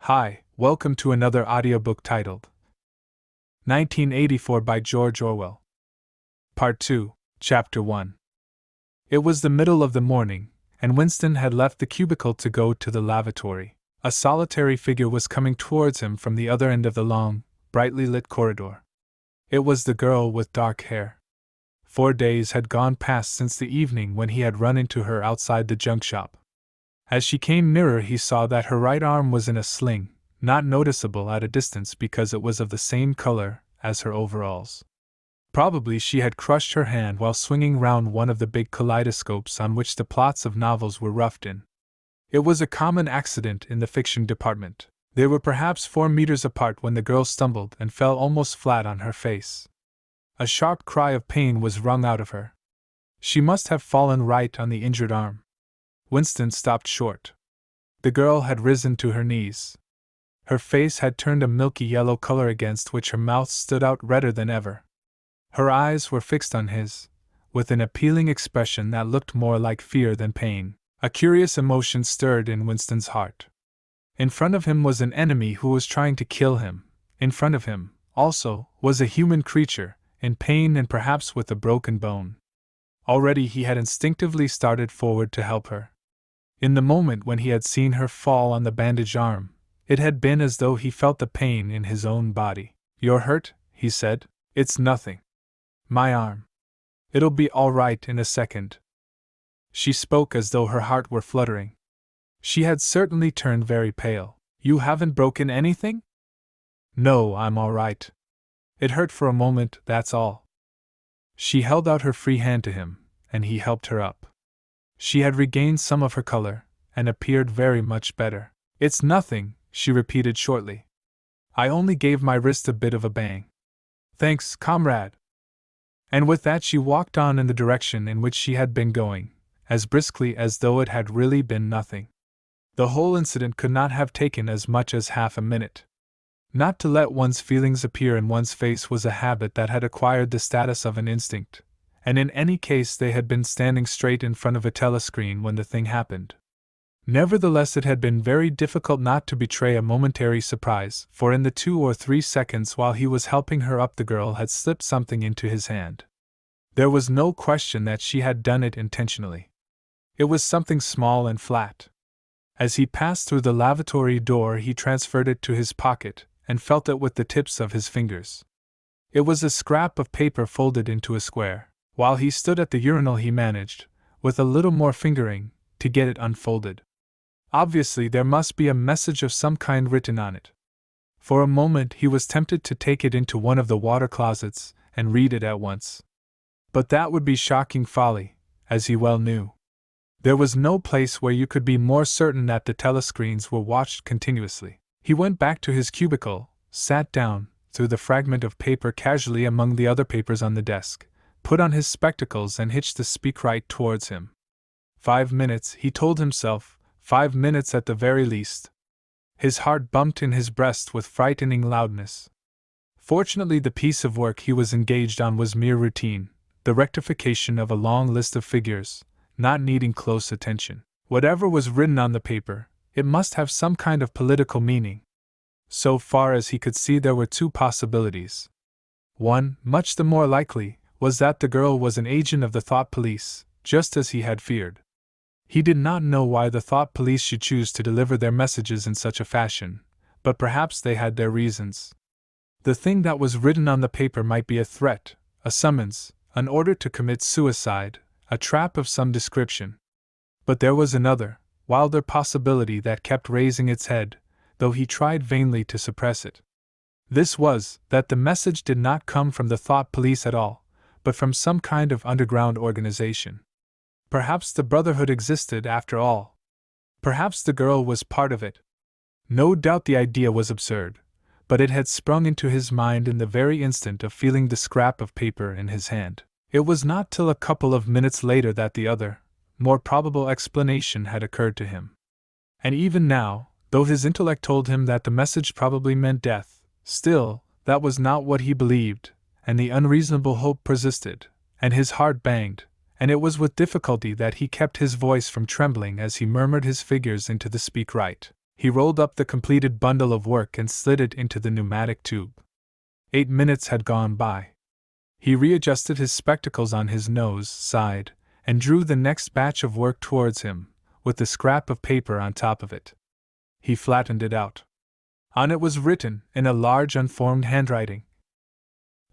Hi, welcome to another audiobook titled 1984 by George Orwell. Part 2, Chapter 1. It was the middle of the morning, and Winston had left the cubicle to go to the lavatory. A solitary figure was coming towards him from the other end of the long, brightly lit corridor. It was the girl with dark hair. 4 days had gone past since the evening when he had run into her outside the junk shop. As she came nearer, he saw that her right arm was in a sling, not noticeable at a distance because it was of the same color as her overalls. Probably she had crushed her hand while swinging round one of the big kaleidoscopes on which the plots of novels were roughed in. It was a common accident in the fiction department. They were perhaps 4 meters apart when the girl stumbled and fell almost flat on her face. A sharp cry of pain was wrung out of her. She must have fallen right on the injured arm. Winston stopped short. The girl had risen to her knees. Her face had turned a milky yellow color against which her mouth stood out redder than ever. Her eyes were fixed on his, with an appealing expression that looked more like fear than pain. A curious emotion stirred in Winston's heart. In front of him was an enemy who was trying to kill him. In front of him, also, was a human creature, in pain and perhaps with a broken bone. Already he had instinctively started forward to help her. In the moment when he had seen her fall on the bandaged arm, it had been as though he felt the pain in his own body. "You're hurt," he said. "It's nothing. My arm. It'll be all right in a second." She spoke as though her heart were fluttering. She had certainly turned very pale. "You haven't broken anything?" "No, I'm all right. It hurt for a moment, that's all." She held out her free hand to him, and he helped her up. She had regained some of her color, and appeared very much better. "It's nothing," she repeated shortly. "I only gave my wrist a bit of a bang." "Thanks, comrade." And with that she walked on in the direction in which she had been going, as briskly as though it had really been nothing. The whole incident could not have taken as much as half a minute. Not to let one's feelings appear in one's face was a habit that had acquired the status of an instinct, and in any case they had been standing straight in front of a telescreen when the thing happened. Nevertheless, it had been very difficult not to betray a momentary surprise, for in the 2 or 3 seconds while he was helping her up the girl had slipped something into his hand. There was no question that she had done it intentionally. It was something small and flat. As he passed through the lavatory door he transferred it to his pocket, and felt it with the tips of his fingers. It was a scrap of paper folded into a square. While he stood at the urinal he managed, with a little more fingering, to get it unfolded. Obviously there must be a message of some kind written on it. For a moment he was tempted to take it into one of the water closets and read it at once. But that would be shocking folly, as he well knew. There was no place where you could be more certain that the telescreens were watched continuously. He went back to his cubicle, sat down, threw the fragment of paper casually among the other papers on the desk, put on his spectacles and hitched the speakwrite towards him. 5 minutes, he told himself, 5 minutes at the very least. His heart bumped in his breast with frightening loudness. Fortunately the piece of work he was engaged on was mere routine, the rectification of a long list of figures, not needing close attention. Whatever was written on the paper, it must have some kind of political meaning. So far as he could see there were 2 possibilities. One, much the more likely, was that the girl was an agent of the thought police, just as he had feared. He did not know why the thought police should choose to deliver their messages in such a fashion, but perhaps they had their reasons. The thing that was written on the paper might be a threat, a summons, an order to commit suicide, a trap of some description. But there was another, wilder possibility that kept raising its head, though he tried vainly to suppress it. This was, that the message did not come from the thought police at all, but from some kind of underground organization. Perhaps the Brotherhood existed after all. Perhaps the girl was part of it. No doubt the idea was absurd, but it had sprung into his mind in the very instant of feeling the scrap of paper in his hand. It was not till a couple of minutes later that the other, more probable explanation had occurred to him. And even now, though his intellect told him that the message probably meant death, still, that was not what he believed, and the unreasonable hope persisted, and his heart banged, and it was with difficulty that he kept his voice from trembling as he murmured his figures into the speakwrite. He rolled up the completed bundle of work and slid it into the pneumatic tube. 8 minutes had gone by. He readjusted his spectacles on his nose, sighed, and drew the next batch of work towards him, with the scrap of paper on top of it. He flattened it out. On it was written, in a large unformed handwriting,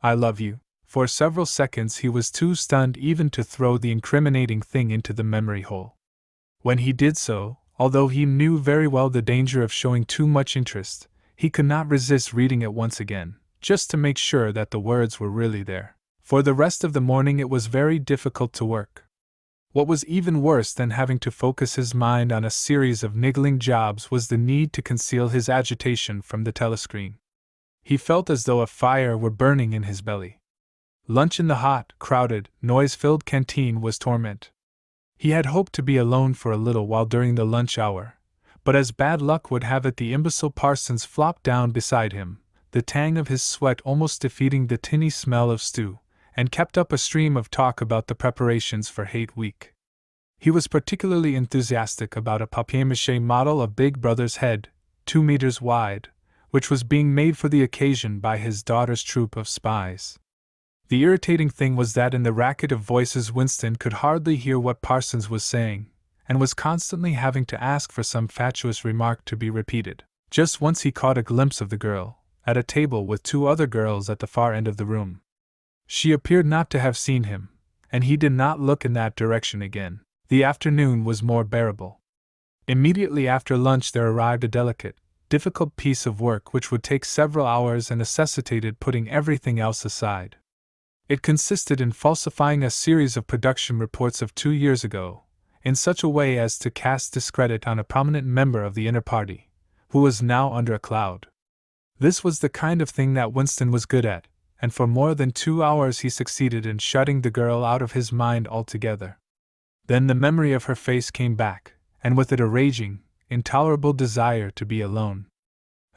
"I love you." For several seconds he was too stunned even to throw the incriminating thing into the memory hole. When he did so, although he knew very well the danger of showing too much interest, he could not resist reading it once again, just to make sure that the words were really there. For the rest of the morning it was very difficult to work. What was even worse than having to focus his mind on a series of niggling jobs was the need to conceal his agitation from the telescreen. He felt as though a fire were burning in his belly. Lunch in the hot, crowded, noise-filled canteen was torment. He had hoped to be alone for a little while during the lunch hour, but as bad luck would have it the imbecile Parsons flopped down beside him, the tang of his sweat almost defeating the tinny smell of stew, and kept up a stream of talk about the preparations for Hate Week. He was particularly enthusiastic about a papier-mâché model of Big Brother's head, 2 meters wide, which was being made for the occasion by his daughter's troop of spies. The irritating thing was that in the racket of voices Winston could hardly hear what Parsons was saying, and was constantly having to ask for some fatuous remark to be repeated. Just once he caught a glimpse of the girl, at a table with 2 other girls at the far end of the room. She appeared not to have seen him, and he did not look in that direction again. The afternoon was more bearable. Immediately after lunch there arrived a delicate, difficult piece of work which would take several hours and necessitated putting everything else aside. It consisted in falsifying a series of production reports of 2 years ago, in such a way as to cast discredit on a prominent member of the inner party, who was now under a cloud. This was the kind of thing that Winston was good at, and for more than 2 hours he succeeded in shutting the girl out of his mind altogether. Then the memory of her face came back, and with it a raging, intolerable desire to be alone.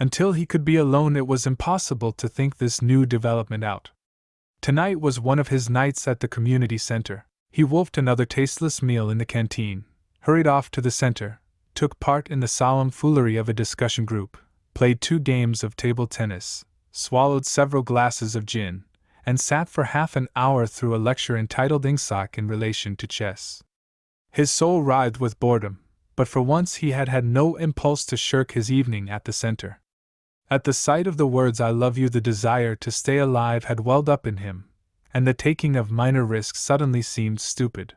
Until he could be alone it was impossible to think this new development out. Tonight was one of his nights at the community center. He wolfed another tasteless meal in the canteen, hurried off to the center, took part in the solemn foolery of a discussion group, played 2 games of table tennis, swallowed several glasses of gin, and sat for half an hour through a lecture entitled Ingsoc in relation to chess. His soul writhed with boredom, but for once he had had no impulse to shirk his evening at the center. At the sight of the words "I love you" the desire to stay alive had welled up in him, and the taking of minor risks suddenly seemed stupid.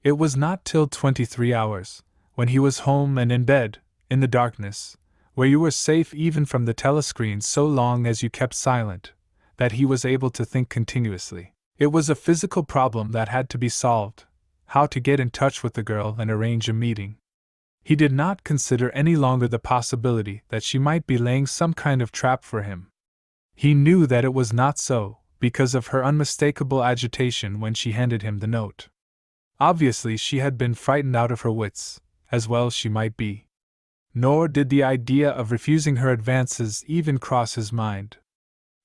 It was not till 23 hours, when he was home and in bed, in the darkness, where you were safe even from the telescreen so long as you kept silent, that he was able to think continuously. It was a physical problem that had to be solved: how to get in touch with the girl and arrange a meeting. He did not consider any longer the possibility that she might be laying some kind of trap for him. He knew that it was not so, because of her unmistakable agitation when she handed him the note. Obviously she had been frightened out of her wits, as well she might be. Nor did the idea of refusing her advances even cross his mind.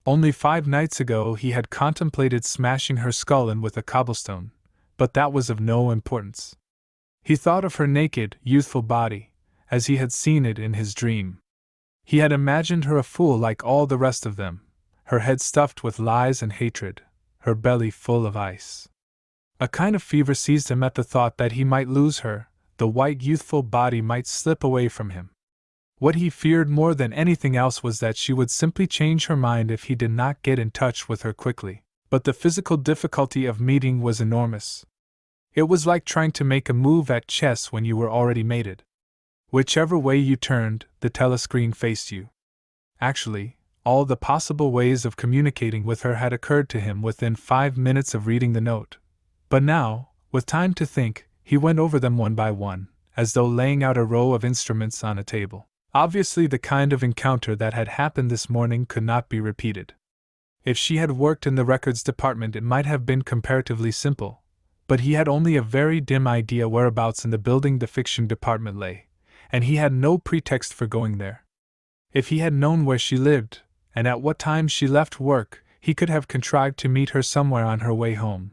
Only 5 nights ago he had contemplated smashing her skull in with a cobblestone, but that was of no importance. He thought of her naked, youthful body, as he had seen it in his dream. He had imagined her a fool like all the rest of them, her head stuffed with lies and hatred, her belly full of ice. A kind of fever seized him at the thought that he might lose her, the white youthful body might slip away from him. What he feared more than anything else was that she would simply change her mind if he did not get in touch with her quickly. But the physical difficulty of meeting was enormous. It was like trying to make a move at chess when you were already mated. Whichever way you turned, the telescreen faced you. Actually, all the possible ways of communicating with her had occurred to him within 5 minutes of reading the note. But now, with time to think, he went over them one by one, as though laying out a row of instruments on a table. Obviously the kind of encounter that had happened this morning could not be repeated. If she had worked in the records department it might have been comparatively simple, but he had only a very dim idea whereabouts in the building the fiction department lay, and he had no pretext for going there. If he had known where she lived, and at what time she left work, he could have contrived to meet her somewhere on her way home.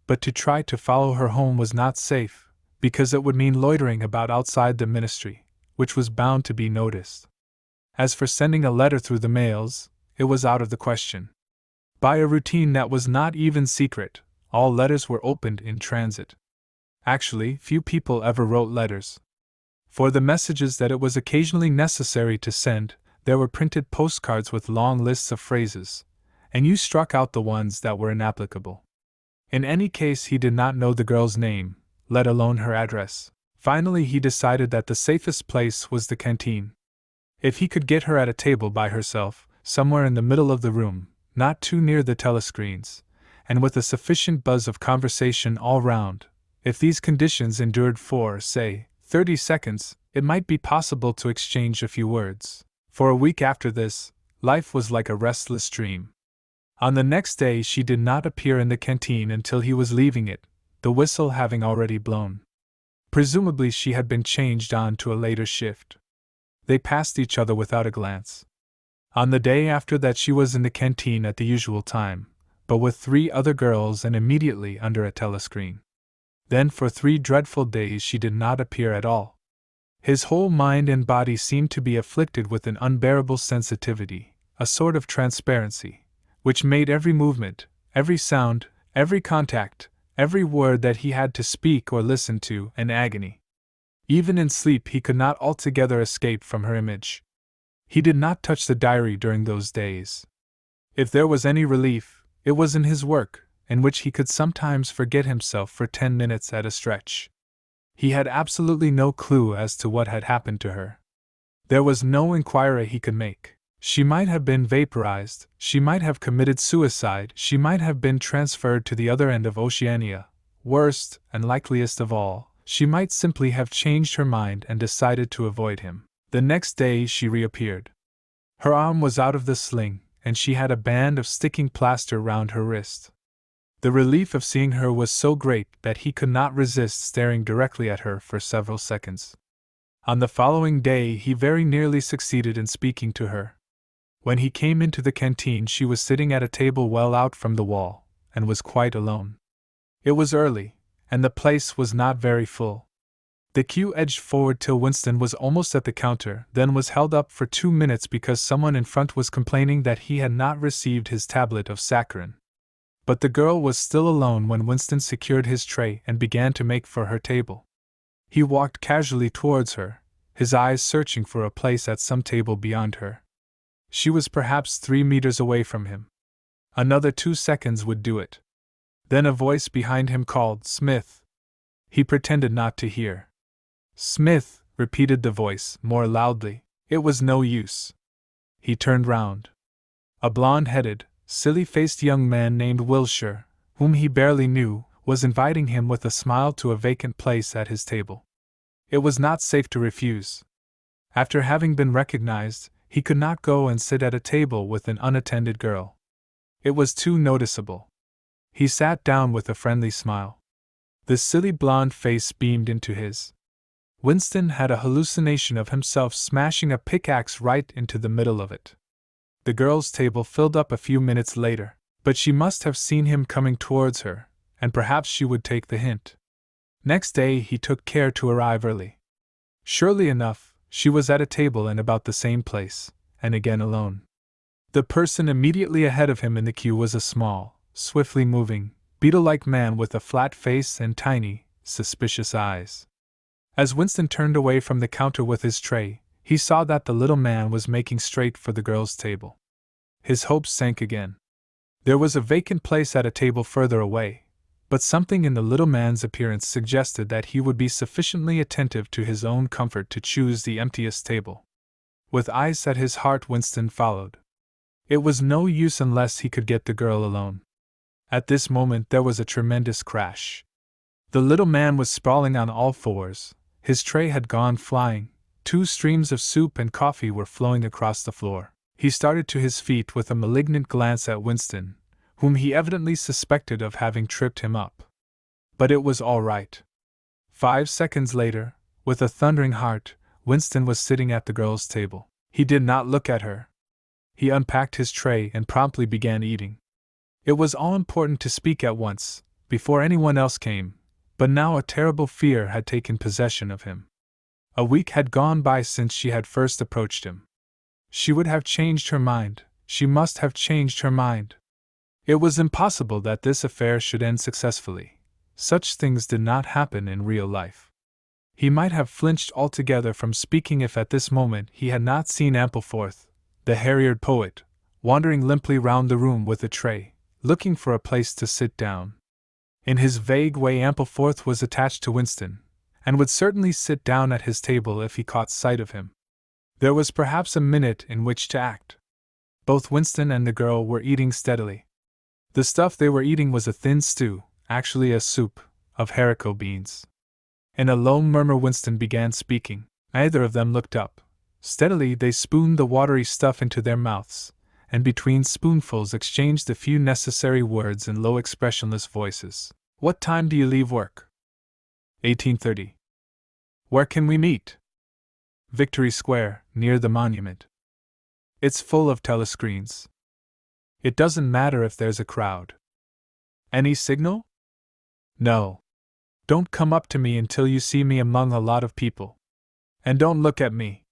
But to try to follow her home was not safe, because it would mean loitering about outside the ministry, which was bound to be noticed. As for sending a letter through the mails, it was out of the question. By a routine that was not even secret, all letters were opened in transit. Actually, few people ever wrote letters. For the messages that it was occasionally necessary to send, there were printed postcards with long lists of phrases, and you struck out the ones that were inapplicable. In any case, he did not know the girl's name, let alone her address. Finally, he decided that the safest place was the canteen. If he could get her at a table by herself, somewhere in the middle of the room, not too near the telescreens, and with a sufficient buzz of conversation all round, if these conditions endured for, say, 30 seconds, it might be possible to exchange a few words. For a week after this, life was like a restless dream. On the next day, she did not appear in the canteen until he was leaving it, the whistle having already blown. Presumably, she had been changed on to a later shift. They passed each other without a glance. On the day after that, she was in the canteen at the usual time, but with 3 other girls and immediately under a telescreen. Then for 3 dreadful days she did not appear at all. His whole mind and body seemed to be afflicted with an unbearable sensitivity, a sort of transparency, which made every movement, every sound, every contact, every word that he had to speak or listen to, an agony. Even in sleep he could not altogether escape from her image. He did not touch the diary during those days. If there was any relief, it was in his work, in which he could sometimes forget himself for 10 minutes at a stretch. He had absolutely no clue as to what had happened to her. There was no inquiry he could make. She might have been vaporized, she might have committed suicide, she might have been transferred to the other end of Oceania. Worst, and likeliest of all, she might simply have changed her mind and decided to avoid him. The next day she reappeared. Her arm was out of the sling, and she had a band of sticking plaster round her wrist. The relief of seeing her was so great that he could not resist staring directly at her for several seconds. On the following day he very nearly succeeded in speaking to her. When he came into the canteen, she was sitting at a table well out from the wall, and was quite alone. It was early, and the place was not very full. The queue edged forward till Winston was almost at the counter, then was held up for 2 minutes because someone in front was complaining that he had not received his tablet of saccharin. But the girl was still alone when Winston secured his tray and began to make for her table. He walked casually towards her, his eyes searching for a place at some table beyond her. She was perhaps 3 meters away from him. Another 2 seconds would do it. Then a voice behind him called, "Smith." He pretended not to hear. "Smith," repeated the voice, more loudly. It was no use. He turned round. A blonde-headed, silly-faced young man named Wilshire, whom he barely knew, was inviting him with a smile to a vacant place at his table. It was not safe to refuse. After having been recognized, he could not go and sit at a table with an unattended girl. It was too noticeable. He sat down with a friendly smile. The silly blonde face beamed into his. Winston had a hallucination of himself smashing a pickaxe right into the middle of it. The girl's table filled up a few minutes later, but she must have seen him coming towards her, and perhaps she would take the hint. Next day he took care to arrive early. Surely enough, she was at a table in about the same place, and again alone. The person immediately ahead of him in the queue was a small, swiftly moving, beetle-like man with a flat face and tiny, suspicious eyes. As Winston turned away from the counter with his tray, he saw that the little man was making straight for the girl's table. His hopes sank again. There was a vacant place at a table further away, but something in the little man's appearance suggested that he would be sufficiently attentive to his own comfort to choose the emptiest table. With eyes set his heart, Winston followed. It was no use unless he could get the girl alone. At this moment there was a tremendous crash. The little man was sprawling on all fours, his tray had gone flying, 2 streams of soup and coffee were flowing across the floor. He started to his feet with a malignant glance at Winston, whom he evidently suspected of having tripped him up. But it was all right. 5 seconds later, with a thundering heart, Winston was sitting at the girl's table. He did not look at her. He unpacked his tray and promptly began eating. It was all important to speak at once, before anyone else came, but now a terrible fear had taken possession of him. A week had gone by since she had first approached him. She would have changed her mind, she must have changed her mind. It was impossible that this affair should end successfully. Such things did not happen in real life. He might have flinched altogether from speaking if at this moment he had not seen Ampleforth, the hair-eared poet, wandering limply round the room with a tray, looking for a place to sit down. In his vague way Ampleforth was attached to Winston, and would certainly sit down at his table if he caught sight of him. There was perhaps a minute in which to act. Both Winston and the girl were eating steadily. The stuff they were eating was a thin stew, actually a soup, of haricot beans. In a low murmur Winston began speaking. Neither of them looked up. Steadily they spooned the watery stuff into their mouths, and between spoonfuls exchanged the few necessary words in low expressionless voices. "What time do you leave work?" 18:30. "Where can we meet?" "Victory Square, near the monument." "It's full of telescreens." "It doesn't matter if there's a crowd." "Any signal?" "No. Don't come up to me until you see me among a lot of people. And don't look at me.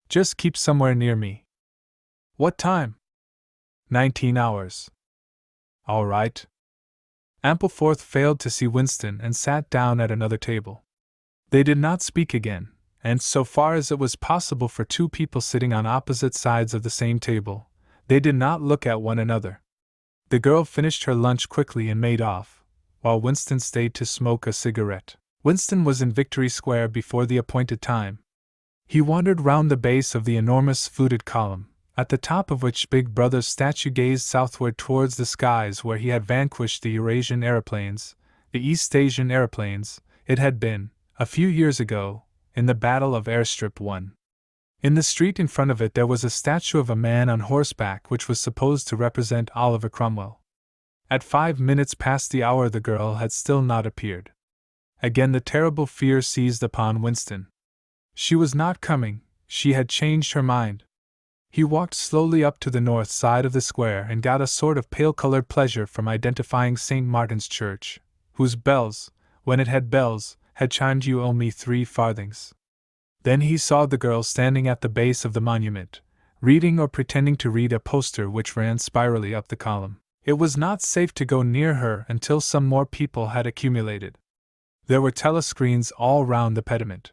Just keep somewhere near me." "What time?" 19 hours. "All right." Ampleforth failed to see Winston and sat down at another table. They did not speak again, and so far as it was possible for two people sitting on opposite sides of the same table, they did not look at one another. The girl finished her lunch quickly and made off, while Winston stayed to smoke a cigarette. Winston was in Victory Square before the appointed time. He wandered round the base of the enormous fluted column, at the top of which Big Brother's statue gazed southward towards the skies where he had vanquished the Eurasian aeroplanes, the East Asian aeroplanes, it had been, a few years ago, in the Battle of Airstrip 1. In the street in front of it there was a statue of a man on horseback which was supposed to represent Oliver Cromwell. At 5 minutes past the hour the girl had still not appeared. Again the terrible fear seized upon Winston. She was not coming, she had changed her mind. He walked slowly up to the north side of the square and got a sort of pale-colored pleasure from identifying St. Martin's Church, whose bells, when it had bells, had chimed "You owe me 3 farthings." Then he saw the girl standing at the base of the monument, reading or pretending to read a poster which ran spirally up the column. It was not safe to go near her until some more people had accumulated. There were telescreens all round the pediment.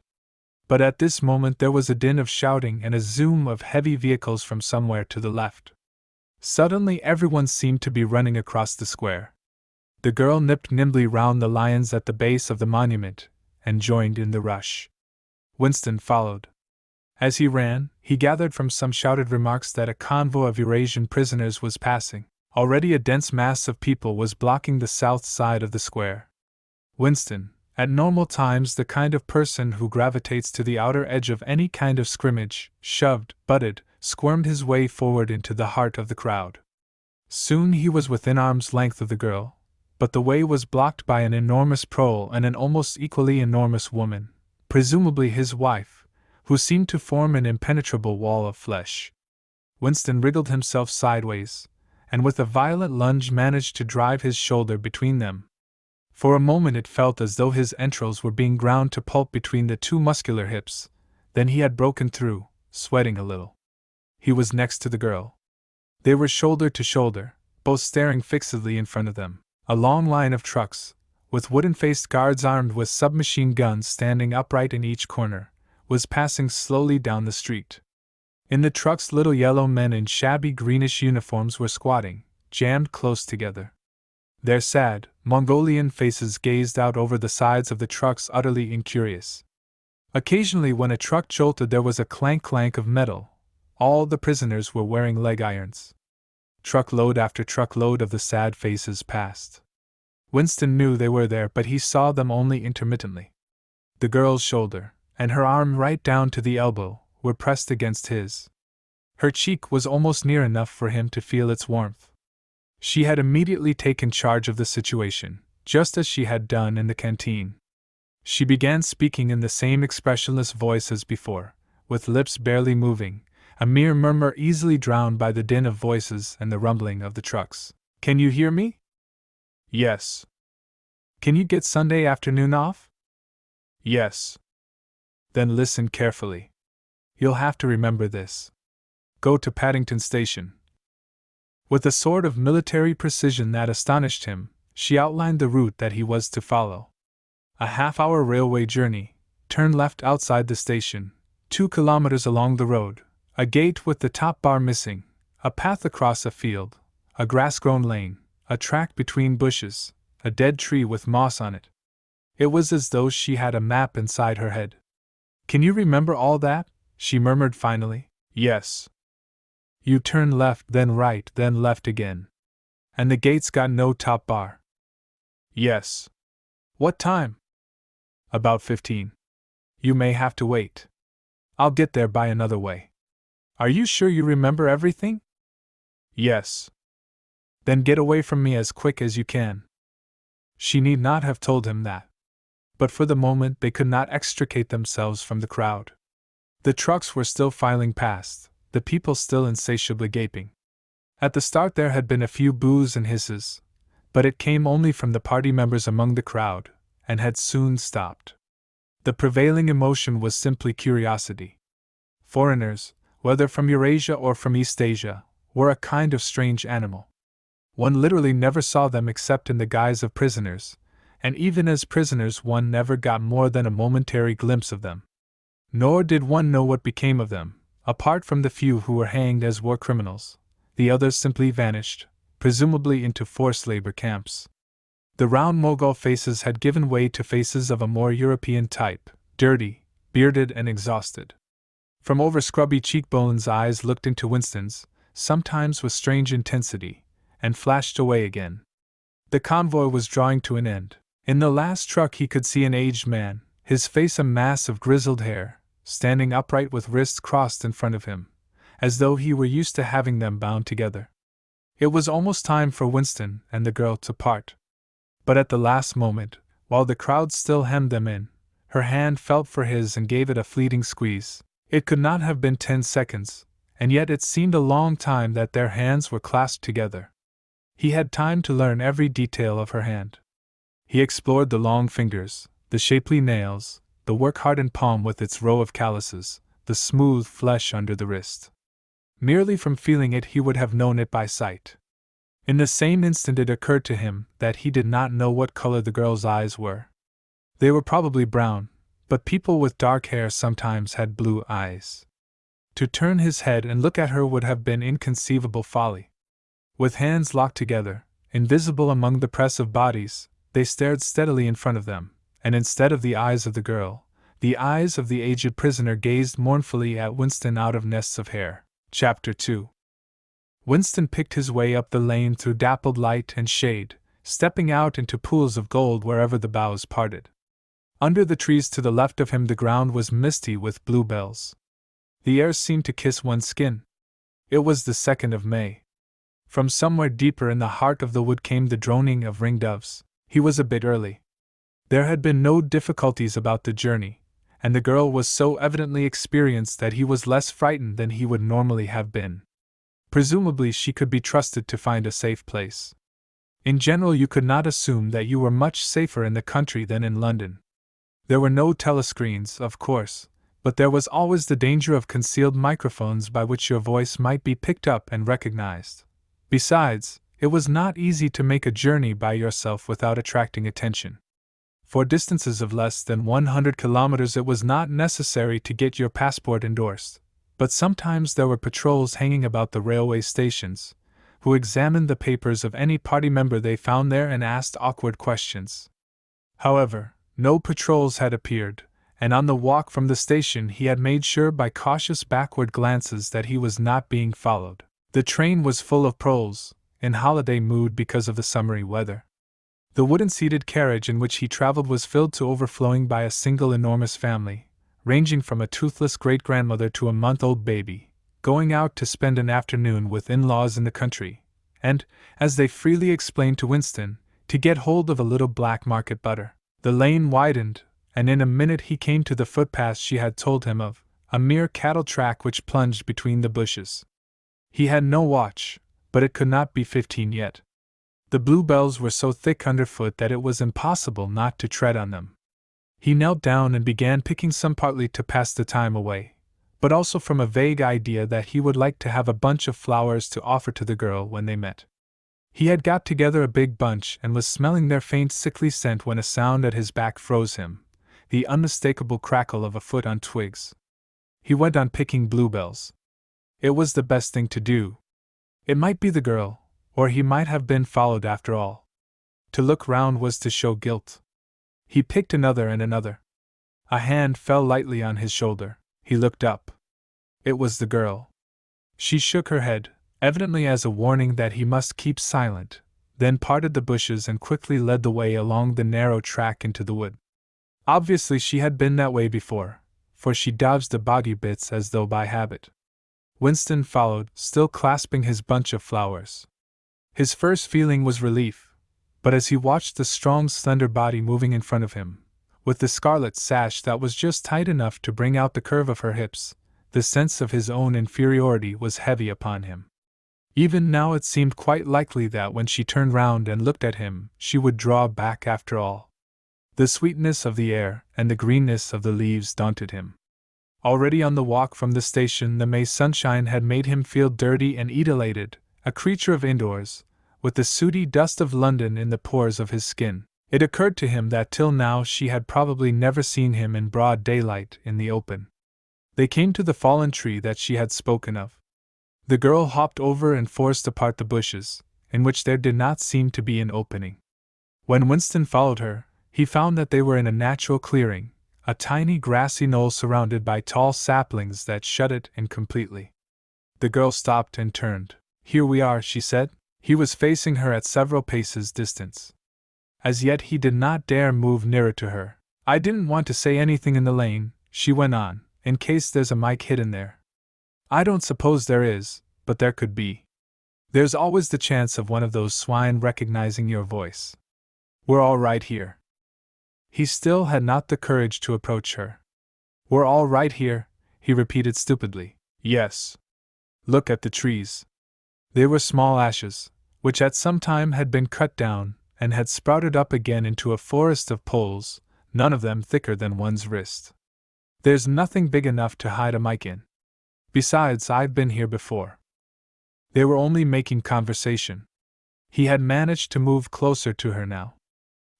But at this moment there was a din of shouting and a zoom of heavy vehicles from somewhere to the left. Suddenly everyone seemed to be running across the square. The girl nipped nimbly round the lions at the base of the monument, and joined in the rush. Winston followed. As he ran, he gathered from some shouted remarks that a convoy of Eurasian prisoners was passing. Already a dense mass of people was blocking the south side of the square. Winston, at normal times the kind of person who gravitates to the outer edge of any kind of scrimmage, shoved, butted, squirmed his way forward into the heart of the crowd. Soon he was within arm's length of the girl, but the way was blocked by an enormous prole and an almost equally enormous woman, presumably his wife, who seemed to form an impenetrable wall of flesh. Winston wriggled himself sideways, and with a violent lunge managed to drive his shoulder between them. For a moment it felt as though his entrails were being ground to pulp between the two muscular hips, then he had broken through, sweating a little. He was next to the girl. They were shoulder to shoulder, both staring fixedly in front of them. A long line of trucks, with wooden-faced guards armed with submachine guns standing upright in each corner, was passing slowly down the street. In the trucks little yellow men in shabby greenish uniforms were squatting, jammed close together. Their sad, Mongolian faces gazed out over the sides of the trucks utterly incurious. Occasionally when a truck jolted there was a clank-clank of metal. All the prisoners were wearing leg irons. Truckload after truckload of the sad faces passed. Winston knew they were there, but he saw them only intermittently. The girl's shoulder, and her arm right down to the elbow, were pressed against his. Her cheek was almost near enough for him to feel its warmth. She had immediately taken charge of the situation, just as she had done in the canteen. She began speaking in the same expressionless voice as before, with lips barely moving, a mere murmur easily drowned by the din of voices and the rumbling of the trucks. "Can you hear me?" "Yes." "Can you get Sunday afternoon off?" "Yes." Then listen carefully. You'll have to remember this. Go to Paddington Station. With a sort of military precision that astonished him, she outlined the route that he was to follow. A half-hour railway journey, turn left outside the station, 2 kilometers along the road, a gate with the top bar missing, a path across a field, a grass-grown lane, a track between bushes, a dead tree with moss on it. It was as though she had a map inside her head. Can you remember all that? She murmured finally. Yes. You turn left, then right, then left again. And the gate's got no top bar. Yes. What time? About 15. You may have to wait. I'll get there by another way. Are you sure you remember everything? Yes. Then get away from me as quick as you can. She need not have told him that. But for the moment they could not extricate themselves from the crowd. The trucks were still filing past, the people still insatiably gaping. At the start there had been a few boos and hisses, but it came only from the party members among the crowd, and had soon stopped. The prevailing emotion was simply curiosity. Foreigners, whether from Eurasia or from East Asia, were a kind of strange animal. One literally never saw them except in the guise of prisoners, and even as prisoners one never got more than a momentary glimpse of them. Nor did one know what became of them, apart from the few who were hanged as war criminals. The others simply vanished, presumably into forced labor camps. The round Mogul faces had given way to faces of a more European type, dirty, bearded and exhausted. From over scrubby cheekbones eyes looked into Winston's, sometimes with strange intensity, and flashed away again. The convoy was drawing to an end. In the last truck he could see an aged man, his face a mass of grizzled hair, standing upright with wrists crossed in front of him, as though he were used to having them bound together. It was almost time for Winston and the girl to part. But at the last moment, while the crowd still hemmed them in, her hand felt for his and gave it a fleeting squeeze. It could not have been 10 seconds, and yet it seemed a long time that their hands were clasped together. He had time to learn every detail of her hand. He explored the long fingers, the shapely nails, the work-hardened palm with its row of calluses, the smooth flesh under the wrist. Merely from feeling it he would have known it by sight. In the same instant it occurred to him that he did not know what color the girl's eyes were. They were probably brown, but people with dark hair sometimes had blue eyes. To turn his head and look at her would have been inconceivable folly. With hands locked together, invisible among the press of bodies, they stared steadily in front of them, and instead of the eyes of the girl, the eyes of the aged prisoner gazed mournfully at Winston out of nests of hair. Chapter 2. Winston picked his way up the lane through dappled light and shade, stepping out into pools of gold wherever the boughs parted. Under the trees to the left of him the ground was misty with bluebells. The air seemed to kiss one's skin. It was the 2nd of May. From somewhere deeper in the heart of the wood came the droning of ringdoves. He was a bit early. There had been no difficulties about the journey, and the girl was so evidently experienced that he was less frightened than he would normally have been. Presumably she could be trusted to find a safe place. In general you could not assume that you were much safer in the country than in London. There were no telescreens, of course, but there was always the danger of concealed microphones by which your voice might be picked up and recognized. Besides, it was not easy to make a journey by yourself without attracting attention. For distances of less than 100 kilometers it was not necessary to get your passport endorsed, but sometimes there were patrols hanging about the railway stations, who examined the papers of any party member they found there and asked awkward questions. However, no patrols had appeared, and on the walk from the station he had made sure by cautious backward glances that he was not being followed. The train was full of proles, in holiday mood because of the summery weather. The wooden-seated carriage in which he traveled was filled to overflowing by a single enormous family, ranging from a toothless great-grandmother to a month-old baby, going out to spend an afternoon with in-laws in the country, and, as they freely explained to Winston, to get hold of a little black market butter. The lane widened, and in a minute he came to the footpath she had told him of, a mere cattle track which plunged between the bushes. He had no watch, but it could not be 15 yet. The bluebells were so thick underfoot that it was impossible not to tread on them. He knelt down and began picking some, partly to pass the time away, but also from a vague idea that he would like to have a bunch of flowers to offer to the girl when they met. He had got together a big bunch and was smelling their faint sickly scent when a sound at his back froze him, the unmistakable crackle of a foot on twigs. He went on picking bluebells. It was the best thing to do. It might be the girl, or he might have been followed after all. To look round was to show guilt. He picked another and another. A hand fell lightly on his shoulder. He looked up. It was the girl. She shook her head, evidently as a warning that he must keep silent, then parted the bushes and quickly led the way along the narrow track into the wood. Obviously she had been that way before, for she dodged the boggy bits as though by habit. Winston followed, still clasping his bunch of flowers. His first feeling was relief, but as he watched the strong, slender body moving in front of him, with the scarlet sash that was just tight enough to bring out the curve of her hips, the sense of his own inferiority was heavy upon him. Even now it seemed quite likely that when she turned round and looked at him, she would draw back after all. The sweetness of the air and the greenness of the leaves daunted him. Already on the walk from the station, the May sunshine had made him feel dirty and elated, a creature of indoors, with the sooty dust of London in the pores of his skin. It occurred to him that till now she had probably never seen him in broad daylight in the open. They came to the fallen tree that she had spoken of. The girl hopped over and forced apart the bushes, in which there did not seem to be an opening. When Winston followed her, he found that they were in a natural clearing, a tiny grassy knoll surrounded by tall saplings that shut it in completely. The girl stopped and turned. "Here we are," she said. He was facing her at several paces' distance. As yet he did not dare move nearer to her. "I didn't want to say anything in the lane," she went on, "in case there's a mic hidden there. I don't suppose there is, but there could be. There's always the chance of one of those swine recognizing your voice. We're all right here." He still had not the courage to approach her. "We're all right here," he repeated stupidly. "Yes. Look at the trees." They were small ashes, which at some time had been cut down and had sprouted up again into a forest of poles, none of them thicker than one's wrist. "There's nothing big enough to hide a mic in. Besides, I've been here before." They were only making conversation. He had managed to move closer to her now.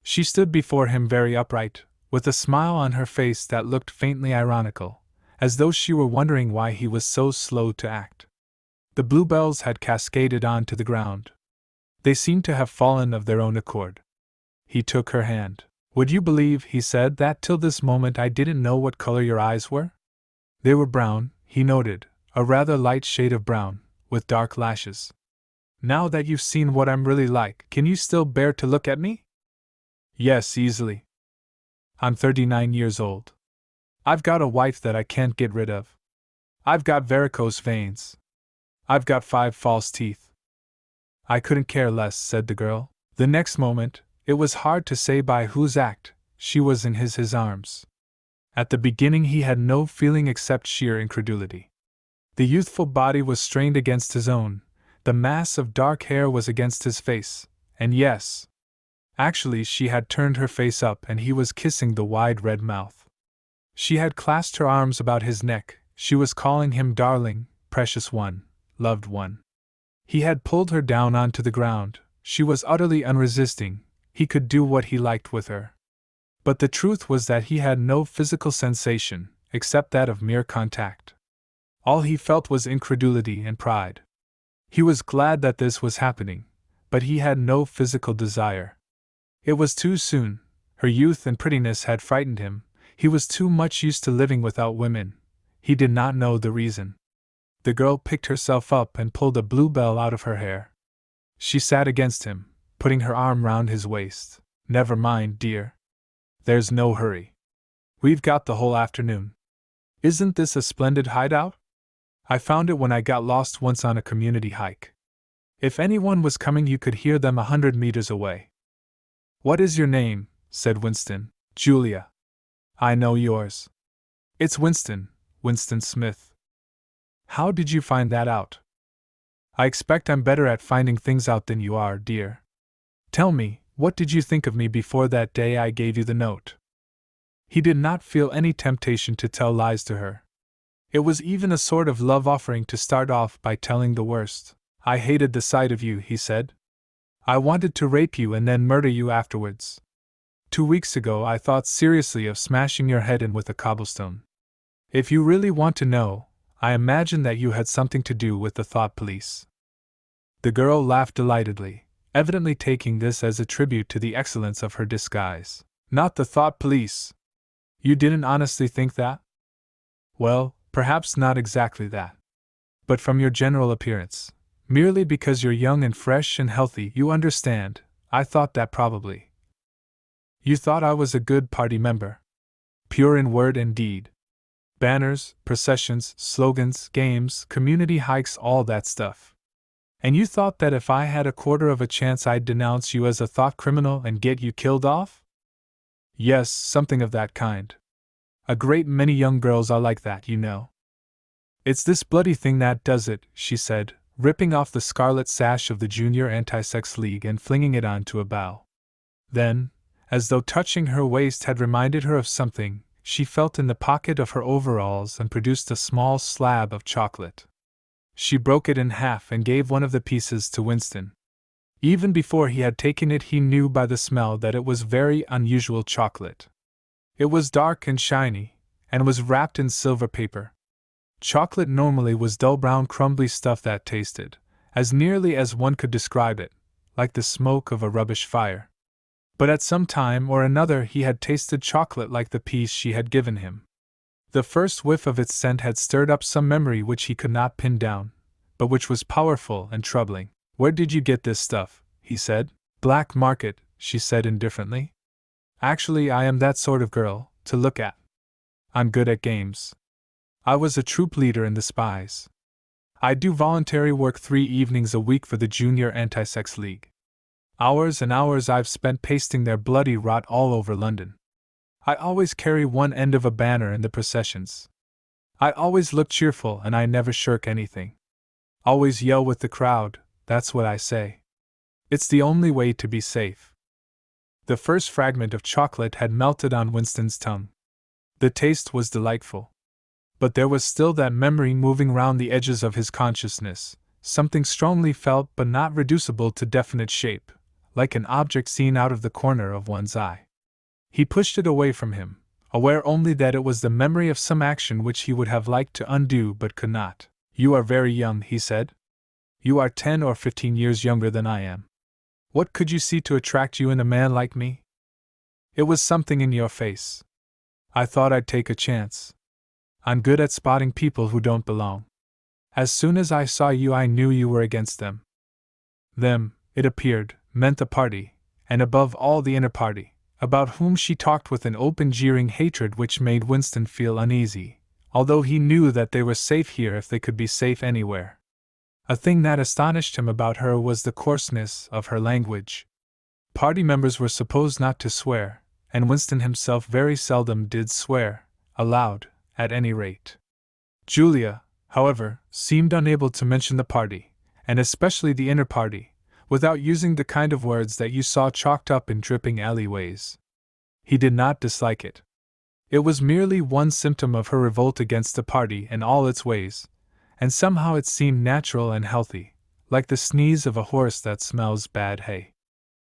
She stood before him very upright, with a smile on her face that looked faintly ironical, as though she were wondering why he was so slow to act. The bluebells had cascaded on to the ground. They seemed to have fallen of their own accord. He took her hand. "Would you believe," he said, "that till this moment I didn't know what color your eyes were?" They were brown, he noted, a rather light shade of brown, with dark lashes. "Now that you've seen what I'm really like, can you still bear to look at me?" "Yes, easily. I'm 39 years old. I've got a wife that I can't get rid of. I've got varicose veins. I've got 5 false teeth." "I couldn't care less," said the girl. The next moment, it was hard to say by whose act, she was in his arms. At the beginning he had no feeling except sheer incredulity. The youthful body was strained against his own, the mass of dark hair was against his face, and yes, actually she had turned her face up and he was kissing the wide red mouth. She had clasped her arms about his neck, she was calling him darling, precious one, loved one. He had pulled her down onto the ground, she was utterly unresisting, he could do what he liked with her. But the truth was that he had no physical sensation, except that of mere contact. All he felt was incredulity and pride. He was glad that this was happening, but he had no physical desire. It was too soon, her youth and prettiness had frightened him, he was too much used to living without women, he did not know the reason. The girl picked herself up and pulled a bluebell out of her hair. She sat against him, putting her arm round his waist. "Never mind, dear. There's no hurry. We've got the whole afternoon. Isn't this a splendid hideout? I found it when I got lost once on a community hike. If anyone was coming you could hear them 100 meters away." "What is your name?" said Winston. "Julia. I know yours." "It's Winston, Winston Smith." "How did you find that out?" "I expect I'm better at finding things out than you are, dear. Tell me, what did you think of me before that day I gave you the note?" He did not feel any temptation to tell lies to her. It was even a sort of love offering to start off by telling the worst. I hated the sight of you, he said. I wanted to rape you and then murder you afterwards. 2 weeks ago I thought seriously of smashing your head in with a cobblestone. If you really want to know, I imagine that you had something to do with the thought police. The girl laughed delightedly, evidently taking this as a tribute to the excellence of her disguise. Not the thought police. You didn't honestly think that? Well, perhaps not exactly that. But from your general appearance, merely because you're young and fresh and healthy, you understand, I thought that probably. You thought I was a good party member. Pure in word and deed. Banners, processions, slogans, games, community hikes, all that stuff. And you thought that if I had a quarter of a chance I'd denounce you as a thought criminal and get you killed off? Yes, something of that kind. A great many young girls are like that, you know. It's this bloody thing that does it, she said, ripping off the scarlet sash of the Junior Anti-Sex League and flinging it onto a bough. Then, as though touching her waist had reminded her of something, she felt in the pocket of her overalls and produced a small slab of chocolate. She broke it in half and gave one of the pieces to Winston. Even before he had taken it, he knew by the smell that it was very unusual chocolate. It was dark and shiny, and was wrapped in silver paper. Chocolate normally was dull brown crumbly stuff that tasted, as nearly as one could describe it, like the smoke of a rubbish fire. But at some time or another he had tasted chocolate like the piece she had given him. The first whiff of its scent had stirred up some memory which he could not pin down, but which was powerful and troubling. Where did you get this stuff? He said. Black market, she said indifferently. Actually, I am that sort of girl, to look at. I'm good at games. I was a troop leader in the Spies. I do voluntary work 3 evenings a week for the Junior Anti-Sex League. Hours and hours I've spent pasting their bloody rot all over London. I always carry one end of a banner in the processions. I always look cheerful and I never shirk anything. Always yell with the crowd, that's what I say. It's the only way to be safe. The first fragment of chocolate had melted on Winston's tongue. The taste was delightful. But there was still that memory moving round the edges of his consciousness, something strongly felt but not reducible to definite shape, like an object seen out of the corner of one's eye. He pushed it away from him, aware only that it was the memory of some action which he would have liked to undo but could not. You are very young, he said. You are 10 or 15 years younger than I am. What could you see to attract you in a man like me? It was something in your face. I thought I'd take a chance. I'm good at spotting people who don't belong. As soon as I saw you, I knew you were against them. Them, it appeared, meant the party, and above all the inner party, about whom she talked with an open jeering hatred which made Winston feel uneasy, although he knew that they were safe here if they could be safe anywhere. A thing that astonished him about her was the coarseness of her language. Party members were supposed not to swear, and Winston himself very seldom did swear, aloud, at any rate. Julia, however, seemed unable to mention the party, and especially the inner party, without using the kind of words that you saw chalked up in dripping alleyways. He did not dislike it. It was merely one symptom of her revolt against the party and all its ways, and somehow it seemed natural and healthy, like the sneeze of a horse that smells bad hay.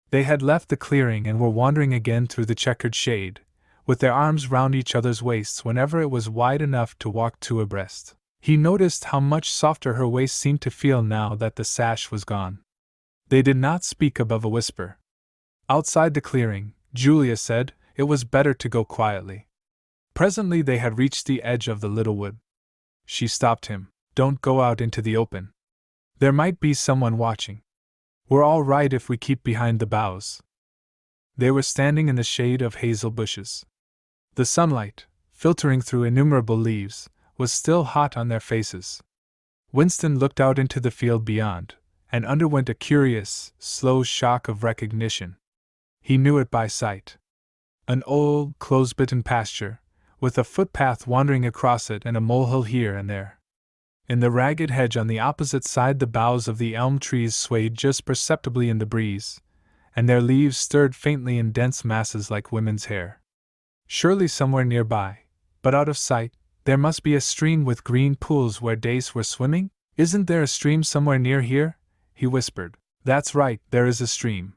They had left the clearing and were wandering again through the checkered shade, with their arms round each other's waists whenever it was wide enough to walk two abreast. He noticed how much softer her waist seemed to feel now that the sash was gone. They did not speak above a whisper. Outside the clearing, Julia said, it was better to go quietly. Presently they had reached the edge of the little wood. She stopped him. Don't go out into the open. There might be someone watching. We're all right if we keep behind the boughs. They were standing in the shade of hazel bushes. The sunlight, filtering through innumerable leaves, was still hot on their faces. Winston looked out into the field beyond, and underwent a curious, slow shock of recognition. He knew it by sight. An old, close-bitten pasture, with a footpath wandering across it and a molehill here and there. In the ragged hedge on the opposite side the boughs of the elm trees swayed just perceptibly in the breeze, and their leaves stirred faintly in dense masses like women's hair. Surely somewhere nearby, but out of sight. There must be a stream with green pools where dace were swimming? Isn't there a stream somewhere near here? He whispered. That's right, there is a stream.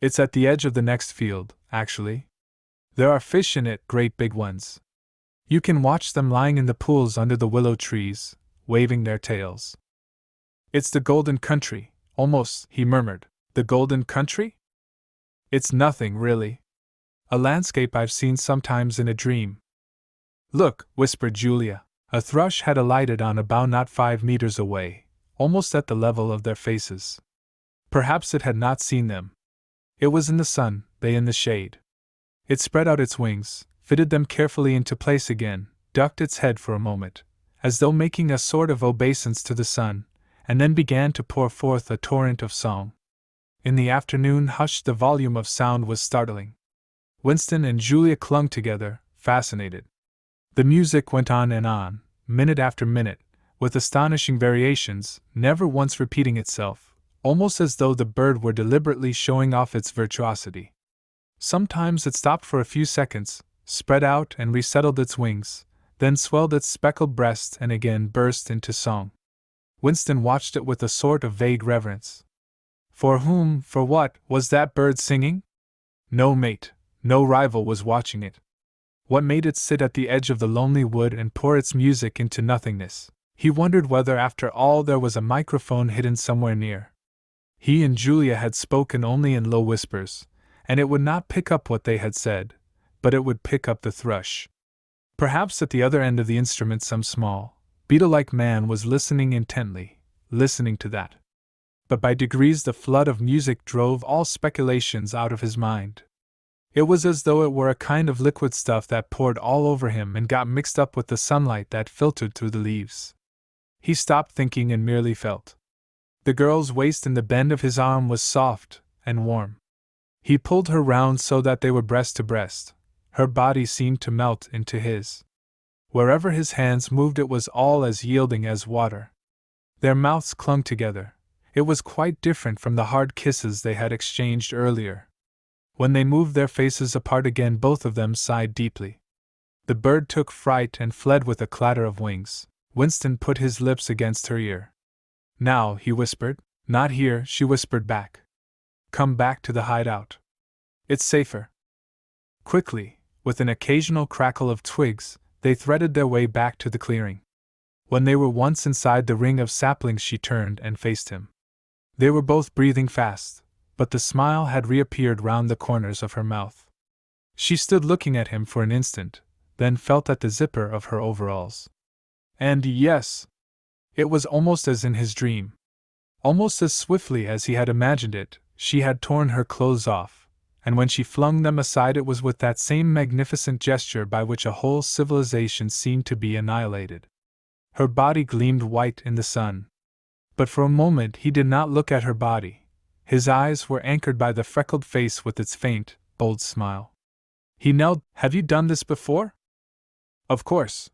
It's at the edge of the next field, actually. There are fish in it, great big ones. You can watch them lying in the pools under the willow trees, waving their tails. It's the Golden Country, almost, he murmured. The Golden Country? It's nothing, really. A landscape I've seen sometimes in a dream. Look, whispered Julia. A thrush had alighted on a bough not 5 meters away, almost at the level of their faces. Perhaps it had not seen them. It was in the sun, they in the shade. It spread out its wings, fitted them carefully into place again, ducked its head for a moment, as though making a sort of obeisance to the sun, and then began to pour forth a torrent of song. In the afternoon hush, the volume of sound was startling. Winston and Julia clung together, fascinated. The music went on, minute after minute, with astonishing variations, never once repeating itself, almost as though the bird were deliberately showing off its virtuosity. Sometimes it stopped for a few seconds, spread out and resettled its wings, then swelled its speckled breast and again burst into song. Winston watched it with a sort of vague reverence. For whom, for what, was that bird singing? No mate, no rival was watching it. What made it sit at the edge of the lonely wood and pour its music into nothingness? He wondered whether after all there was a microphone hidden somewhere near. He and Julia had spoken only in low whispers, and it would not pick up what they had said, but it would pick up the thrush. Perhaps at the other end of the instrument some small, beetle-like man was listening intently, listening to that. But by degrees the flood of music drove all speculations out of his mind. It was as though it were a kind of liquid stuff that poured all over him and got mixed up with the sunlight that filtered through the leaves. He stopped thinking and merely felt. The girl's waist in the bend of his arm was soft and warm. He pulled her round so that they were breast to breast. Her body seemed to melt into his. Wherever his hands moved it was all as yielding as water. Their mouths clung together. It was quite different from the hard kisses they had exchanged earlier. When they moved their faces apart again, both of them sighed deeply. The bird took fright and fled with a clatter of wings. Winston put his lips against her ear. Now, he whispered. Not here, she whispered back. Come back to the hideout. It's safer. Quickly, with an occasional crackle of twigs, they threaded their way back to the clearing. When they were once inside the ring of saplings, she turned and faced him. They were both breathing fast, but the smile had reappeared round the corners of her mouth. She stood looking at him for an instant, then felt at the zipper of her overalls. And yes, it was almost as in his dream. Almost as swiftly as he had imagined it, she had torn her clothes off, and when she flung them aside it was with that same magnificent gesture by which a whole civilization seemed to be annihilated. Her body gleamed white in the sun. But for a moment he did not look at her body. His eyes were anchored by the freckled face with its faint, bold smile. He knelt. Have you done this before? Of course.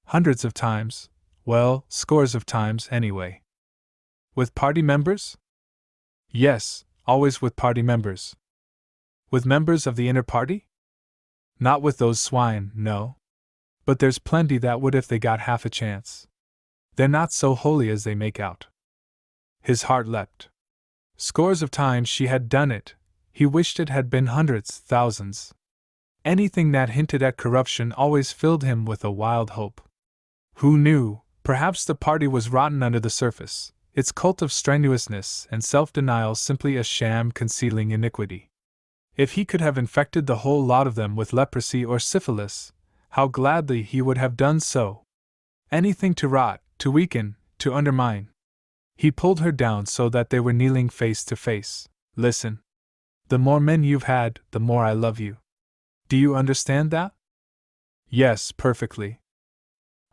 Hundreds of times. Well, scores of times, anyway. With party members? Yes, always with party members. With members of the inner party? Not with those swine, no. But there's plenty that would if they got half a chance. They're not so holy as they make out. His heart leapt. Scores of times she had done it. He wished it had been hundreds, thousands. Anything that hinted at corruption always filled him with a wild hope. Who knew, perhaps the party was rotten under the surface, its cult of strenuousness and self-denial simply a sham concealing iniquity. If he could have infected the whole lot of them with leprosy or syphilis, how gladly he would have done so. Anything to rot, to weaken, to undermine. He pulled her down so that they were kneeling face to face. Listen. The more men you've had, the more I love you. Do you understand that? Yes, perfectly.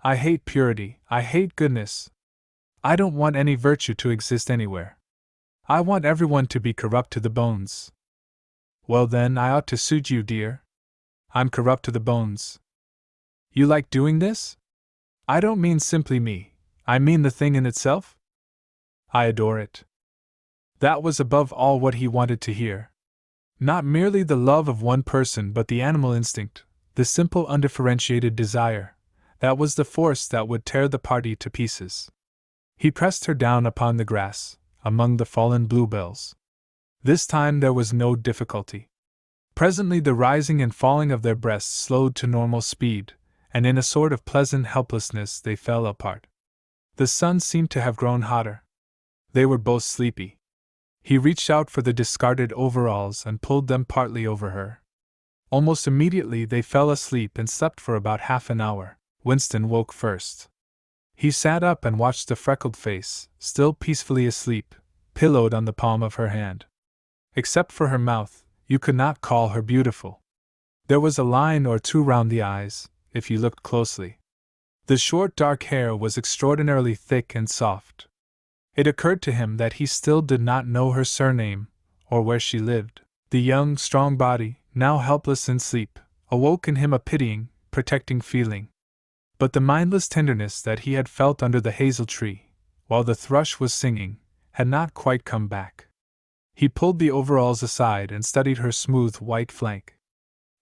I hate purity, I hate goodness. I don't want any virtue to exist anywhere. I want everyone to be corrupt to the bones. Well then, I ought to suit you, dear. I'm corrupt to the bones. You like doing this? I don't mean simply me, I mean the thing in itself? I adore it. That was above all what he wanted to hear. Not merely the love of one person but the animal instinct, the the simple undifferentiated desire, that was the force that would tear the party to pieces. He pressed her down upon the grass, among the fallen bluebells. This time there was no difficulty. Presently the rising and falling of their breasts slowed to normal speed, and in a sort of pleasant helplessness they fell apart. The sun seemed to have grown hotter. They were both sleepy. He reached out for the discarded overalls and pulled them partly over her. Almost immediately they fell asleep and slept for about half an hour. Winston woke first. He sat up and watched the freckled face, still peacefully asleep, pillowed on the palm of her hand. Except for her mouth, you could not call her beautiful. There was a line or two round the eyes, if you looked closely. The short dark hair was extraordinarily thick and soft. It occurred to him that he still did not know her surname, or where she lived. The young, strong body, now helpless in sleep, awoke in him a pitying, protecting feeling. But the mindless tenderness that he had felt under the hazel tree, while the thrush was singing, had not quite come back. He pulled the overalls aside and studied her smooth white flank.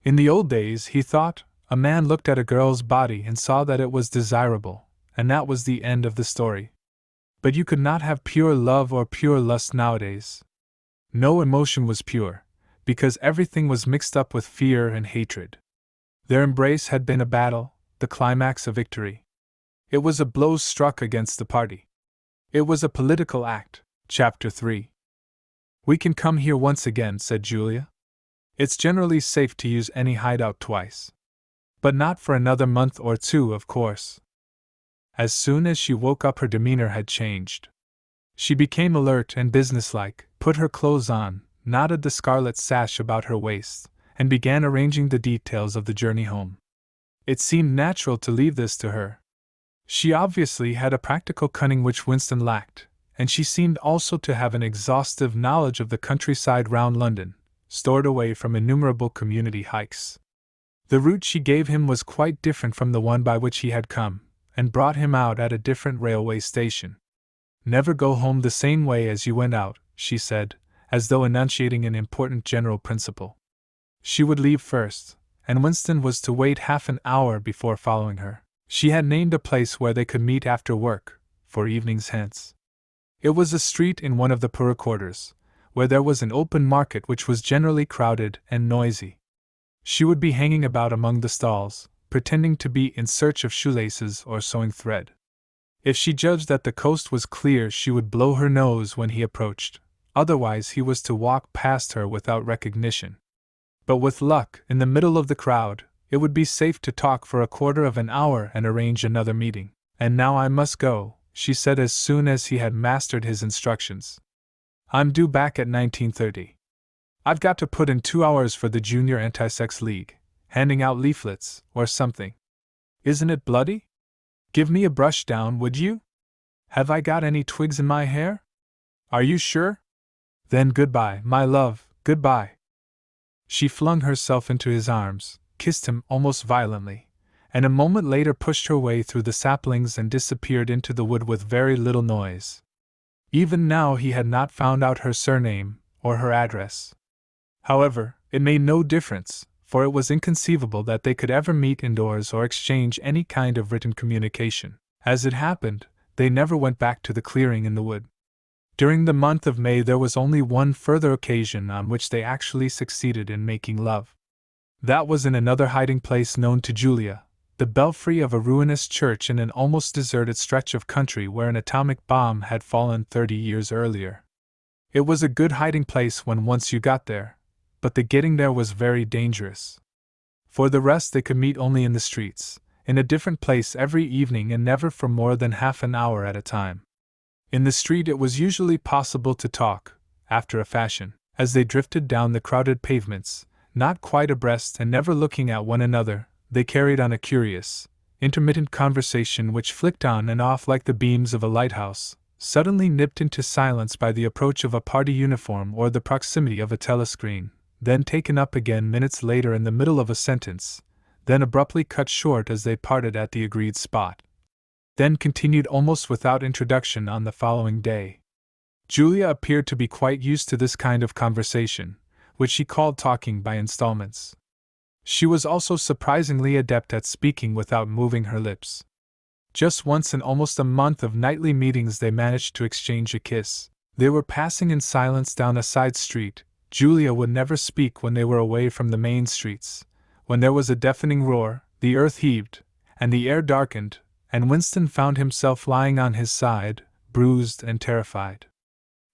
In the old days, he thought, a man looked at a girl's body and saw that it was desirable, and that was the end of the story. But you could not have pure love or pure lust nowadays. No emotion was pure, because everything was mixed up with fear and hatred. Their embrace had been a battle, the climax a victory. It was a blow struck against the party. It was a political act. Chapter 3. "We can come here once again," said Julia. "It's generally safe to use any hideout twice. But not for another month or two, of course." As soon as she woke up, her demeanor had changed. She became alert and businesslike, put her clothes on, knotted the scarlet sash about her waist, and began arranging the details of the journey home. It seemed natural to leave this to her. She obviously had a practical cunning which Winston lacked, and she seemed also to have an exhaustive knowledge of the countryside round London, stored away from innumerable community hikes. The route she gave him was quite different from the one by which he had come, and brought him out at a different railway station. "Never go home the same way as you went out," she said, as though enunciating an important general principle. She would leave first, and Winston was to wait half an hour before following her. She had named a place where they could meet after work, for evenings hence. It was a street in one of the poorer quarters, where there was an open market which was generally crowded and noisy. She would be hanging about among the stalls, pretending to be in search of shoelaces or sewing thread. If she judged that the coast was clear, she would blow her nose when he approached, otherwise he was to walk past her without recognition. But with luck, in the middle of the crowd, it would be safe to talk for a quarter of an hour and arrange another meeting. "And now I must go," she said as soon as he had mastered his instructions. "I'm due back at 19:30. I've got to put in 2 hours for the Junior Anti-Sex League, handing out leaflets, or something. Isn't it bloody? Give me a brush down, would you? Have I got any twigs in my hair? Are you sure? Then goodbye, my love, goodbye." She flung herself into his arms, kissed him almost violently, and a moment later pushed her way through the saplings and disappeared into the wood with very little noise. Even now he had not found out her surname, or her address. However, it made no difference, for it was inconceivable that they could ever meet indoors or exchange any kind of written communication. As it happened, they never went back to the clearing in the wood. During the month of May there was only one further occasion on which they actually succeeded in making love. That was in another hiding place known to Julia, the belfry of a ruinous church in an almost deserted stretch of country where an atomic bomb had fallen 30 years earlier. It was a good hiding place when once you got there, but the getting there was very dangerous. For the rest they could meet only in the streets, in a different place every evening and never for more than half an hour at a time. In the street it was usually possible to talk, after a fashion, as they drifted down the crowded pavements, not quite abreast and never looking at one another. They carried on a curious, intermittent conversation which flicked on and off like the beams of a lighthouse, suddenly nipped into silence by the approach of a party uniform or the proximity of a telescreen, then taken up again minutes later in the middle of a sentence, then abruptly cut short as they parted at the agreed spot, then continued almost without introduction on the following day. Julia appeared to be quite used to this kind of conversation, which she called talking by installments. She was also surprisingly adept at speaking without moving her lips. Just once in almost a month of nightly meetings they managed to exchange a kiss. They were passing in silence down a side street. Julia would never speak when they were away from the main streets. When there was a deafening roar, the earth heaved, and the air darkened, and Winston found himself lying on his side, bruised and terrified.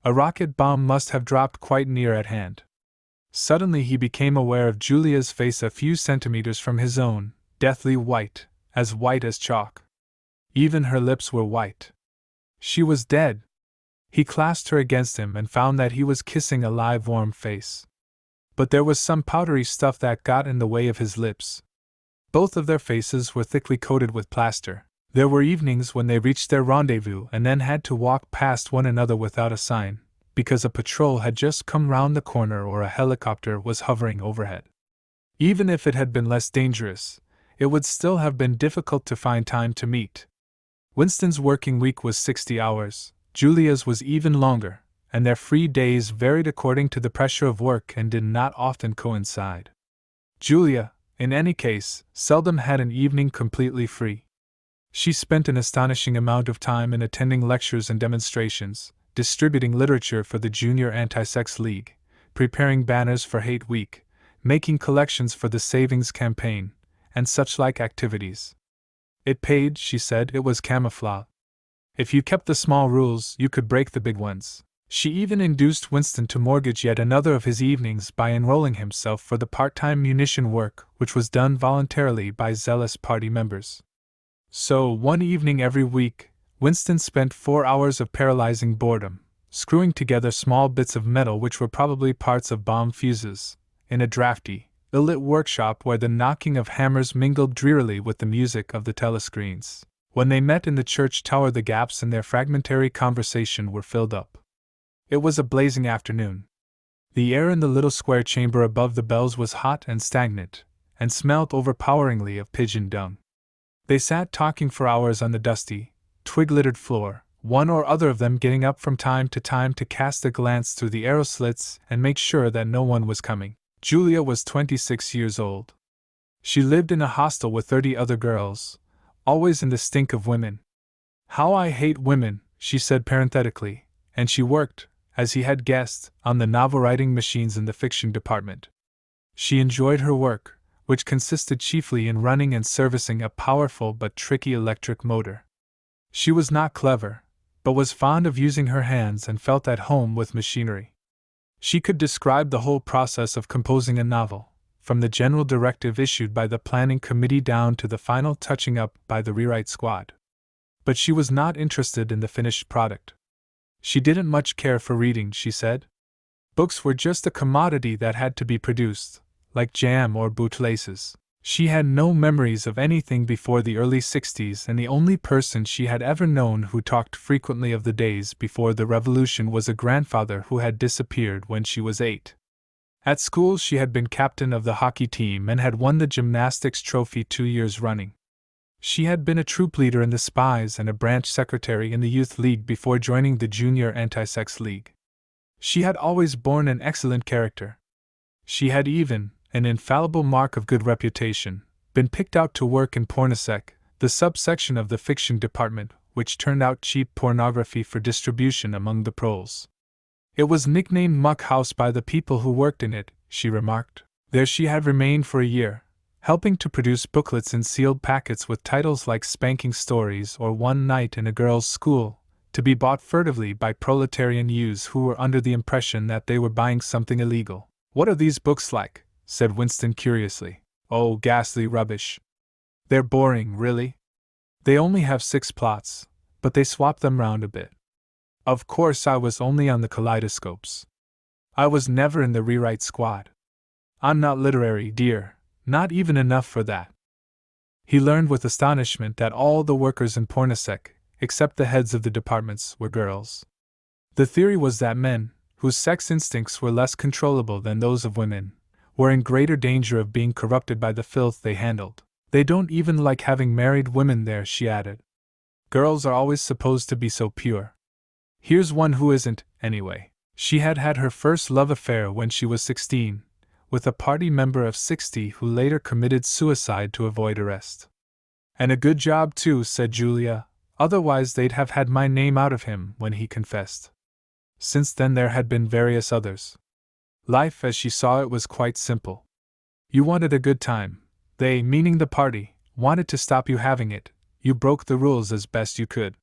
A rocket bomb must have dropped quite near at hand. Suddenly he became aware of Julia's face a few centimeters from his own, deathly white as chalk. Even her lips were white. She was dead. He clasped her against him and found that he was kissing a live, warm face. But there was some powdery stuff that got in the way of his lips. Both of their faces were thickly coated with plaster. There were evenings when they reached their rendezvous and then had to walk past one another without a sign, because a patrol had just come round the corner or a helicopter was hovering overhead. Even if it had been less dangerous, it would still have been difficult to find time to meet. Winston's working week was 60 hours, Julia's was even longer, and their free days varied according to the pressure of work and did not often coincide. Julia, in any case, seldom had an evening completely free. She spent an astonishing amount of time in attending lectures and demonstrations, distributing literature for the Junior Anti-Sex League, preparing banners for Hate Week, making collections for the Savings Campaign, and such like activities. It paid, she said, it was camouflage. If you kept the small rules, you could break the big ones. She even induced Winston to mortgage yet another of his evenings by enrolling himself for the part-time munition work which was done voluntarily by zealous party members. So, one evening every week, Winston spent 4 hours of paralyzing boredom, screwing together small bits of metal which were probably parts of bomb fuses, in a drafty, ill-lit workshop where the knocking of hammers mingled drearily with the music of the telescreens. When they met in the church tower, the gaps in their fragmentary conversation were filled up. It was a blazing afternoon. The air in the little square chamber above the bells was hot and stagnant, and smelt overpoweringly of pigeon dung. They sat talking for hours on the dusty, twig-littered floor, one or other of them getting up from time to cast a glance through the arrow slits and make sure that no one was coming. Julia was 26 years old. She lived in a hostel with 30 other girls, always in the stink of women. "How I hate women," she said parenthetically, and she worked, as he had guessed, on the novel-writing machines in the fiction department. She enjoyed her work, which consisted chiefly in running and servicing a powerful but tricky electric motor. She was not clever, but was fond of using her hands and felt at home with machinery. She could describe the whole process of composing a novel, from the general directive issued by the planning committee down to the final touching up by the rewrite squad. But she was not interested in the finished product. She didn't much care for reading, she said. Books were just a commodity that had to be produced, like jam or bootlaces. She had no memories of anything before the early 60s, and the only person she had ever known who talked frequently of the days before the revolution was a grandfather who had disappeared when she was 8. At school she had been captain of the hockey team and had won the gymnastics trophy 2 years running. She had been a troop leader in the Spies and a branch secretary in the Youth League before joining the Junior Anti-Sex League. She had always borne an excellent character. She had even, an infallible mark of good reputation, been picked out to work in Pornosec, the subsection of the fiction department which turned out cheap pornography for distribution among the proles. It was nicknamed Muck House by the people who worked in it, she remarked. There she had remained for a year, helping to produce booklets in sealed packets with titles like Spanking Stories or One Night in a Girls' School, to be bought furtively by proletarian youths who were under the impression that they were buying something illegal. "What are these books like?" said Winston curiously. "Oh, ghastly rubbish. They're boring, really. They only have 6 plots, but they swap them round a bit. Of course I was only on the kaleidoscopes. I was never in the rewrite squad. I'm not literary, dear, not even enough for that." He learned with astonishment that all the workers in Pornosec, except the heads of the departments, were girls. The theory was that men, whose sex instincts were less controllable than those of women, were in greater danger of being corrupted by the filth they handled. "They don't even like having married women there," she added. "Girls are always supposed to be so pure. Here's one who isn't, anyway. She had had her first love affair when she was 16, with a party member of 60 who later committed suicide to avoid arrest. And a good job too, said Julia, otherwise they'd have had my name out of him when he confessed. Since then there had been various others. Life as she saw it was quite simple. You wanted a good time. They, meaning the party, wanted to stop you having it. You broke the rules as best you could.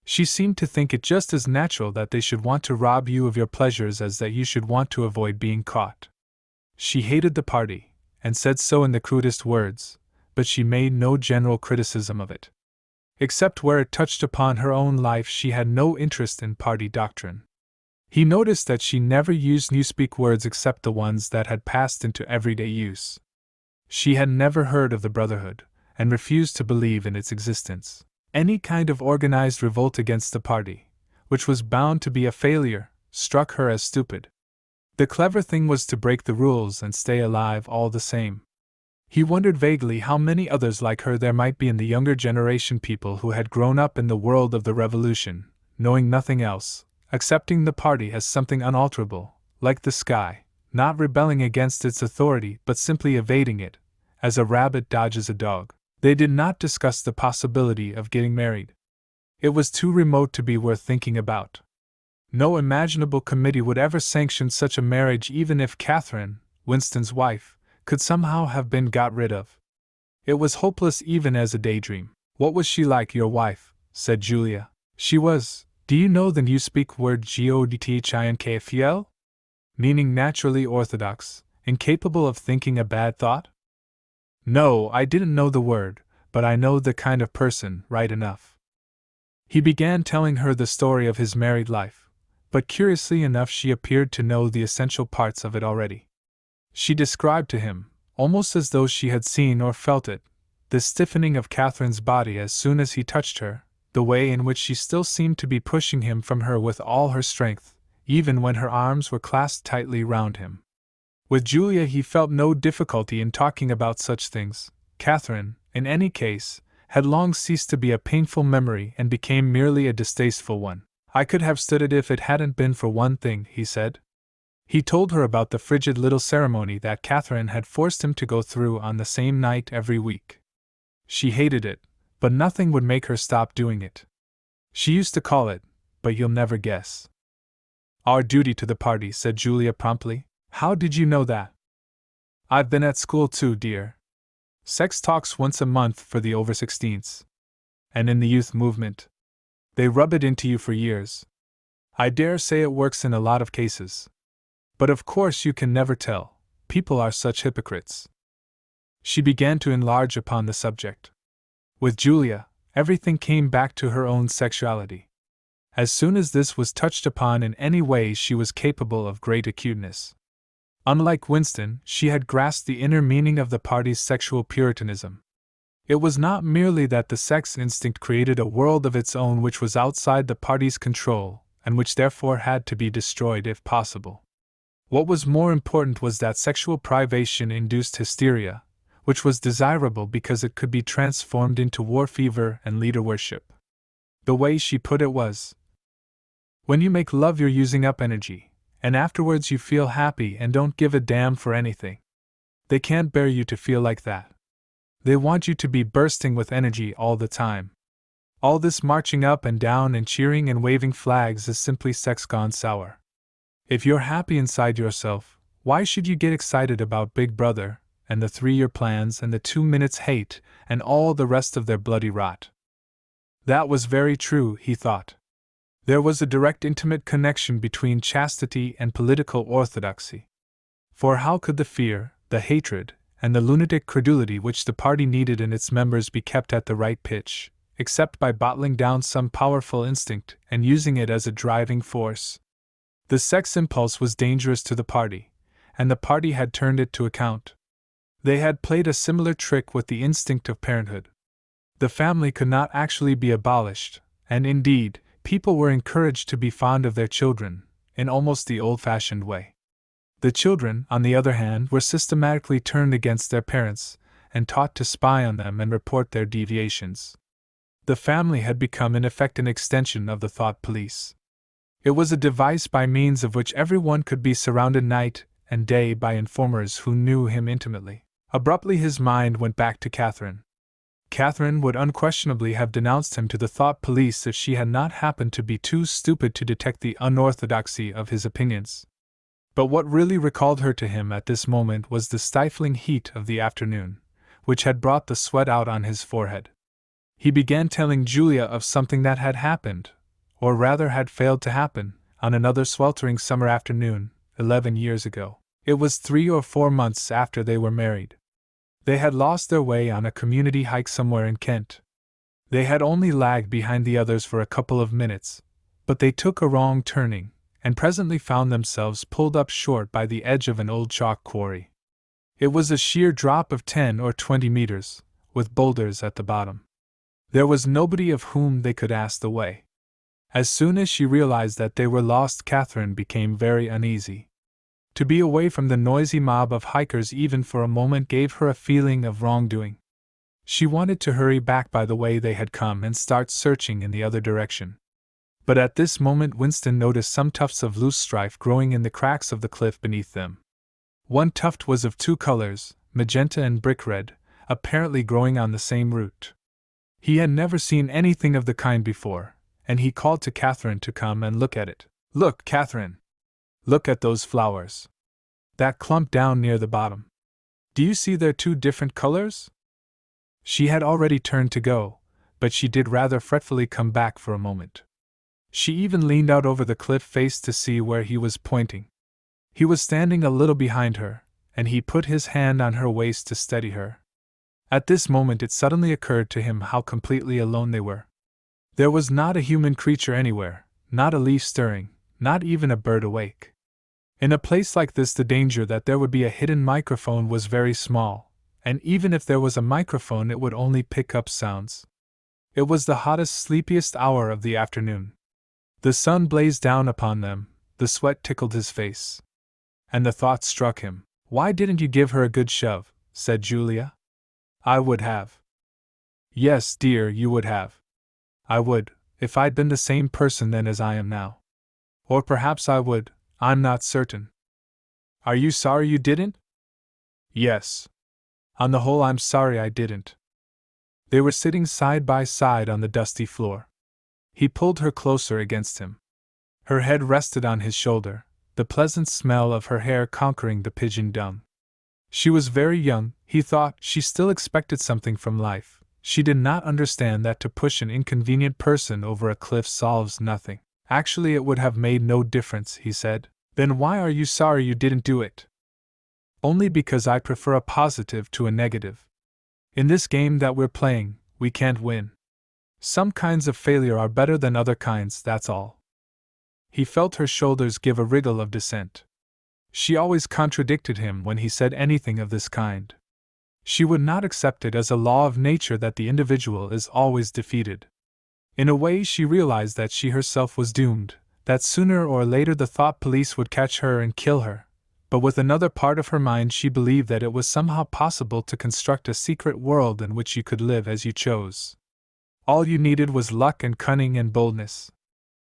She seemed to think it just as natural that they should want to rob you of your pleasures as that you should want to avoid being caught. She hated the party, and said so in the crudest words, but she made no general criticism of it. Except where it touched upon her own life, she had no interest in party doctrine. He noticed that she never used newspeak words except the ones that had passed into everyday use. She had never heard of the Brotherhood, and refused to believe in its existence. Any kind of organized revolt against the party, which was bound to be a failure, struck her as stupid. The clever thing was to break the rules and stay alive all the same. He wondered vaguely how many others like her there might be in the younger generation, people who had grown up in the world of the revolution, knowing nothing else, accepting the party as something unalterable, like the sky, not rebelling against its authority but simply evading it, as a rabbit dodges a dog. They did not discuss the possibility of getting married. It was too remote to be worth thinking about. No imaginable committee would ever sanction such a marriage, even if Catherine, Winston's wife, could somehow have been got rid of. It was hopeless even as a daydream. What was she like, your wife? Said Julia. She was, do you know the newspeak word godthinkfl? Meaning naturally orthodox, incapable of thinking a bad thought? No, I didn't know the word, but I know the kind of person, right enough. He began telling her the story of his married life, but curiously enough she appeared to know the essential parts of it already. She described to him, almost as though she had seen or felt it, the stiffening of Catherine's body as soon as he touched her, the way in which she still seemed to be pushing him from her with all her strength, even when her arms were clasped tightly round him. With Julia he felt no difficulty in talking about such things. Catherine, in any case, had long ceased to be a painful memory and became merely a distasteful one. I could have stood it if it hadn't been for one thing, he said. He told her about the frigid little ceremony that Catherine had forced him to go through on the same night every week. She hated it, but nothing would make her stop doing it. She used to call it, but you'll never guess. Our duty to the party, said Julia promptly. How did you know that? I've been at school too, dear. Sex talks once a month for the over 16s. And in the youth movement. They rub it into you for years. I dare say it works in a lot of cases. But of course you can never tell. People are such hypocrites. She began to enlarge upon the subject. With Julia, everything came back to her own sexuality. As soon as this was touched upon in any way, she was capable of great acuteness. Unlike Winston, she had grasped the inner meaning of the party's sexual puritanism. It was not merely that the sex instinct created a world of its own which was outside the party's control, and which therefore had to be destroyed if possible. What was more important was that sexual privation induced hysteria, which was desirable because it could be transformed into war fever and leader worship. The way she put it was, when you make love you're using up energy, and afterwards you feel happy and don't give a damn for anything. They can't bear you to feel like that. They want you to be bursting with energy all the time. All this marching up and down and cheering and waving flags is simply sex gone sour. If you're happy inside yourself, why should you get excited about Big Brother, and the 3-year plans and the 2 minutes hate, and all the rest of their bloody rot? That was very true, he thought. There was a direct intimate connection between chastity and political orthodoxy. For how could the fear, the hatred, and the lunatic credulity which the party needed in its members be kept at the right pitch, except by bottling down some powerful instinct and using it as a driving force? The sex impulse was dangerous to the party, and the party had turned it to account. They had played a similar trick with the instinct of parenthood. The family could not actually be abolished, and indeed, people were encouraged to be fond of their children, in almost the old-fashioned way. The children, on the other hand, were systematically turned against their parents, and taught to spy on them and report their deviations. The family had become in effect an extension of the thought police. It was a device by means of which everyone could be surrounded night and day by informers who knew him intimately. Abruptly his mind went back to Catherine. Catherine would unquestionably have denounced him to the thought police if she had not happened to be too stupid to detect the unorthodoxy of his opinions. But what really recalled her to him at this moment was the stifling heat of the afternoon, which had brought the sweat out on his forehead. He began telling Julia of something that had happened, or rather had failed to happen, on another sweltering summer afternoon, 11 years ago. It was 3 or 4 months after they were married. They had lost their way on a community hike somewhere in Kent. They had only lagged behind the others for a couple of minutes, but they took a wrong turning, and presently found themselves pulled up short by the edge of an old chalk quarry. It was a sheer drop of 10 or 20 meters, with boulders at the bottom. There was nobody of whom they could ask the way. As soon as she realized that they were lost, Catherine became very uneasy. To be away from the noisy mob of hikers even for a moment gave her a feeling of wrongdoing. She wanted to hurry back by the way they had come and start searching in the other direction. But at this moment Winston noticed some tufts of loose strife growing in the cracks of the cliff beneath them. One tuft was of 2 colors, magenta and brick red, apparently growing on the same root. He had never seen anything of the kind before, and he called to Catherine to come and look at it. "Look, Catherine! Look at those flowers. That clump down near the bottom. Do you see they're 2 different colors?" She had already turned to go, but she did rather fretfully come back for a moment. She even leaned out over the cliff face to see where he was pointing. He was standing a little behind her, and he put his hand on her waist to steady her. At this moment it suddenly occurred to him how completely alone they were. There was not a human creature anywhere, not a leaf stirring, not even a bird awake. In a place like this the danger that there would be a hidden microphone was very small, and even if there was a microphone it would only pick up sounds. It was the hottest, sleepiest hour of the afternoon. The sun blazed down upon them, the sweat tickled his face. And the thought struck him, "Why didn't you give her a good shove?" said Julia. "I would have." "Yes, dear, you would have." "I would, if I'd been the same person then as I am now. Or perhaps I would, I'm not certain." "Are you sorry you didn't?" "Yes. On the whole, I'm sorry I didn't." They were sitting side by side on the dusty floor. He pulled her closer against him. Her head rested on his shoulder, the pleasant smell of her hair conquering the pigeon dung. She was very young, he thought. She still expected something from life. She did not understand that to push an inconvenient person over a cliff solves nothing. "Actually, it would have made no difference," he said. "Then why are you sorry you didn't do it?" "Only because I prefer a positive to a negative. In this game that we're playing, we can't win. Some kinds of failure are better than other kinds, that's all." He felt her shoulders give a wriggle of dissent. She always contradicted him when he said anything of this kind. She would not accept it as a law of nature that the individual is always defeated. In a way she realized that she herself was doomed, that sooner or later the thought police would catch her and kill her, but with another part of her mind she believed that it was somehow possible to construct a secret world in which you could live as you chose. All you needed was luck and cunning and boldness.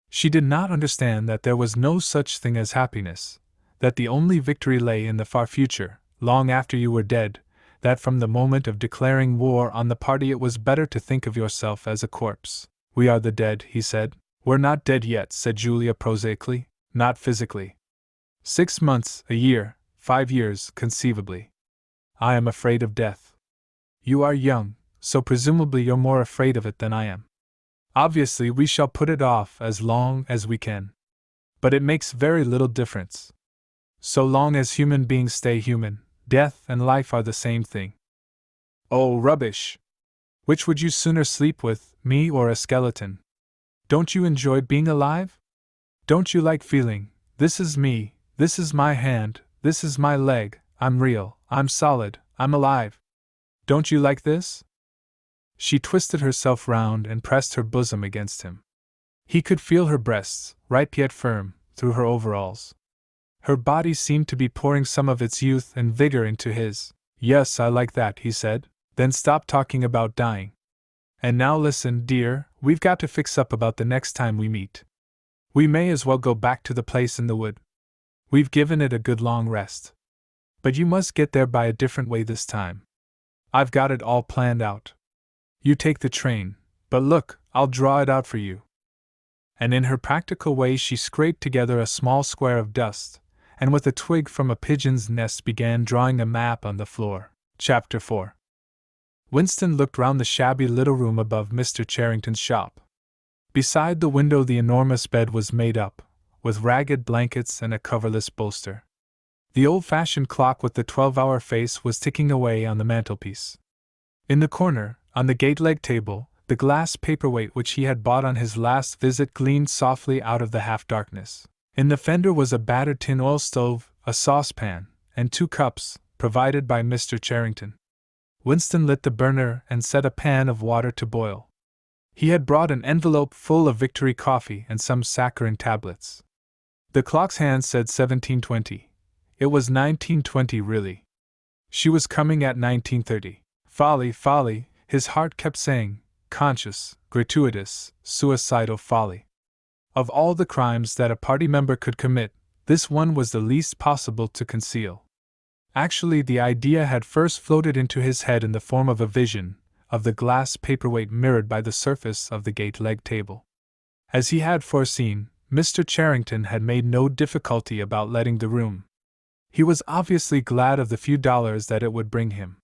She did not understand that there was no such thing as happiness, that the only victory lay in the far future, long after you were dead, that from the moment of declaring war on the party it was better to think of yourself as a corpse. "We are the dead," he said. "We're not dead yet," said Julia prosaically. "Not physically. 6 months, a year, 5 years, conceivably. I am afraid of death. You are young, so presumably you're more afraid of it than I am. Obviously we shall put it off as long as we can. But it makes very little difference. So long as human beings stay human, death and life are the same thing." "Oh, rubbish! Which would you sooner sleep with, me or a skeleton? Don't you enjoy being alive? Don't you like feeling, this is me, this is my hand, this is my leg, I'm real, I'm solid, I'm alive? Don't you like this?" She twisted herself round and pressed her bosom against him. He could feel her breasts, ripe yet firm, through her overalls. Her body seemed to be pouring some of its youth and vigor into his. "Yes, I like that," he said. "Then stop talking about dying. And now listen, dear, we've got to fix up about the next time we meet. We may as well go back to the place in the wood." We've given it a good long rest. But you must get there by a different way this time. I've got it all planned out. You take the train, but look, I'll draw it out for you. And in her practical way she scraped together a small square of dust, and with a twig from a pigeon's nest began drawing a map on the floor. Chapter 4. Winston looked round the shabby little room above Mr. Charrington's shop. Beside the window the enormous bed was made up, with ragged blankets and a coverless bolster. The old-fashioned clock with the 12-hour face was ticking away on the mantelpiece. In the corner, on the gate-leg table, the glass paperweight which he had bought on his last visit gleamed softly out of the half-darkness. In the fender was a battered tin oil stove, a saucepan, and 2 cups, provided by Mr. Charrington. Winston lit the burner and set a pan of water to boil. He had brought an envelope full of Victory coffee and some saccharin tablets. The clock's hand said 17:20. It was 19:20 really. She was coming at 19:30. Folly, folly, his heart kept saying, conscious, gratuitous, suicidal folly. Of all the crimes that a party member could commit, this one was the least possible to conceal. Actually, the idea had first floated into his head in the form of a vision, of the glass paperweight mirrored by the surface of the gate-leg table. As he had foreseen, Mr. Charrington had made no difficulty about letting the room. He was obviously glad of the few dollars that it would bring him.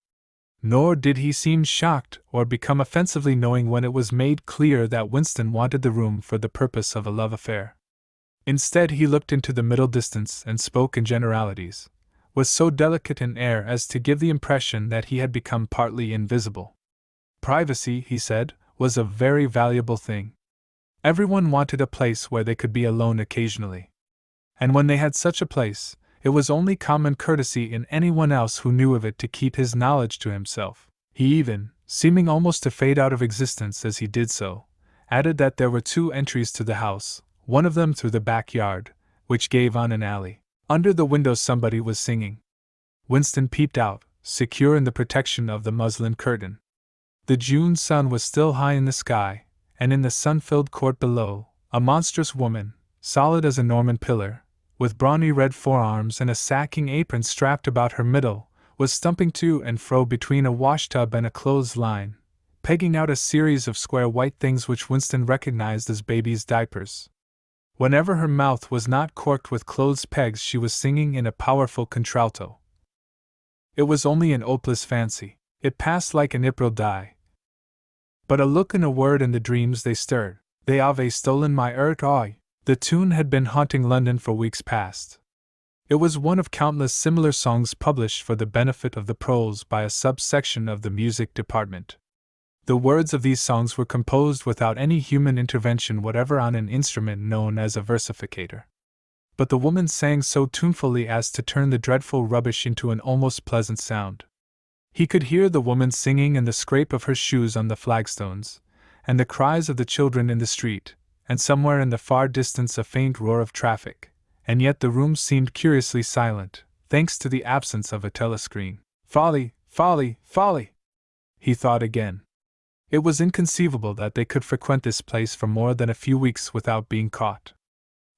Nor did he seem shocked or become offensively knowing when it was made clear that Winston wanted the room for the purpose of a love affair. Instead, he looked into the middle distance and spoke in generalities, with so delicate an air as to give the impression that he had become partly invisible. Privacy, he said, was a very valuable thing. Everyone wanted a place where they could be alone occasionally. And when they had such a place, it was only common courtesy in anyone else who knew of it to keep his knowledge to himself. He even, seeming almost to fade out of existence as he did so, added that there were 2 entries to the house, one of them through the backyard, which gave on an alley. Under the window somebody was singing. Winston peeped out, secure in the protection of the muslin curtain. The June sun was still high in the sky, and in the sun-filled court below, a monstrous woman, solid as a Norman pillar, with brawny red forearms and a sacking apron strapped about her middle, was stumping to and fro between a washtub and a clothesline, pegging out a series of square white things which Winston recognized as babies' diapers. Whenever her mouth was not corked with clothes pegs she was singing in a powerful contralto. It was only an hopeless fancy. It passed like an April dye. But a look and a word and the dreams they stirred. They have stolen my earth eye. The tune had been haunting London for weeks past. It was one of countless similar songs published for the benefit of the proles by a subsection of the music department. The words of these songs were composed without any human intervention whatever on an instrument known as a versificator. But the woman sang so tunefully as to turn the dreadful rubbish into an almost pleasant sound. He could hear the woman singing and the scrape of her shoes on the flagstones, and the cries of the children in the street, and somewhere in the far distance a faint roar of traffic, and yet the room seemed curiously silent, thanks to the absence of a telescreen. Folly, folly, folly! He thought again. It was inconceivable that they could frequent this place for more than a few weeks without being caught.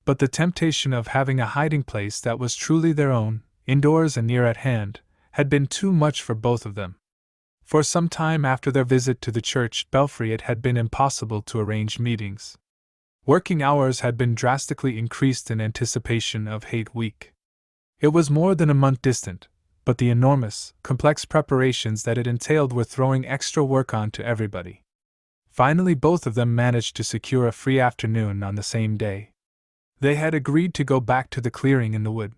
But the temptation of having a hiding place that was truly their own, indoors and near at hand, had been too much for both of them. For some time after their visit to the church belfry it had been impossible to arrange meetings. Working hours had been drastically increased in anticipation of Hate Week. It was more than a month distant, but the enormous, complex preparations that it entailed were throwing extra work on to everybody. Finally both of them managed to secure a free afternoon on the same day. They had agreed to go back to the clearing in the wood.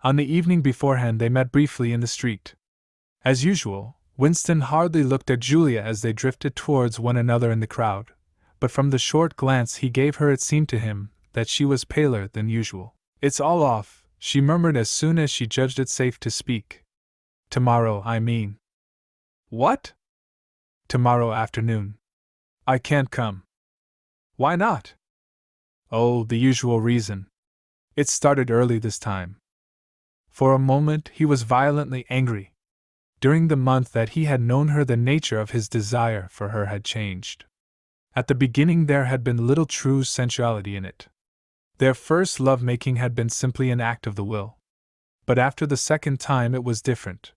On the evening beforehand they met briefly in the street. As usual, Winston hardly looked at Julia as they drifted towards one another in the crowd, but from the short glance he gave her it seemed to him that she was paler than usual. "It's all off," she murmured as soon as she judged it safe to speak. "Tomorrow, I mean." "What?" "Tomorrow afternoon. I can't come." "Why not?" "Oh, the usual reason. It started early this time." For a moment he was violently angry. During the month that he had known her the nature of his desire for her had changed. At the beginning there had been little true sensuality in it. Their first love-making had been simply an act of the will. But after the second time it was different.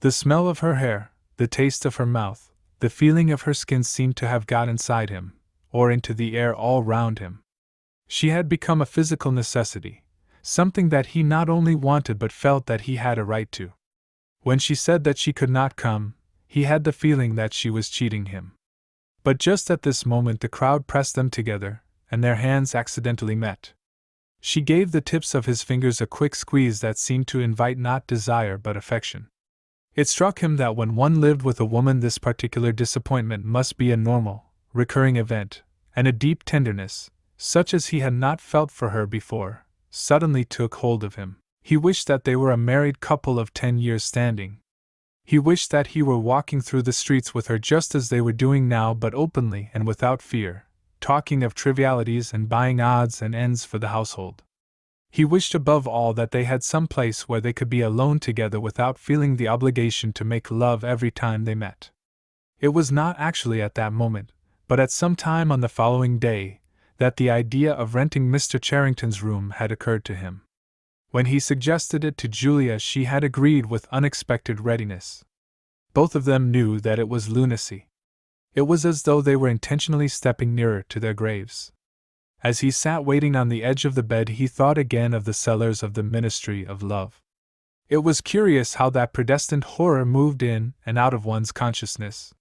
The smell of her hair, the taste of her mouth, the feeling of her skin seemed to have got inside him, or into the air all round him. She had become a physical necessity, something that he not only wanted but felt that he had a right to. When she said that she could not come, he had the feeling that she was cheating him. But just at this moment the crowd pressed them together, and their hands accidentally met. She gave the tips of his fingers a quick squeeze that seemed to invite not desire but affection. It struck him that when one lived with a woman this particular disappointment must be a normal, recurring event, and a deep tenderness, such as he had not felt for her before, suddenly took hold of him. He wished that they were a married couple of 10 years standing. He wished that he were walking through the streets with her just as they were doing now, but openly and without fear, talking of trivialities and buying odds and ends for the household. He wished above all that they had some place where they could be alone together without feeling the obligation to make love every time they met. It was not actually at that moment, but at some time on the following day, that the idea of renting Mr. Charrington's room had occurred to him. When he suggested it to Julia, she had agreed with unexpected readiness. Both of them knew that it was lunacy. It was as though they were intentionally stepping nearer to their graves. As he sat waiting on the edge of the bed, he thought again of the cellars of the Ministry of Love. It was curious how that predestined horror moved in and out of one's consciousness.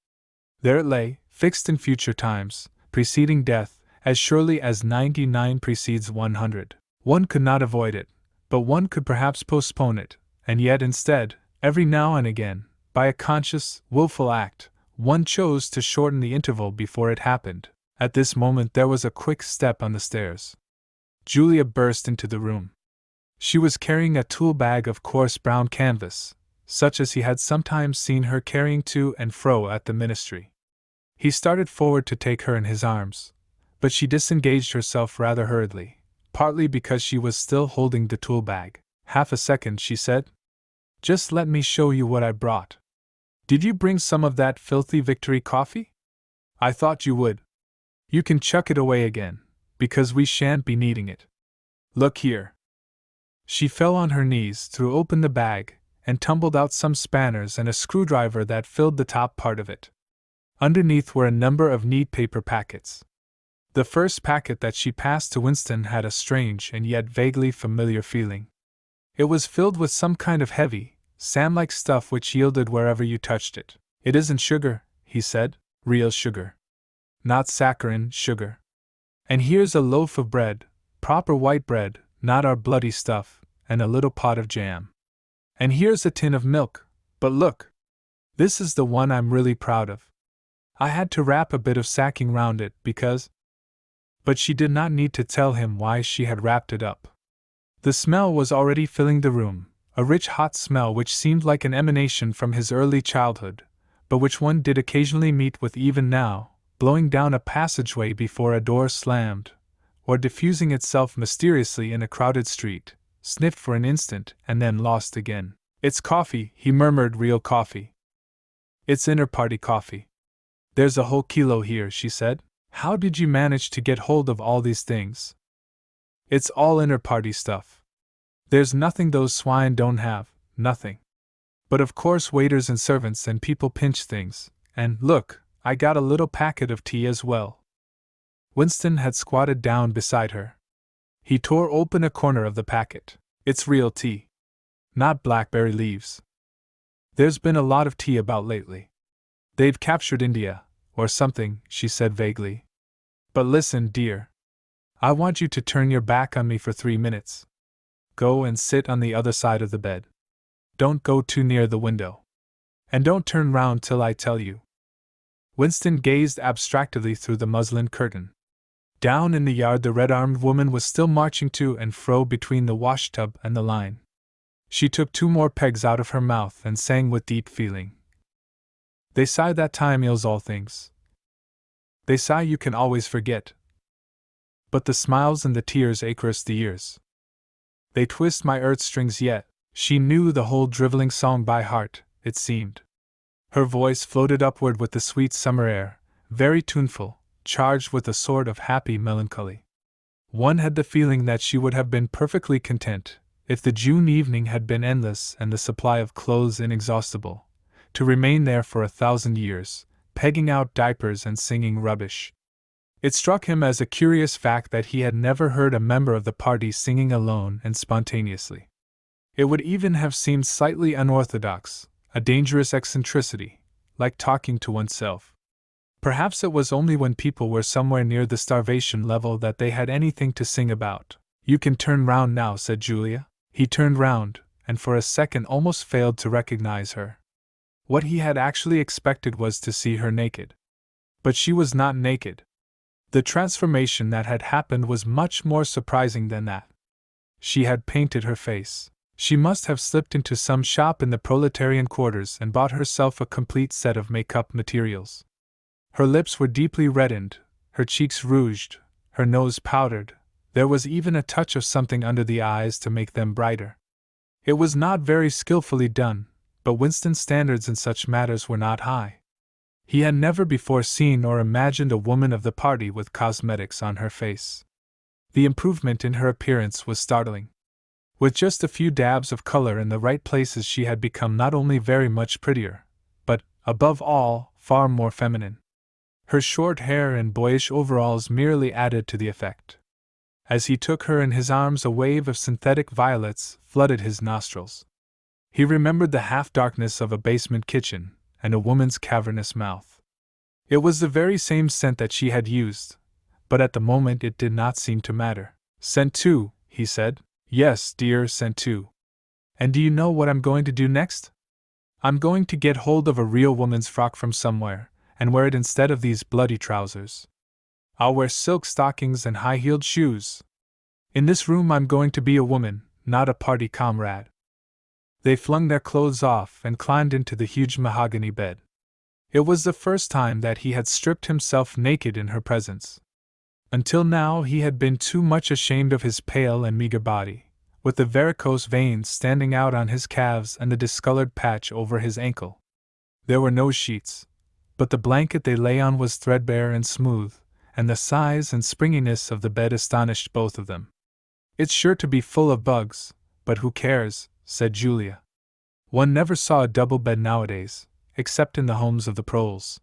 There it lay, fixed in future times, preceding death, as surely as 99 precedes 100. One could not avoid it, but one could perhaps postpone it, and yet instead, every now and again, by a conscious, willful act, one chose to shorten the interval before it happened. At this moment there was a quick step on the stairs. Julia burst into the room. She was carrying a tool bag of coarse brown canvas, such as he had sometimes seen her carrying to and fro at the ministry. He started forward to take her in his arms, but she disengaged herself rather hurriedly, partly because she was still holding the tool bag. "Half a second," she said. "Just let me show you what I brought. Did you bring some of that filthy Victory coffee? I thought you would. You can chuck it away again, because we shan't be needing it. Look here." She fell on her knees, threw open the bag, and tumbled out some spanners and a screwdriver that filled the top part of it. Underneath were a number of neat paper packets. The first packet that she passed to Winston had a strange and yet vaguely familiar feeling. It was filled with some kind of heavy, sand-like stuff which yielded wherever you touched it. "It isn't sugar," he said, "real sugar. Not saccharine sugar. And here's a loaf of bread, proper white bread, not our bloody stuff, and a little pot of jam. And here's a tin of milk, but look! This is the one I'm really proud of. I had to wrap a bit of sacking round it because—" But she did not need to tell him why she had wrapped it up. The smell was already filling the room, a rich hot smell which seemed like an emanation from his early childhood, but which one did occasionally meet with even now, blowing down a passageway before a door slammed, or diffusing itself mysteriously in a crowded street, sniffed for an instant and then lost again. "It's coffee," he murmured, "real coffee. It's inter-party coffee. There's a whole kilo here," she said. "How did you manage to get hold of all these things?" "It's all inter-party stuff. There's nothing those swine don't have, nothing. But of course waiters and servants and people pinch things, and, look, I got a little packet of tea as well." Winston had squatted down beside her. He tore open a corner of the packet. "It's real tea. Not blackberry leaves. There's been a lot of tea about lately. They've captured India, or something," she said vaguely. "But listen, dear. I want you to turn your back on me for 3 minutes. Go and sit on the other side of the bed. Don't go too near the window. And don't turn round till I tell you." Winston gazed abstractedly through the muslin curtain. Down in the yard the red-armed woman was still marching to and fro between the washtub and the line. She took 2 more pegs out of her mouth and sang with deep feeling. "They sigh that time heals all things. They sigh you can always forget. But the smiles and the tears ache the years. They twist my earth strings yet." She knew the whole drivelling song by heart, it seemed. Her voice floated upward with the sweet summer air, very tuneful, charged with a sort of happy melancholy. One had the feeling that she would have been perfectly content, if the June evening had been endless and the supply of clothes inexhaustible, to remain there for 1,000 years, pegging out diapers and singing rubbish. It struck him as a curious fact that he had never heard a member of the party singing alone and spontaneously. It would even have seemed slightly unorthodox, a dangerous eccentricity, like talking to oneself. Perhaps it was only when people were somewhere near the starvation level that they had anything to sing about. "You can turn round now," said Julia. He turned round, and for a second almost failed to recognize her. What he had actually expected was to see her naked. But she was not naked. The transformation that had happened was much more surprising than that. She had painted her face. She must have slipped into some shop in the proletarian quarters and bought herself a complete set of makeup materials. Her lips were deeply reddened, her cheeks rouged, her nose powdered. There was even a touch of something under the eyes to make them brighter. It was not very skillfully done, but Winston's standards in such matters were not high. He had never before seen or imagined a woman of the party with cosmetics on her face. The improvement in her appearance was startling. With just a few dabs of color in the right places, she had become not only very much prettier, but, above all, far more feminine. Her short hair and boyish overalls merely added to the effect. As he took her in his arms, a wave of synthetic violets flooded his nostrils. He remembered the half-darkness of a basement kitchen, and a woman's cavernous mouth. It was the very same scent that she had used, but at the moment it did not seem to matter. "Scent too," he said. "Yes, dear, scent too. And do you know what I'm going to do next? I'm going to get hold of a real woman's frock from somewhere, and wear it instead of these bloody trousers. I'll wear silk stockings and high-heeled shoes. In this room I'm going to be a woman, not a party comrade." They flung their clothes off and climbed into the huge mahogany bed. It was the first time that he had stripped himself naked in her presence. Until now he had been too much ashamed of his pale and meager body, with the varicose veins standing out on his calves and the discolored patch over his ankle. There were no sheets, but the blanket they lay on was threadbare and smooth, and the size and springiness of the bed astonished both of them. "It's sure to be full of bugs, but who cares?" said Julia. One never saw a double bed nowadays, except in the homes of the proles.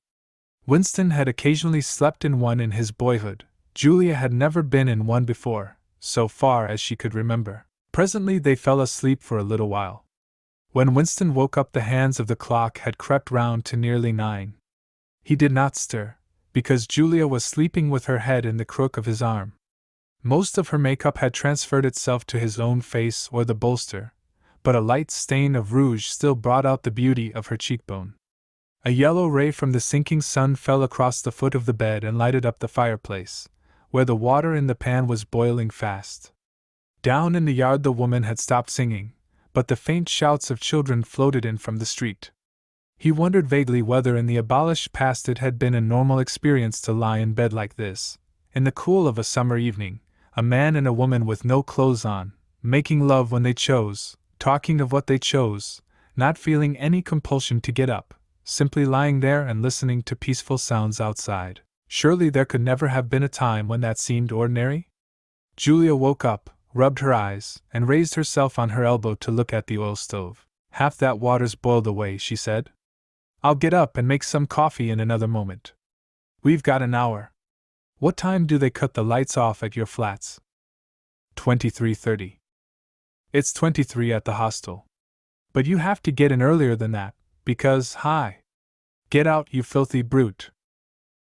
Winston had occasionally slept in one in his boyhood. Julia had never been in one before, so far as she could remember. Presently they fell asleep for a little while. When Winston woke up, the hands of the clock had crept round to nearly 9. He did not stir, because Julia was sleeping with her head in the crook of his arm. Most of her makeup had transferred itself to his own face or the bolster, but a light stain of rouge still brought out the beauty of her cheekbone. A yellow ray from the sinking sun fell across the foot of the bed and lighted up the fireplace, where the water in the pan was boiling fast. Down in the yard the woman had stopped singing, but the faint shouts of children floated in from the street. He wondered vaguely whether in the abolished past it had been a normal experience to lie in bed like this, in the cool of a summer evening, a man and a woman with no clothes on, making love when they chose, talking of what they chose, not feeling any compulsion to get up, simply lying there and listening to peaceful sounds outside. Surely there could never have been a time when that seemed ordinary? Julia woke up, rubbed her eyes, and raised herself on her elbow to look at the oil stove. "Half that water's boiled away," she said. "I'll get up and make some coffee in another moment. We've got an hour. What time do they cut the lights off at your flats?" 23:30. "It's 23 at the hostel. But you have to get in earlier than that, because, hi! Get out, you filthy brute!"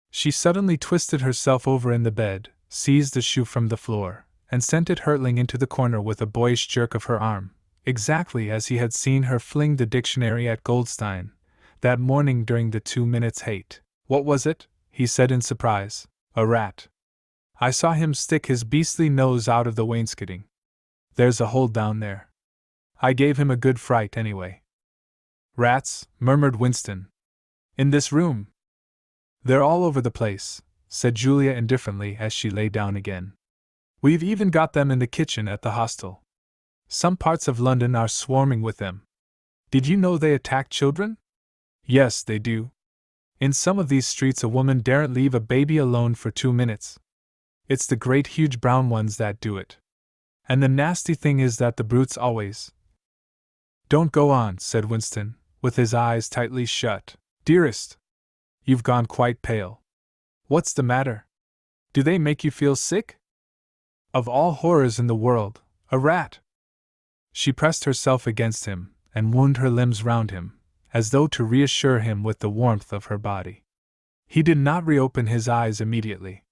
She suddenly twisted herself over in the bed, seized a shoe from the floor, and sent it hurtling into the corner with a boyish jerk of her arm, exactly as he had seen her fling the dictionary at Goldstein that morning during the 2 minutes hate. "What was it?" he said in surprise. "A rat. I saw him stick his beastly nose out of the wainscoting. There's a hole down there. I gave him a good fright anyway." "Rats," murmured Winston. "In this room?" "They're all over the place," said Julia indifferently as she lay down again. "We've even got them in the kitchen at the hostel. Some parts of London are swarming with them. Did you know they attack children?" "Yes, they do. In some of these streets a woman daren't leave a baby alone for 2 minutes. It's the great huge brown ones that do it. And the nasty thing is that the brutes always. Don't go on, said Winston, with his eyes tightly shut. Dearest! You've gone quite pale. What's the matter? Do they make you feel sick? Of all horrors in the world, a rat! She pressed herself against him, and wound her limbs round him, as though to reassure him with the warmth of her body. He did not reopen his eyes immediately.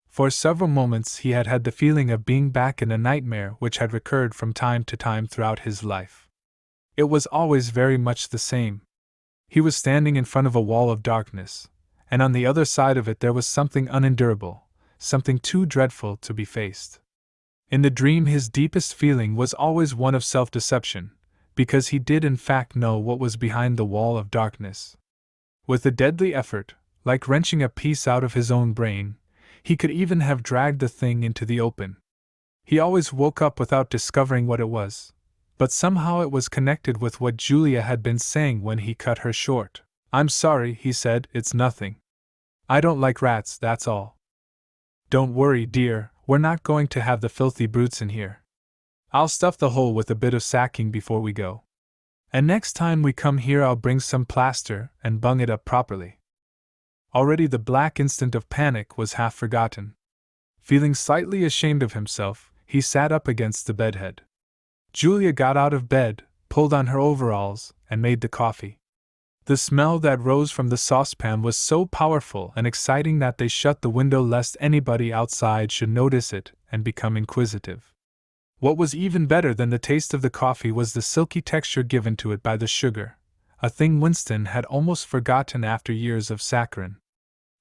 For several moments he had had the feeling of being back in a nightmare which had recurred from time to time throughout his life. It was always very much the same. He was standing in front of a wall of darkness, and on the other side of it there was something unendurable, something too dreadful to be faced. In the dream his deepest feeling was always one of self-deception, because he did in fact know what was behind the wall of darkness. With a deadly effort, like wrenching a piece out of his own brain, he could even have dragged the thing into the open. He always woke up without discovering what it was, but somehow it was connected with what Julia had been saying when he cut her short. I'm sorry, he said, it's nothing. I don't like rats, that's all. Don't worry, dear, we're not going to have the filthy brutes in here. I'll stuff the hole with a bit of sacking before we go. And next time we come here I'll bring some plaster and bung it up properly. Already the black instant of panic was half forgotten. Feeling slightly ashamed of himself, he sat up against the bedhead. Julia got out of bed, pulled on her overalls, and made the coffee. The smell that rose from the saucepan was so powerful and exciting that they shut the window lest anybody outside should notice it and become inquisitive. What was even better than the taste of the coffee was the silky texture given to it by the sugar, a thing Winston had almost forgotten after years of saccharin.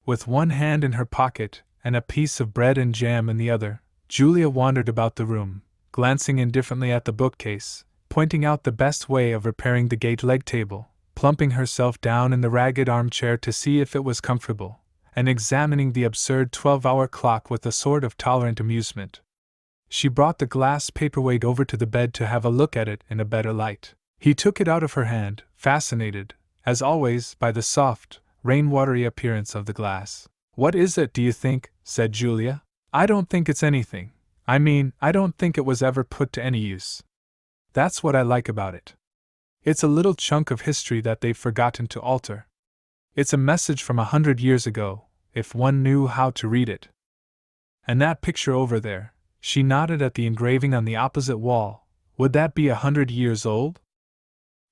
With one hand in her pocket and a piece of bread and jam in the other, Julia wandered about the room, glancing indifferently at the bookcase, pointing out the best way of repairing the gate leg table, plumping herself down in the ragged armchair to see if it was comfortable, and examining the absurd 12-hour clock with a sort of tolerant amusement. She brought the glass paperweight over to the bed to have a look at it in a better light. He took it out of her hand, fascinated, as always, by the soft, rain-watery appearance of the glass. What is it, do you think? Said Julia. I don't think it's anything. I mean, I don't think it was ever put to any use. That's what I like about it. It's a little chunk of history that they've forgotten to alter. It's a message from 100 years ago, if one knew how to read it. And that picture over there, she nodded at the engraving on the opposite wall, would that be 100 years old?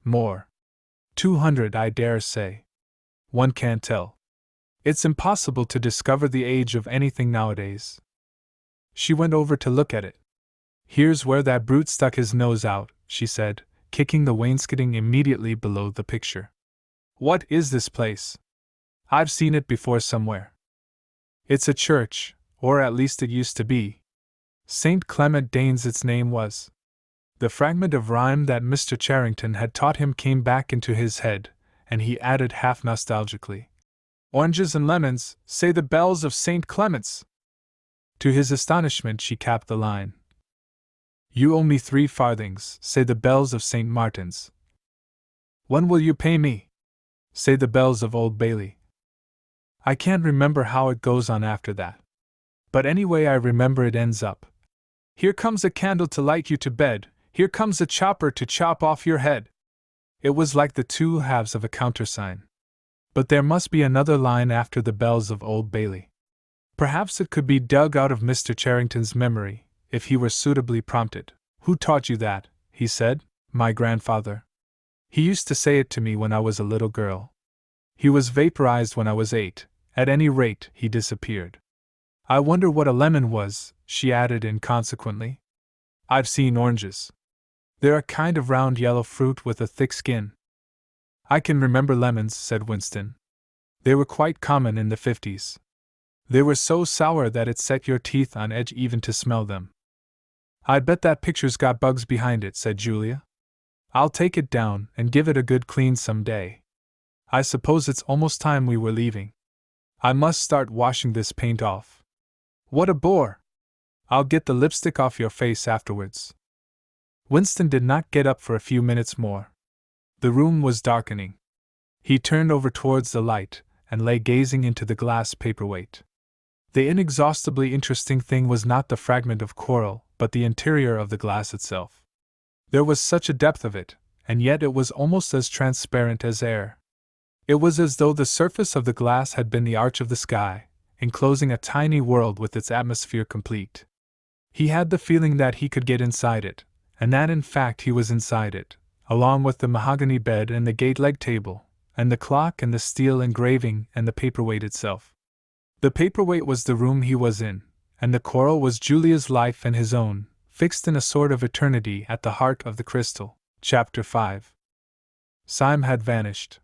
More. 200, I dare say. One can't tell. It's impossible to discover the age of anything nowadays. She went over to look at it. Here's where that brute stuck his nose out, she said, kicking the wainscoting immediately below the picture. What is this place? I've seen it before somewhere. It's a church, or at least it used to be. St. Clement Danes its name was. The fragment of rhyme that Mr. Charrington had taught him came back into his head, and he added half nostalgically, Oranges and lemons, say the bells of St. Clement's. To his astonishment she capped the line. You owe me 3 farthings, say the bells of St. Martin's. When will you pay me? Say the bells of Old Bailey. I can't remember how it goes on after that. But anyway I remember it ends up. Here comes a candle to light you to bed, here comes a chopper to chop off your head. It was like the 2 halves of a countersign. But there must be another line after the bells of Old Bailey. Perhaps it could be dug out of Mr. Charrington's memory, if he were suitably prompted. Who taught you that? He said. My grandfather. He used to say it to me when I was a little girl. He was vaporized when I was 8, at any rate, he disappeared. I wonder what a lemon was, she added inconsequently. I've seen oranges. They're a kind of round yellow fruit with a thick skin. I can remember lemons, said Winston. They were quite common in the 50s. They were so sour that it set your teeth on edge even to smell them. I'd bet that picture's got bugs behind it, said Julia. I'll take it down and give it a good clean some day. I suppose it's almost time we were leaving. I must start washing this paint off. What a bore! I'll get the lipstick off your face afterwards. Winston did not get up for a few minutes more. The room was darkening. He turned over towards the light and lay gazing into the glass paperweight. The inexhaustibly interesting thing was not the fragment of coral, but the interior of the glass itself. There was such a depth of it, and yet it was almost as transparent as air. It was as though the surface of the glass had been the arch of the sky, enclosing a tiny world with its atmosphere complete. He had the feeling that he could get inside it, and that in fact he was inside it, along with the mahogany bed and the gate-leg table, and the clock and the steel engraving and the paperweight itself. The paperweight was the room he was in, and the coral was Julia's life and his own, fixed in a sort of eternity at the heart of the crystal. Chapter 5. Syme had vanished.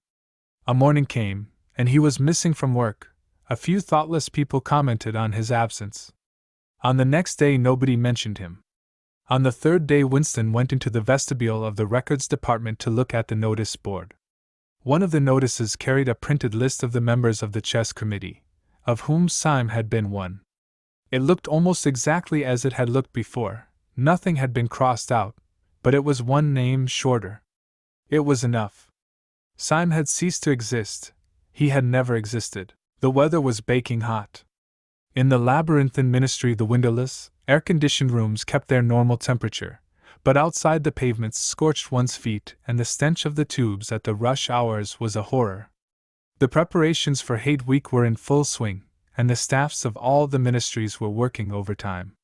A morning came, and he was missing from work. A few thoughtless people commented on his absence. On the next day nobody mentioned him. On the third day Winston went into the vestibule of the records department to look at the notice board. One of the notices carried a printed list of the members of the chess committee, of whom Syme had been one. It looked almost exactly as it had looked before. Nothing had been crossed out, but it was one name shorter. It was enough. Syme had ceased to exist. He had never existed. The weather was baking hot. In the labyrinthine ministry the windowless, air-conditioned rooms kept their normal temperature, but outside the pavements scorched one's feet, and the stench of the tubes at the rush hours was a horror. The preparations for Hate Week were in full swing, and the staffs of all the ministries were working overtime.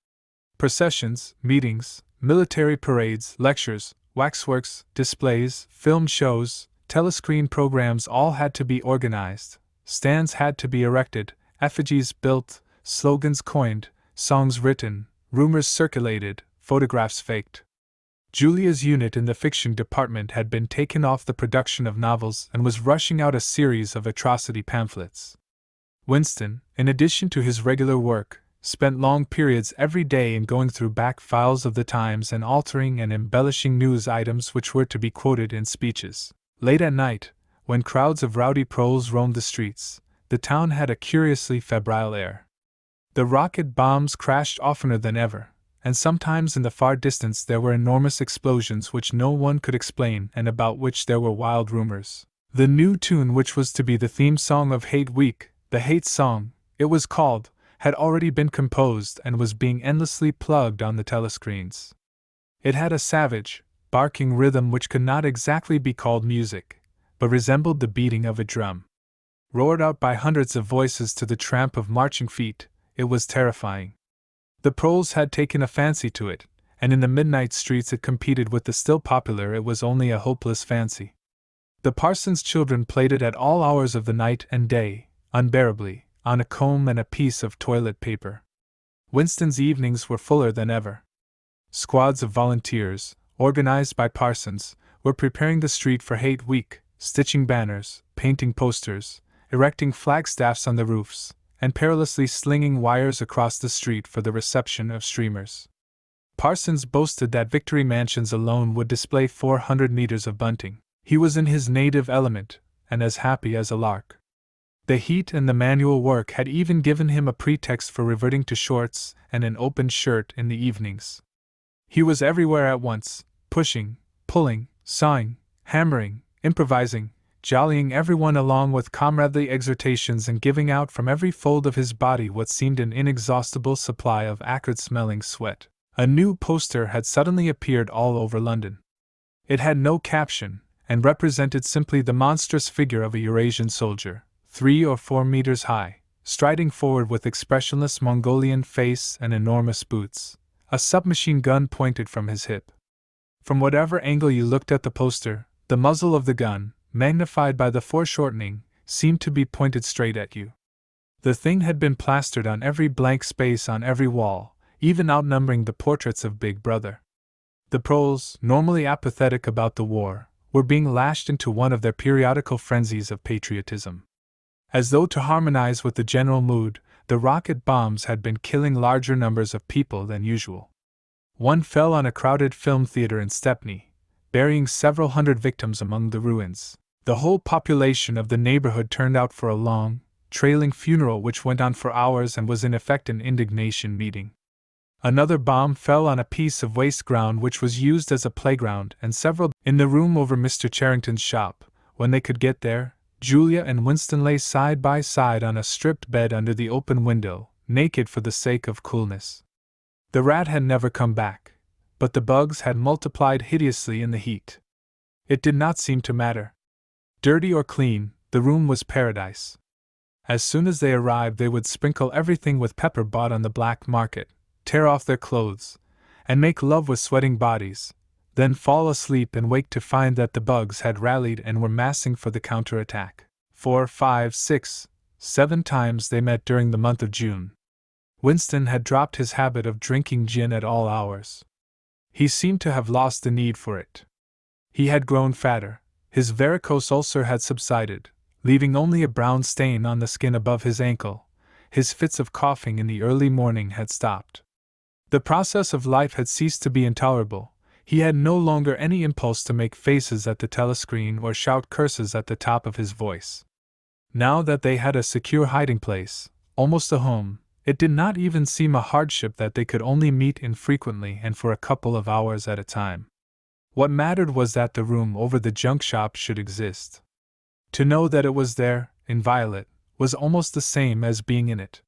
Processions, meetings, military parades, lectures, waxworks, displays, film shows, telescreen programs all had to be organized, stands had to be erected, effigies built, slogans coined, songs written, rumors circulated, photographs faked. Julia's unit in the fiction department had been taken off the production of novels and was rushing out a series of atrocity pamphlets. Winston, in addition to his regular work, spent long periods every day in going through back files of the Times and altering and embellishing news items which were to be quoted in speeches. Late at night, when crowds of rowdy proles roamed the streets, the town had a curiously febrile air. The rocket bombs crashed oftener than ever, and sometimes in the far distance there were enormous explosions which no one could explain and about which there were wild rumors. The new tune which was to be the theme song of Hate Week, the Hate Song, it was called, had already been composed and was being endlessly plugged on the telescreens. It had a savage, barking rhythm which could not exactly be called music, but resembled the beating of a drum. Roared out by hundreds of voices to the tramp of marching feet, it was terrifying. The proles had taken a fancy to it, and in the midnight streets it competed with the still popular It Was Only a Hopeless Fancy. The parson's children played it at all hours of the night and day, unbearably, on a comb and a piece of toilet paper. Winston's evenings were fuller than ever. Squads of volunteers, organized by parsons, were preparing the street for Hate Week, stitching banners, painting posters, erecting flagstaffs on the roofs, and perilously slinging wires across the street for the reception of streamers. Parsons boasted that Victory Mansions alone would display 400 meters of bunting. He was in his native element, and as happy as a lark. The heat and the manual work had even given him a pretext for reverting to shorts and an open shirt in the evenings. He was everywhere at once, pushing, pulling, sawing, hammering, improvising, jollying everyone along with comradely exhortations and giving out from every fold of his body what seemed an inexhaustible supply of acrid-smelling sweat. A new poster had suddenly appeared all over London. It had no caption, and represented simply the monstrous figure of a Eurasian soldier, 3 or 4 meters high, striding forward with expressionless Mongolian face and enormous boots, a submachine gun pointed from his hip. From whatever angle you looked at the poster, the muzzle of the gun, magnified by the foreshortening, seemed to be pointed straight at you. The thing had been plastered on every blank space on every wall, even outnumbering the portraits of Big Brother. The proles, normally apathetic about the war, were being lashed into one of their periodical frenzies of patriotism. As though to harmonize with the general mood, the rocket bombs had been killing larger numbers of people than usual. One fell on a crowded film theater in Stepney, burying several hundred victims among the ruins. The whole population of the neighborhood turned out for a long, trailing funeral which went on for hours and was in effect an indignation meeting. Another bomb fell on a piece of waste ground which was used as a playground, and several in the room over Mr. Charrington's shop. When they could get there, Julia and Winston lay side by side on a stripped bed under the open window, naked for the sake of coolness. The rat had never come back, but the bugs had multiplied hideously in the heat. It did not seem to matter. Dirty or clean, the room was paradise. As soon as they arrived, they would sprinkle everything with pepper bought on the black market, tear off their clothes, and make love with sweating bodies, then fall asleep and wake to find that the bugs had rallied and were massing for the counterattack. 4, 5, 6, 7 times they met during the month of June. Winston had dropped his habit of drinking gin at all hours. He seemed to have lost the need for it. He had grown fatter, his varicose ulcer had subsided, leaving only a brown stain on the skin above his ankle. His fits of coughing in the early morning had stopped. The process of life had ceased to be intolerable. He had no longer any impulse to make faces at the telescreen or shout curses at the top of his voice. Now that they had a secure hiding place, almost a home, it did not even seem a hardship that they could only meet infrequently and for a couple of hours at a time. What mattered was that the room over the junk shop should exist. To know that it was there, inviolate, was almost the same as being in it.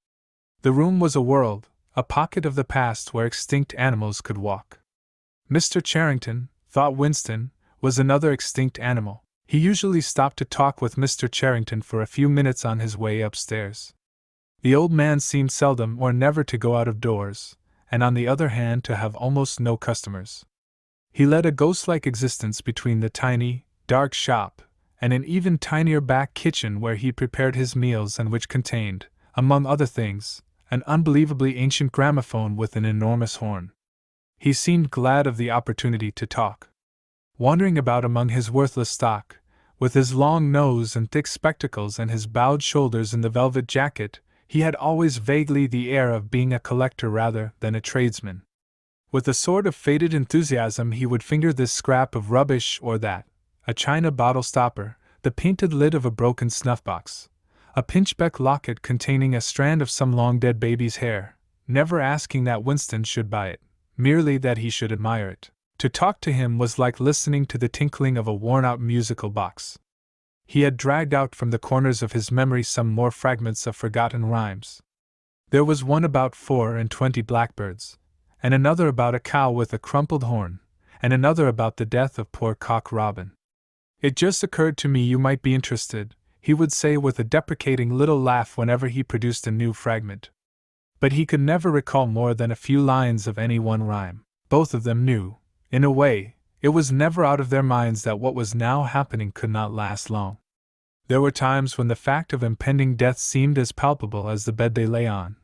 The room was a world, a pocket of the past where extinct animals could walk. Mr. Charrington, thought Winston, was another extinct animal. He usually stopped to talk with Mr. Charrington for a few minutes on his way upstairs. The old man seemed seldom or never to go out of doors, and on the other hand to have almost no customers. He led a ghost-like existence between the tiny, dark shop and an even tinier back kitchen where he prepared his meals and which contained, among other things, an unbelievably ancient gramophone with an enormous horn. He seemed glad of the opportunity to talk. Wandering about among his worthless stock, with his long nose and thick spectacles and his bowed shoulders in the velvet jacket, he had always vaguely the air of being a collector rather than a tradesman. With a sort of faded enthusiasm he would finger this scrap of rubbish or that, a china bottle stopper, the painted lid of a broken snuff-box, a pinchbeck locket containing a strand of some long-dead baby's hair, never asking that Winston should buy it, merely that he should admire it. To talk to him was like listening to the tinkling of a worn-out musical box. He had dragged out from the corners of his memory some more fragments of forgotten rhymes. There was one about 24 blackbirds, and another about a cow with a crumpled horn, and another about the death of poor Cock Robin. "It just occurred to me you might be interested," he would say with a deprecating little laugh whenever he produced a new fragment. But he could never recall more than a few lines of any one rhyme. Both of them knew, in a way, it was never out of their minds that what was now happening could not last long. There were times when the fact of impending death seemed as palpable as the bed they lay on,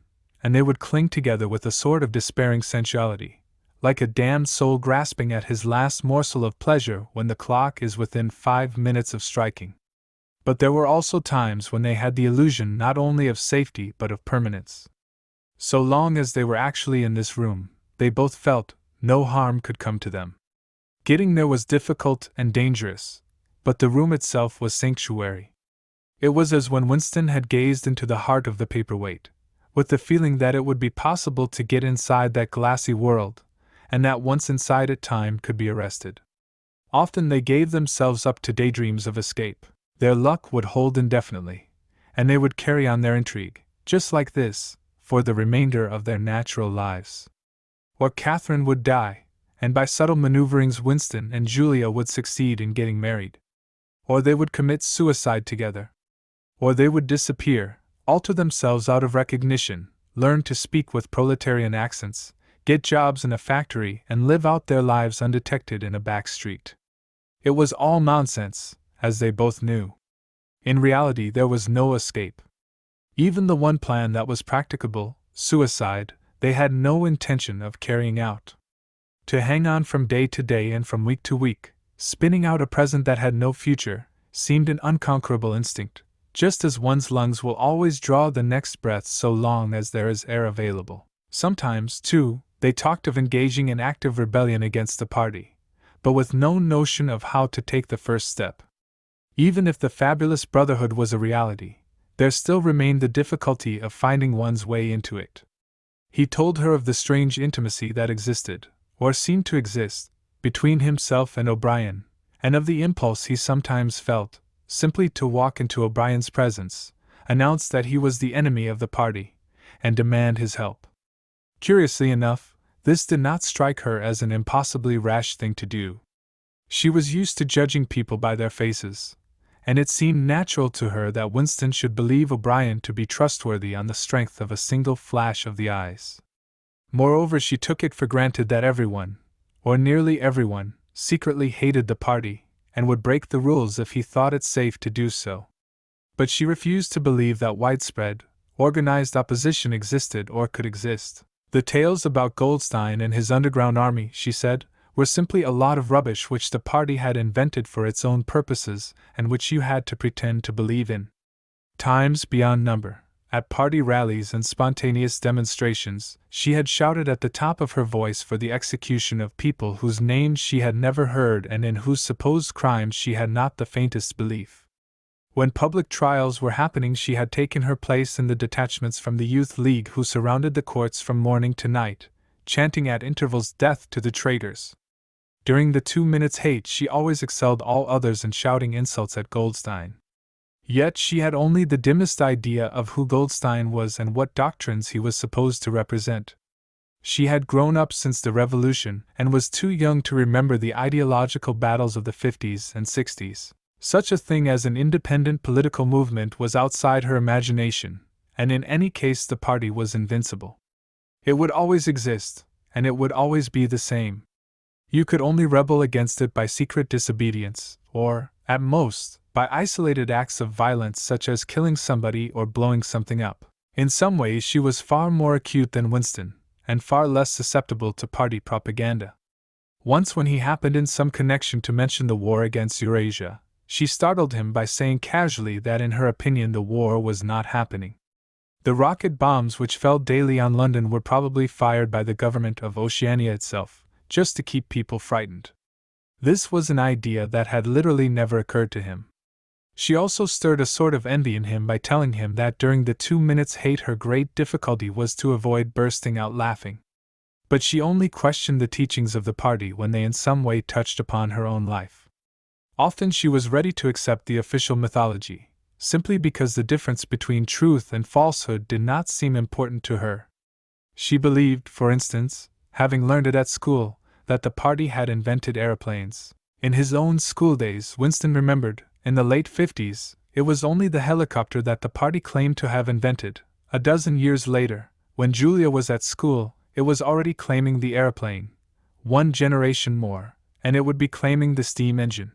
and they would cling together with a sort of despairing sensuality, like a damned soul grasping at his last morsel of pleasure when the clock is within 5 minutes of striking. But there were also times when they had the illusion not only of safety but of permanence. So long as they were actually in this room, they both felt, no harm could come to them. Getting there was difficult and dangerous, but the room itself was sanctuary. It was as when Winston had gazed into the heart of the paperweight, with the feeling that it would be possible to get inside that glassy world, and that once inside it time could be arrested. Often they gave themselves up to daydreams of escape. Their luck would hold indefinitely, and they would carry on their intrigue, just like this, for the remainder of their natural lives. Or Catherine would die, and by subtle maneuverings Winston and Julia would succeed in getting married. Or they would commit suicide together. Or they would disappear, alter themselves out of recognition, learn to speak with proletarian accents, get jobs in a factory and live out their lives undetected in a back street. It was all nonsense, as they both knew. In reality there was no escape. Even the one plan that was practicable, suicide, they had no intention of carrying out. To hang on from day to day and from week to week, spinning out a present that had no future, seemed an unconquerable instinct, just as one's lungs will always draw the next breath so long as there is air available. Sometimes, too, they talked of engaging in active rebellion against the party, but with no notion of how to take the first step. Even if the fabulous brotherhood was a reality, there still remained the difficulty of finding one's way into it. He told her of the strange intimacy that existed, or seemed to exist, between himself and O'Brien, and of the impulse he sometimes felt, simply to walk into O'Brien's presence, announce that he was the enemy of the party, and demand his help. Curiously enough, this did not strike her as an impossibly rash thing to do. She was used to judging people by their faces, and it seemed natural to her that Winston should believe O'Brien to be trustworthy on the strength of a single flash of the eyes. Moreover, she took it for granted that everyone, or nearly everyone, secretly hated the party, and would break the rules if he thought it safe to do so. But she refused to believe that widespread, organized opposition existed or could exist. The tales about Goldstein and his underground army, she said, were simply a lot of rubbish which the party had invented for its own purposes and which you had to pretend to believe in. Times beyond number, at party rallies and spontaneous demonstrations, she had shouted at the top of her voice for the execution of people whose names she had never heard and in whose supposed crimes she had not the faintest belief. When public trials were happening, she had taken her place in the detachments from the Youth League who surrounded the courts from morning to night, chanting at intervals death to the traitors. During the 2 minutes' hate, she always excelled all others in shouting insults at Goldstein. Yet she had only the dimmest idea of who Goldstein was and what doctrines he was supposed to represent. She had grown up since the Revolution and was too young to remember the ideological battles of the 50s and 60s. Such a thing as an independent political movement was outside her imagination, and in any case the party was invincible. It would always exist, and it would always be the same. You could only rebel against it by secret disobedience, or, at most, by isolated acts of violence such as killing somebody or blowing something up. In some ways she was far more acute than Winston, and far less susceptible to party propaganda. Once when he happened in some connection to mention the war against Eurasia, she startled him by saying casually that in her opinion the war was not happening. The rocket bombs which fell daily on London were probably fired by the government of Oceania itself, just to keep people frightened. This was an idea that had literally never occurred to him. She also stirred a sort of envy in him by telling him that during the 2 minutes' hate her great difficulty was to avoid bursting out laughing. But she only questioned the teachings of the party when they in some way touched upon her own life. Often she was ready to accept the official mythology, simply because the difference between truth and falsehood did not seem important to her. She believed, for instance, having learned it at school, that the party had invented aeroplanes. In his own school days, Winston remembered, in the late 50s, it was only the helicopter that the party claimed to have invented. A dozen years later, when Julia was at school, it was already claiming the aeroplane. 1 generation more, and it would be claiming the steam engine.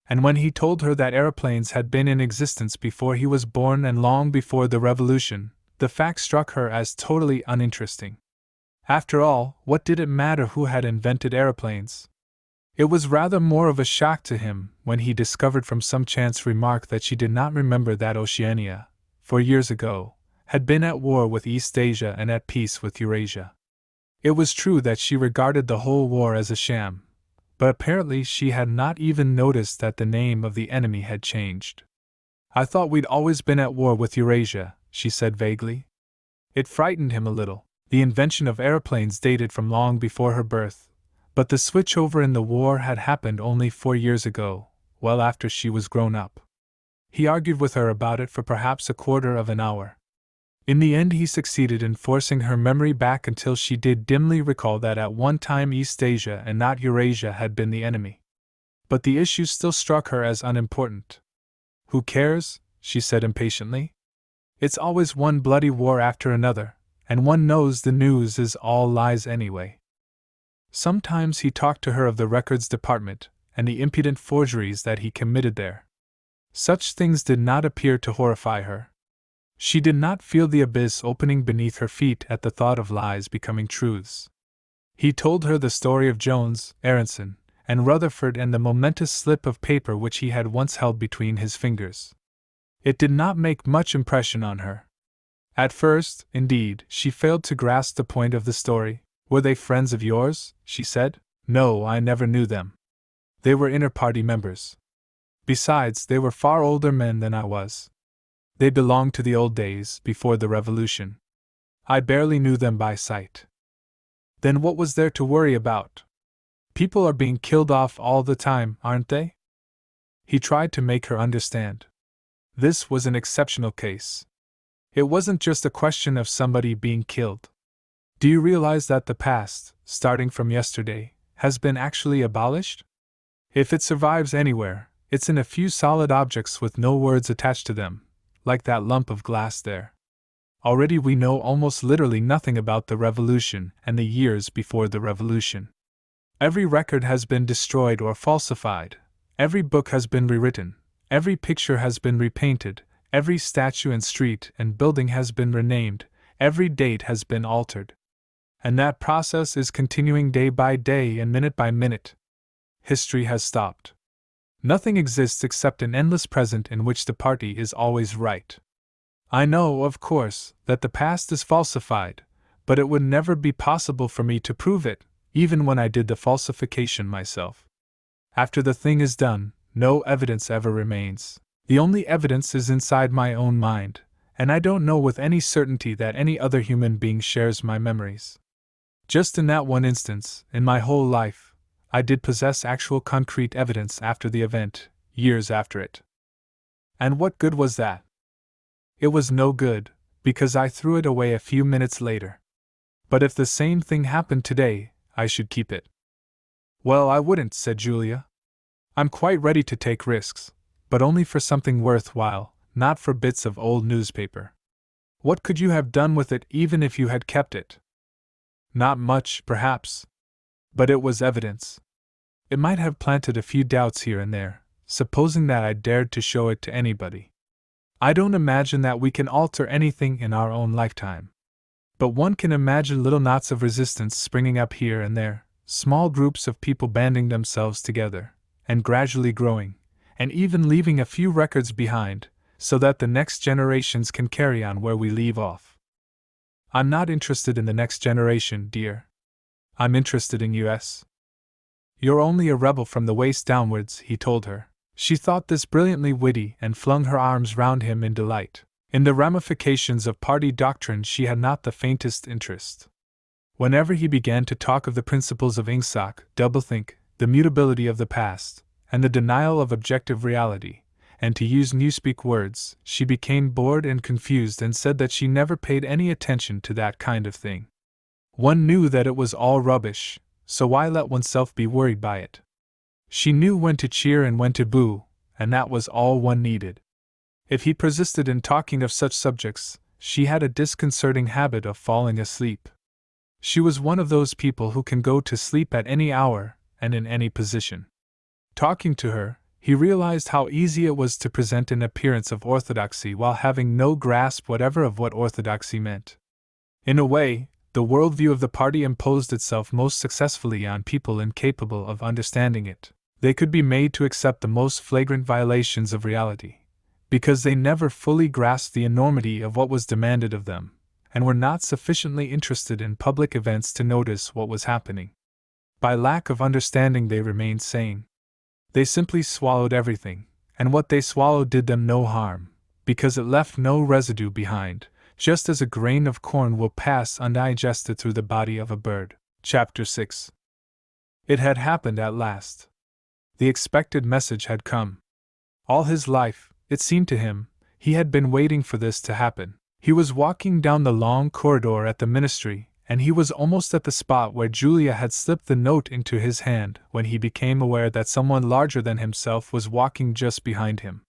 And when he told her that aeroplanes had been in existence before he was born and long before the Revolution, the fact struck her as totally uninteresting. After all, what did it matter who had invented aeroplanes? It was rather more of a shock to him when he discovered from some chance remark that she did not remember that Oceania, 4 years ago, had been at war with East Asia and at peace with Eurasia. It was true that she regarded the whole war as a sham, but apparently she had not even noticed that the name of the enemy had changed. "I thought we'd always been at war with Eurasia," she said vaguely. It frightened him a little. The invention of aeroplanes dated from long before her birth, but the switchover in the war had happened only 4 years ago, well after she was grown up. He argued with her about it for perhaps a quarter of an hour. In the end he succeeded in forcing her memory back until she did dimly recall that at one time East Asia and not Eurasia had been the enemy. But the issue still struck her as unimportant. "Who cares?" she said impatiently. "It's always one bloody war after another, and one knows the news is all lies anyway." Sometimes he talked to her of the records department and the impudent forgeries that he committed there. Such things did not appear to horrify her. She did not feel the abyss opening beneath her feet at the thought of lies becoming truths. He told her the story of Jones, Aronson, and Rutherford and the momentous slip of paper which he had once held between his fingers. It did not make much impression on her. At first, indeed, she failed to grasp the point of the story. "Were they friends of yours?" she said. "No, I never knew them. They were inter-party members. Besides, they were far older men than I was. They belonged to the old days, before the Revolution. I barely knew them by sight." "Then what was there to worry about? People are being killed off all the time, aren't they?" He tried to make her understand. This was an exceptional case. It wasn't just a question of somebody being killed. Do you realize that the past, starting from yesterday, has been actually abolished? If it survives anywhere, it's in a few solid objects with no words attached to them, like that lump of glass there. Already we know almost literally nothing about the revolution and the years before the revolution. Every record has been destroyed or falsified, every book has been rewritten, every picture has been repainted, every statue and street and building has been renamed, every date has been altered. And that process is continuing day by day and minute by minute. History has stopped. Nothing exists except an endless present in which the party is always right. I know, of course, that the past is falsified, but it would never be possible for me to prove it, even when I did the falsification myself. After the thing is done, no evidence ever remains. The only evidence is inside my own mind, and I don't know with any certainty that any other human being shares my memories. Just in that one instance, in my whole life, I did possess actual concrete evidence after the event, years after it. And what good was that? It was no good, because I threw it away a few minutes later. But if the same thing happened today, I should keep it. Well, I wouldn't, said Julia. I'm quite ready to take risks, but only for something worthwhile, not for bits of old newspaper. What could you have done with it even if you had kept it? Not much, perhaps. But it was evidence. It might have planted a few doubts here and there, supposing that I dared to show it to anybody. I don't imagine that we can alter anything in our own lifetime. But one can imagine little knots of resistance springing up here and there, small groups of people banding themselves together, and gradually growing, and even leaving a few records behind, so that the next generations can carry on where we leave off. I'm not interested in the next generation, dear. I'm interested in us. You're only a rebel from the waist downwards, he told her. She thought this brilliantly witty and flung her arms round him in delight. In the ramifications of party doctrine she had not the faintest interest. Whenever he began to talk of the principles of Ingsoc, doublethink, the mutability of the past, and the denial of objective reality, and to use newspeak words, she became bored and confused and said that she never paid any attention to that kind of thing. One knew that it was all rubbish, so why let oneself be worried by it? She knew when to cheer and when to boo, and that was all one needed. If he persisted in talking of such subjects, she had a disconcerting habit of falling asleep. She was one of those people who can go to sleep at any hour and in any position. Talking to her, he realized how easy it was to present an appearance of orthodoxy while having no grasp whatever of what orthodoxy meant. In a way, the worldview of the party imposed itself most successfully on people incapable of understanding it. They could be made to accept the most flagrant violations of reality, because they never fully grasped the enormity of what was demanded of them, and were not sufficiently interested in public events to notice what was happening. By lack of understanding they remained sane. They simply swallowed everything, and what they swallowed did them no harm, because it left no residue behind, just as a grain of corn will pass undigested through the body of a bird. Chapter 6. It had happened at last. The expected message had come. All his life, it seemed to him, he had been waiting for this to happen. He was walking down the long corridor at the ministry, and he was almost at the spot where Julia had slipped the note into his hand when he became aware that someone larger than himself was walking just behind him.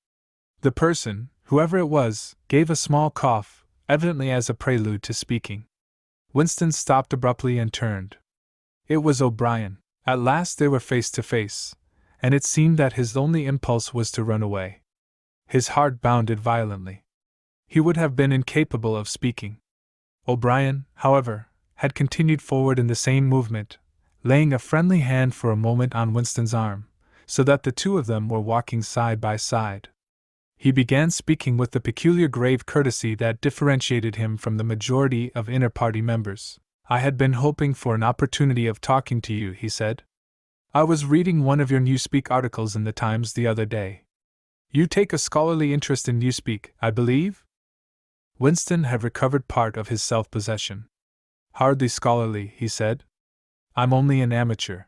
The person, whoever it was, gave a small cough, evidently as a prelude to speaking. Winston stopped abruptly and turned. It was O'Brien. At last they were face to face, and it seemed that his only impulse was to run away. His heart bounded violently. He would have been incapable of speaking. O'Brien, however, had continued forward in the same movement, laying a friendly hand for a moment on Winston's arm, so that the two of them were walking side by side. He began speaking with the peculiar grave courtesy that differentiated him from the majority of inner party members. I had been hoping for an opportunity of talking to you, he said. I was reading one of your Newspeak articles in the Times the other day. You take a scholarly interest in Newspeak, I believe? Winston had recovered part of his self-possession. Hardly scholarly, he said. I'm only an amateur.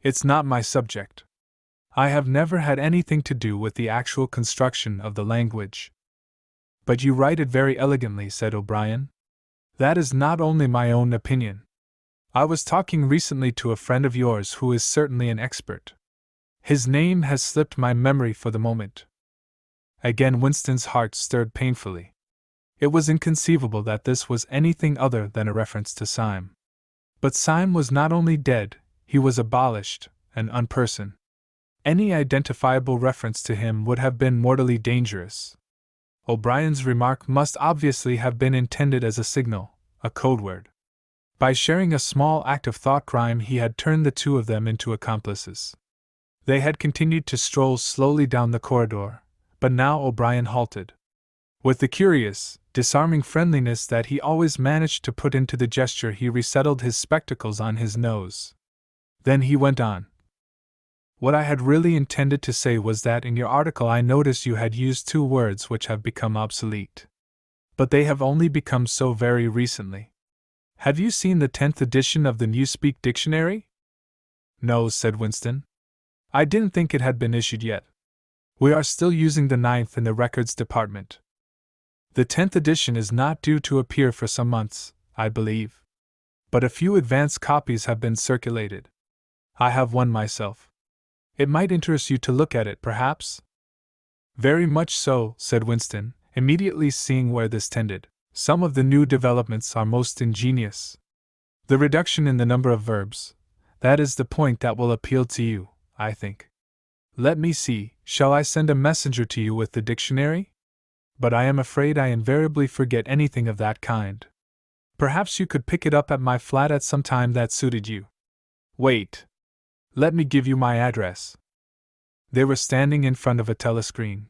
It's not my subject. I have never had anything to do with the actual construction of the language. But you write it very elegantly, said O'Brien. That is not only my own opinion. I was talking recently to a friend of yours who is certainly an expert. His name has slipped my memory for the moment. Again Winston's heart stirred painfully. It was inconceivable that this was anything other than a reference to Syme. But Syme was not only dead, he was abolished, an unperson. Any identifiable reference to him would have been mortally dangerous. O'Brien's remark must obviously have been intended as a signal, a code word. By sharing a small act of thought crime, he had turned the two of them into accomplices. They had continued to stroll slowly down the corridor, but now O'Brien halted. With the curious, disarming friendliness that he always managed to put into the gesture, he resettled his spectacles on his nose. Then he went on. What I had really intended to say was that in your article I noticed you had used two words which have become obsolete. But they have only become so very recently. Have you seen the 10th edition of the Newspeak Dictionary? No, said Winston. I didn't think it had been issued yet. We are still using the 9th in the records department. The 10th edition is not due to appear for some months, I believe. But a few advance copies have been circulated. I have one myself. It might interest you to look at it, perhaps? Very much so, said Winston, immediately seeing where this tended. Some of the new developments are most ingenious. The reduction in the number of verbs, that is the point that will appeal to you, I think. Let me see, shall I send a messenger to you with the dictionary? But I am afraid I invariably forget anything of that kind. Perhaps you could pick it up at my flat at some time that suited you. Wait. Let me give you my address. They were standing in front of a telescreen.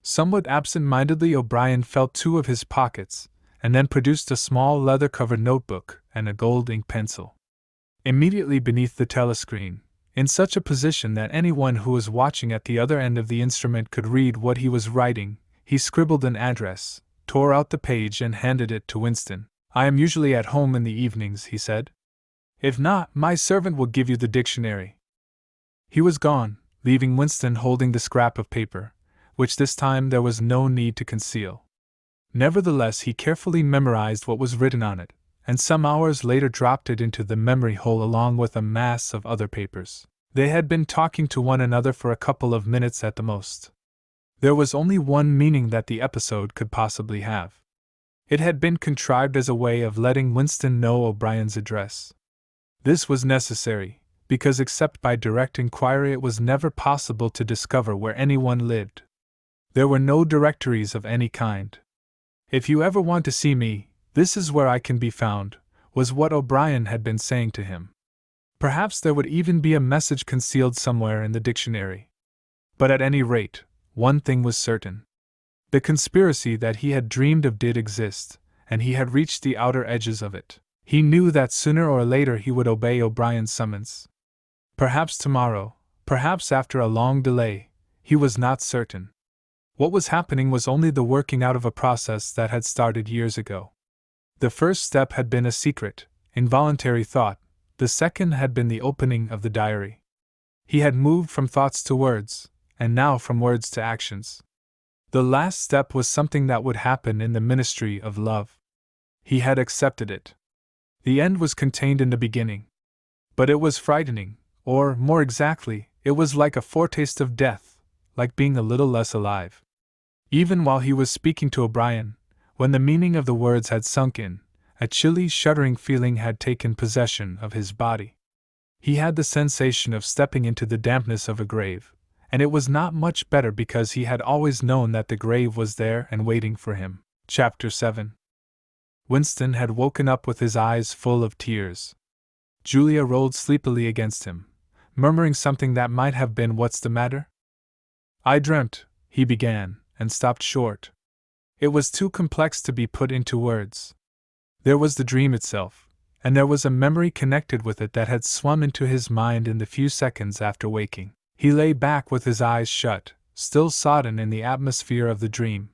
Somewhat absent-mindedly O'Brien felt two of his pockets, and then produced a small leather-covered notebook and a gold ink pencil. Immediately beneath the telescreen, in such a position that anyone who was watching at the other end of the instrument could read what he was writing, he scribbled an address, tore out the page and handed it to Winston. I am usually at home in the evenings, he said. If not, my servant will give you the dictionary. He was gone, leaving Winston holding the scrap of paper, which this time there was no need to conceal. Nevertheless, he carefully memorized what was written on it, and some hours later dropped it into the memory hole along with a mass of other papers. They had been talking to one another for a couple of minutes at the most. There was only one meaning that the episode could possibly have. It had been contrived as a way of letting Winston know O'Brien's address. This was necessary, because except by direct inquiry it was never possible to discover where anyone lived. There were no directories of any kind. If you ever want to see me, this is where I can be found, was what O'Brien had been saying to him. Perhaps there would even be a message concealed somewhere in the dictionary. But at any rate, one thing was certain. The conspiracy that he had dreamed of did exist, and he had reached the outer edges of it. He knew that sooner or later he would obey O'Brien's summons. Perhaps tomorrow, perhaps after a long delay, he was not certain. What was happening was only the working out of a process that had started years ago. The first step had been a secret, involuntary thought, the second had been the opening of the diary. He had moved from thoughts to words, and now from words to actions. The last step was something that would happen in the ministry of love. He had accepted it. The end was contained in the beginning. But it was frightening, or, more exactly, it was like a foretaste of death, like being a little less alive. Even while he was speaking to O'Brien, when the meaning of the words had sunk in, a chilly, shuddering feeling had taken possession of his body. He had the sensation of stepping into the dampness of a grave, and it was not much better because he had always known that the grave was there and waiting for him. Chapter 7. Winston had woken up with his eyes full of tears. Julia rolled sleepily against him, murmuring something that might have been "What's the matter?" I dreamt, he began, and stopped short. It was too complex to be put into words. There was the dream itself, and there was a memory connected with it that had swum into his mind in the few seconds after waking. He lay back with his eyes shut, still sodden in the atmosphere of the dream.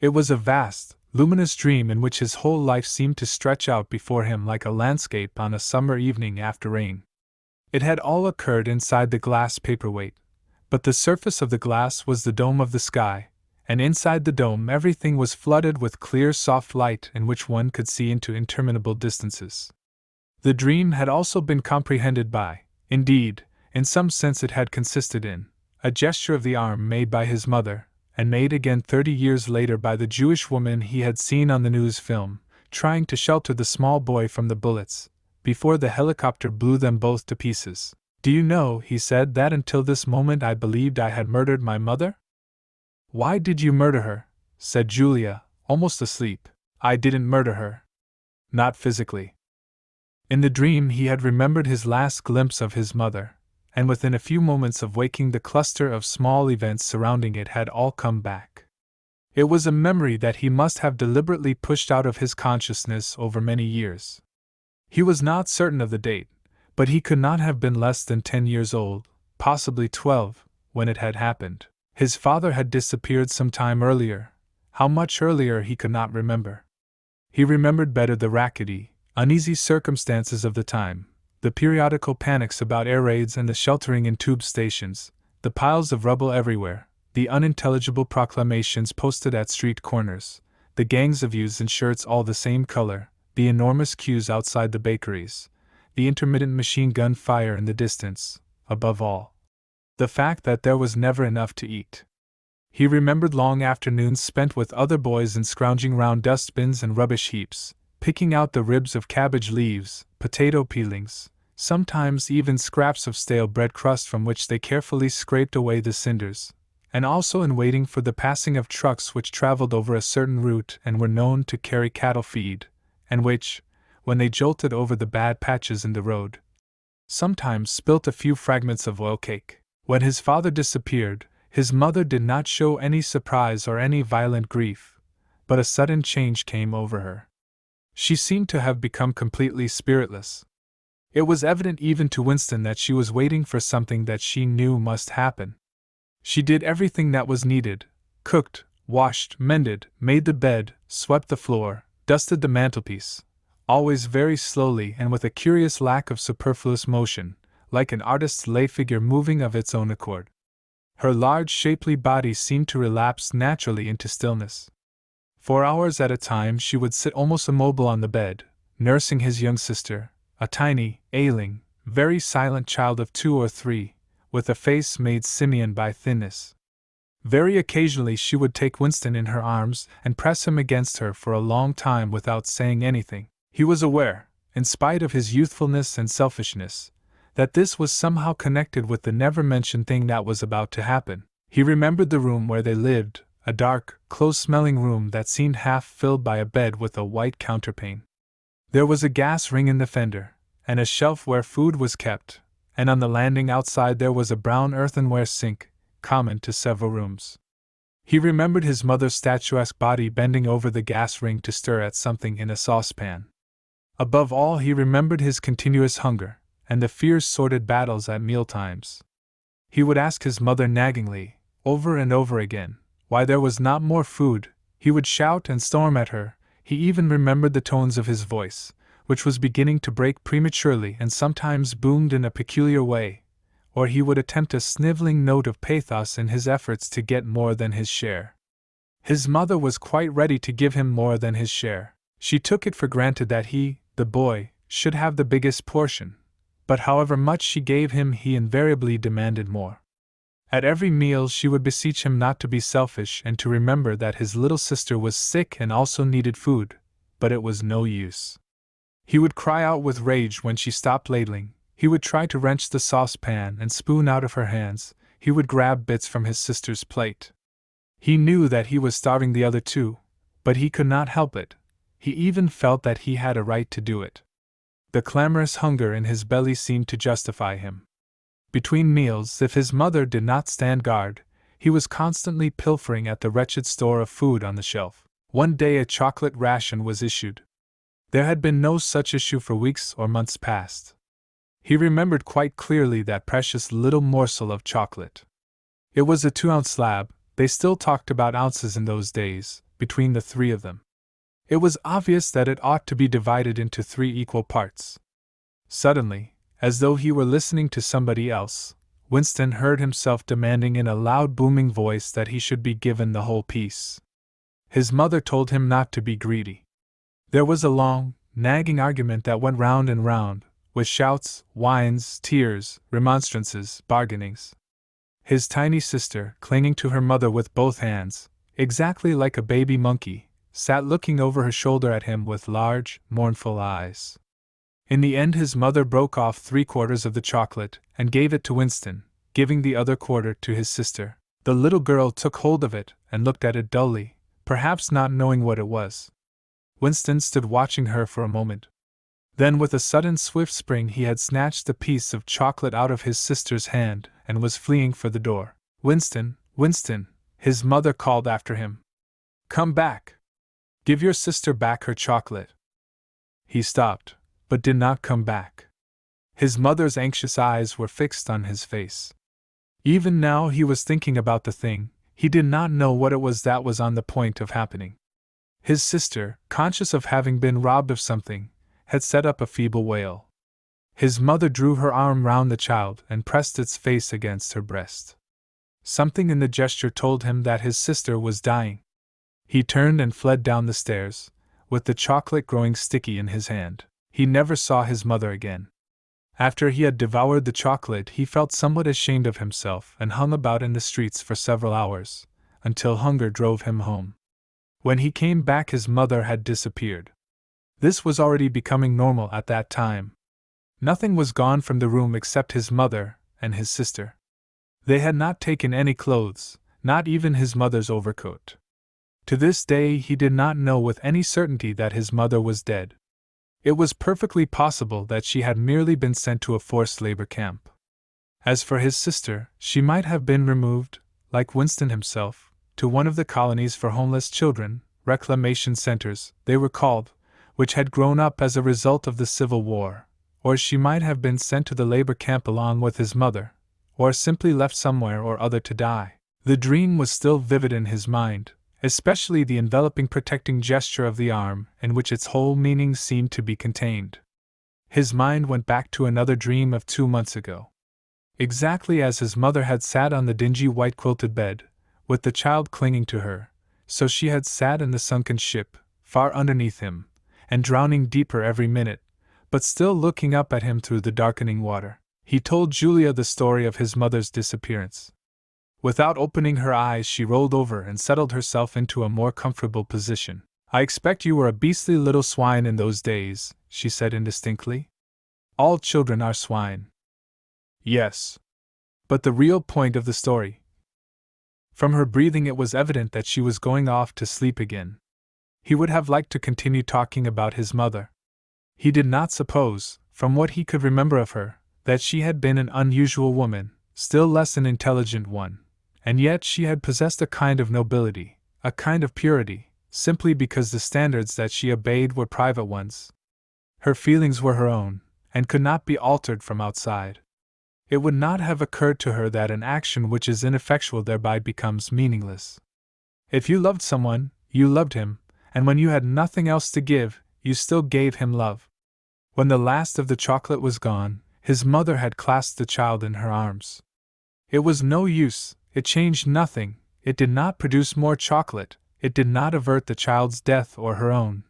It was a vast, luminous dream in which his whole life seemed to stretch out before him like a landscape on a summer evening after rain. It had all occurred inside the glass paperweight, but the surface of the glass was the dome of the sky, and inside the dome everything was flooded with clear, soft light in which one could see into interminable distances. The dream had also been comprehended by, indeed, in some sense it had consisted in, a gesture of the arm made by his mother, and made again 30 years later by the Jewish woman he had seen on the news film, trying to shelter the small boy from the bullets, before the helicopter blew them both to pieces. "Do you know," he said, "that until this moment I believed I had murdered my mother?" "Why did you murder her?" said Julia, almost asleep. "I didn't murder her. Not physically." In the dream he had remembered his last glimpse of his mother, and within a few moments of waking the cluster of small events surrounding it had all come back. It was a memory that he must have deliberately pushed out of his consciousness over many years. He was not certain of the date, but he could not have been less than 10 years old, possibly 12, when it had happened. His father had disappeared some time earlier. How much earlier he could not remember. He remembered better the rackety, uneasy circumstances of the time, the periodical panics about air raids and the sheltering in tube stations, the piles of rubble everywhere, the unintelligible proclamations posted at street corners, the gangs of youths in shirts all the same color, the enormous queues outside the bakeries, the intermittent machine gun fire in the distance, above all, the fact that there was never enough to eat. He remembered long afternoons spent with other boys in scrounging round dustbins and rubbish heaps, picking out the ribs of cabbage leaves, potato peelings, sometimes even scraps of stale bread crust from which they carefully scraped away the cinders, and also in waiting for the passing of trucks which traveled over a certain route and were known to carry cattle feed, and which, when they jolted over the bad patches in the road, sometimes spilt a few fragments of oil cake. When his father disappeared, his mother did not show any surprise or any violent grief, but a sudden change came over her. She seemed to have become completely spiritless. It was evident even to Winston that she was waiting for something that she knew must happen. She did everything that was needed: cooked, washed, mended, made the bed, swept the floor, dusted the mantelpiece, always very slowly and with a curious lack of superfluous motion, like an artist's lay figure moving of its own accord. Her large, shapely body seemed to relapse naturally into stillness. For hours at a time she would sit almost immobile on the bed, nursing his young sister, a tiny, ailing, very silent child of 2 or 3, with a face made simian by thinness. Very occasionally she would take Winston in her arms and press him against her for a long time without saying anything. He was aware, in spite of his youthfulness and selfishness, that this was somehow connected with the never-mentioned thing that was about to happen. He remembered the room where they lived, a dark, close-smelling room that seemed half filled by a bed with a white counterpane. There was a gas ring in the fender, and a shelf where food was kept, and on the landing outside there was a brown earthenware sink, common to several rooms. He remembered his mother's statuesque body bending over the gas ring to stir at something in a saucepan. Above all, he remembered his continuous hunger, and the fierce sordid battles at mealtimes. He would ask his mother naggingly, over and over again, why there was not more food. He would shout and storm at her. He even remembered the tones of his voice, which was beginning to break prematurely and sometimes boomed in a peculiar way, or he would attempt a sniveling note of pathos in his efforts to get more than his share. His mother was quite ready to give him more than his share. She took it for granted that he, the boy, should have the biggest portion, but however much she gave him he invariably demanded more. At every meal she would beseech him not to be selfish and to remember that his little sister was sick and also needed food, but it was no use. He would cry out with rage when she stopped ladling. He would try to wrench the saucepan and spoon out of her hands. He would grab bits from his sister's plate. He knew that he was starving the other two, but he could not help it. He even felt that he had a right to do it. The clamorous hunger in his belly seemed to justify him. Between meals, if his mother did not stand guard, he was constantly pilfering at the wretched store of food on the shelf. One day a chocolate ration was issued. There had been no such issue for weeks or months past. He remembered quite clearly that precious little morsel of chocolate. It was a 2-ounce slab. They still talked about ounces in those days, between the 3 of them. It was obvious that it ought to be divided into 3 equal parts. Suddenly, as though he were listening to somebody else, Winston heard himself demanding in a loud booming voice that he should be given the whole piece. His mother told him not to be greedy. There was a long, nagging argument that went round and round, with shouts, whines, tears, remonstrances, bargainings. His tiny sister, clinging to her mother with both hands, exactly like a baby monkey, sat looking over her shoulder at him with large, mournful eyes. In the end, his mother broke off 3/4 of the chocolate and gave it to Winston, giving the other quarter to his sister. The little girl took hold of it and looked at it dully, perhaps not knowing what it was. Winston stood watching her for a moment. Then, with a sudden swift spring, he had snatched the piece of chocolate out of his sister's hand and was fleeing for the door. "Winston, Winston," his mother called after him. "Come back! Give your sister back her chocolate." He stopped, but did not come back. His mother's anxious eyes were fixed on his face. Even now he was thinking about the thing, he did not know what it was that was on the point of happening. His sister, conscious of having been robbed of something, had set up a feeble wail. His mother drew her arm round the child and pressed its face against her breast. Something in the gesture told him that his sister was dying. He turned and fled down the stairs, with the chocolate growing sticky in his hand. He never saw his mother again. After he had devoured the chocolate, he felt somewhat ashamed of himself and hung about in the streets for several hours, until hunger drove him home. When he came back, his mother had disappeared. This was already becoming normal at that time. Nothing was gone from the room except his mother and his sister. They had not taken any clothes, not even his mother's overcoat. To this day he did not know with any certainty that his mother was dead. It was perfectly possible that she had merely been sent to a forced labor camp. As for his sister, she might have been removed, like Winston himself, to one of the colonies for homeless children, reclamation centers, they were called, which had grown up as a result of the Civil War, or she might have been sent to the labor camp along with his mother, or simply left somewhere or other to die. The dream was still vivid in his mind, especially the enveloping protecting gesture of the arm, in which its whole meaning seemed to be contained. His mind went back to another dream of 2 months ago. Exactly as his mother had sat on the dingy white quilted bed, with the child clinging to her, so she had sat in the sunken ship, far underneath him, and drowning deeper every minute, but still looking up at him through the darkening water. He told Julia the story of his mother's disappearance. Without opening her eyes, she rolled over and settled herself into a more comfortable position. "I expect you were a beastly little swine in those days," she said indistinctly. "All children are swine." "Yes. But the real point of the story." From her breathing it was evident that she was going off to sleep again. He would have liked to continue talking about his mother. He did not suppose, from what he could remember of her, that she had been an unusual woman, still less an intelligent one. And yet she had possessed a kind of nobility, a kind of purity, simply because the standards that she obeyed were private ones. Her feelings were her own, and could not be altered from outside. It would not have occurred to her that an action which is ineffectual thereby becomes meaningless. If you loved someone, you loved him, and when you had nothing else to give, you still gave him love. When the last of the chocolate was gone, his mother had clasped the child in her arms. It was no use. It changed nothing, it did not produce more chocolate, it did not avert the child's death or her own,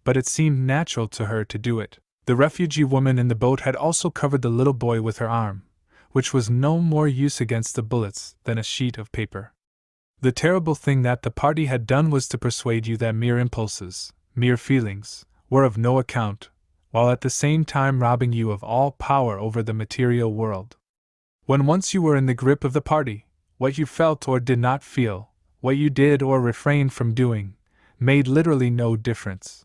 but it seemed natural to her to do it. The refugee woman in the boat had also covered the little boy with her arm, which was no more use against the bullets than a sheet of paper. The terrible thing that the party had done was to persuade you that mere impulses, mere feelings, were of no account, while at the same time robbing you of all power over the material world. When once you were in the grip of the party, what you felt or did not feel, what you did or refrained from doing, made literally no difference.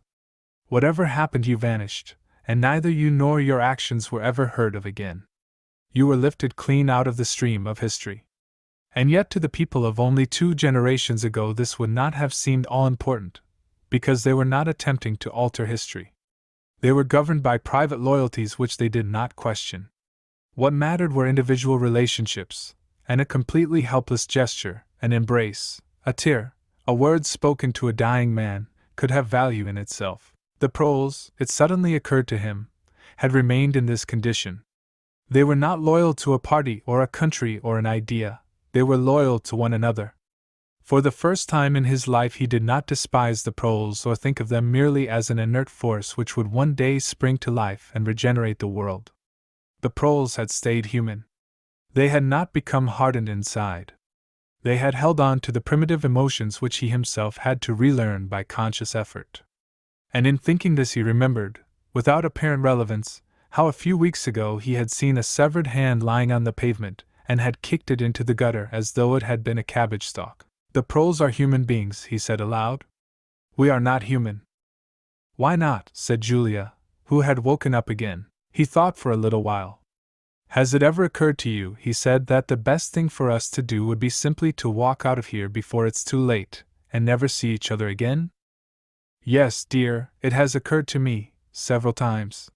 Whatever happened, you vanished, and neither you nor your actions were ever heard of again. You were lifted clean out of the stream of history. And yet to the people of only 2 generations ago this would not have seemed all important, because they were not attempting to alter history. They were governed by private loyalties which they did not question. What mattered were individual relationships, and a completely helpless gesture, an embrace, a tear, a word spoken to a dying man, could have value in itself. The proles, it suddenly occurred to him, had remained in this condition. They were not loyal to a party or a country or an idea, they were loyal to one another. For the first time in his life he did not despise the proles or think of them merely as an inert force which would one day spring to life and regenerate the world. The proles had stayed human. They had not become hardened inside. They had held on to the primitive emotions which he himself had to relearn by conscious effort. And in thinking this he remembered, without apparent relevance, how a few weeks ago he had seen a severed hand lying on the pavement, and had kicked it into the gutter as though it had been a cabbage stalk. The proles are human beings, he said aloud. We are not human. Why not? Said Julia, who had woken up again. He thought for a little while. Has it ever occurred to you, he said, that the best thing for us to do would be simply to walk out of here before it's too late, and never see each other again? Yes, dear, it has occurred to me, several times.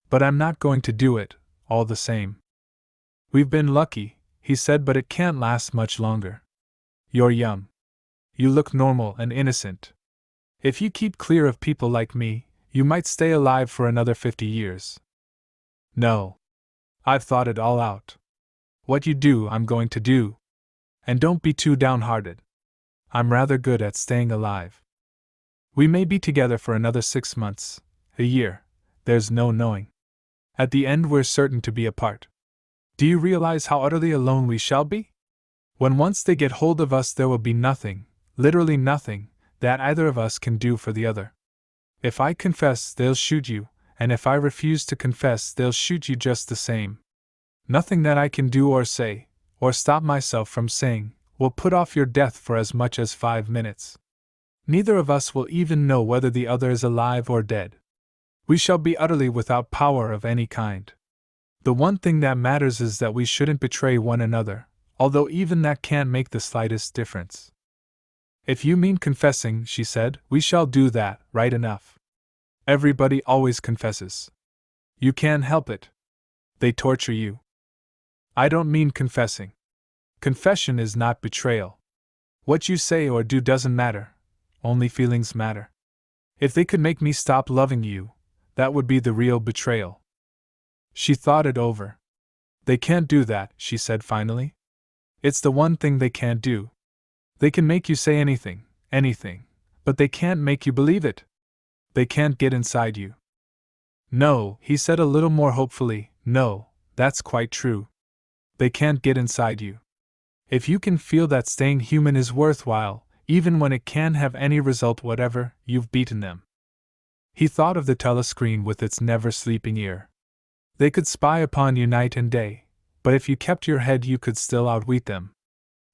But I'm not going to do it, all the same. We've been lucky, he said, but it can't last much longer. You're young. You look normal and innocent. If you keep clear of people like me, you might stay alive for another 50 years. No. I've thought it all out. What you do, I'm going to do. And don't be too downhearted. I'm rather good at staying alive. We may be together for another 6 months, a year, there's no knowing. At the end we're certain to be apart. Do you realize how utterly alone we shall be? When once they get hold of us there will be nothing, literally nothing, that either of us can do for the other. If I confess, they'll shoot you, and if I refuse to confess, they'll shoot you just the same. Nothing that I can do or say, or stop myself from saying, will put off your death for as much as 5 minutes. Neither of us will even know whether the other is alive or dead. We shall be utterly without power of any kind. The one thing that matters is that we shouldn't betray one another, although even that can't make the slightest difference. If you mean confessing, she said, we shall do that, right enough. Everybody always confesses. You can't help it. They torture you. I don't mean confessing. Confession is not betrayal. What you say or do doesn't matter, only feelings matter. If they could make me stop loving you, that would be the real betrayal. She thought it over. They can't do that, she said finally. It's the one thing they can't do. They can make you say anything, but they can't make you believe it. They can't get inside you. No, he said a little more hopefully, no, that's quite true. They can't get inside you. If you can feel that staying human is worthwhile, even when it can't have any result whatever, you've beaten them. He thought of the telescreen with its never-sleeping ear. They could spy upon you night and day, but if you kept your head you could still outwit them.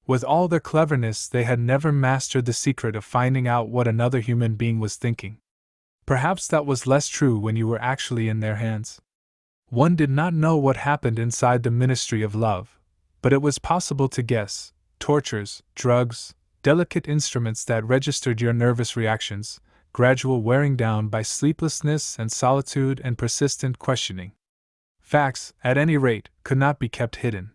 With all their cleverness they had never mastered the secret of finding out what another human being was thinking. Perhaps that was less true when you were actually in their hands. One did not know what happened inside the Ministry of Love, but it was possible to guess: tortures, drugs, delicate instruments that registered your nervous reactions, gradual wearing down by sleeplessness and solitude and persistent questioning. Facts, at any rate, could not be kept hidden.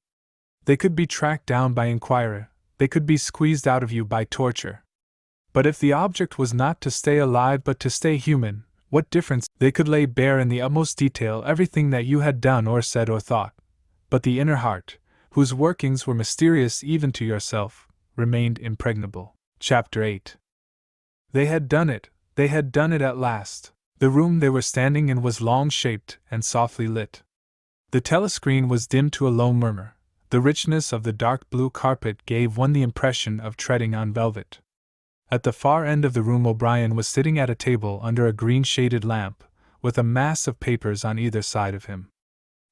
They could be tracked down by inquiry, they could be squeezed out of you by torture. But if the object was not to stay alive but to stay human, what difference? They could lay bare in the utmost detail everything that you had done or said or thought, but the inner heart, whose workings were mysterious even to yourself, remained impregnable. Chapter 8. They had done it at last. The room they were standing in was long-shaped and softly lit. The telescreen was dimmed to a low murmur. The richness of the dark blue carpet gave one the impression of treading on velvet. At the far end of the room O'Brien was sitting at a table under a green-shaded lamp, with a mass of papers on either side of him.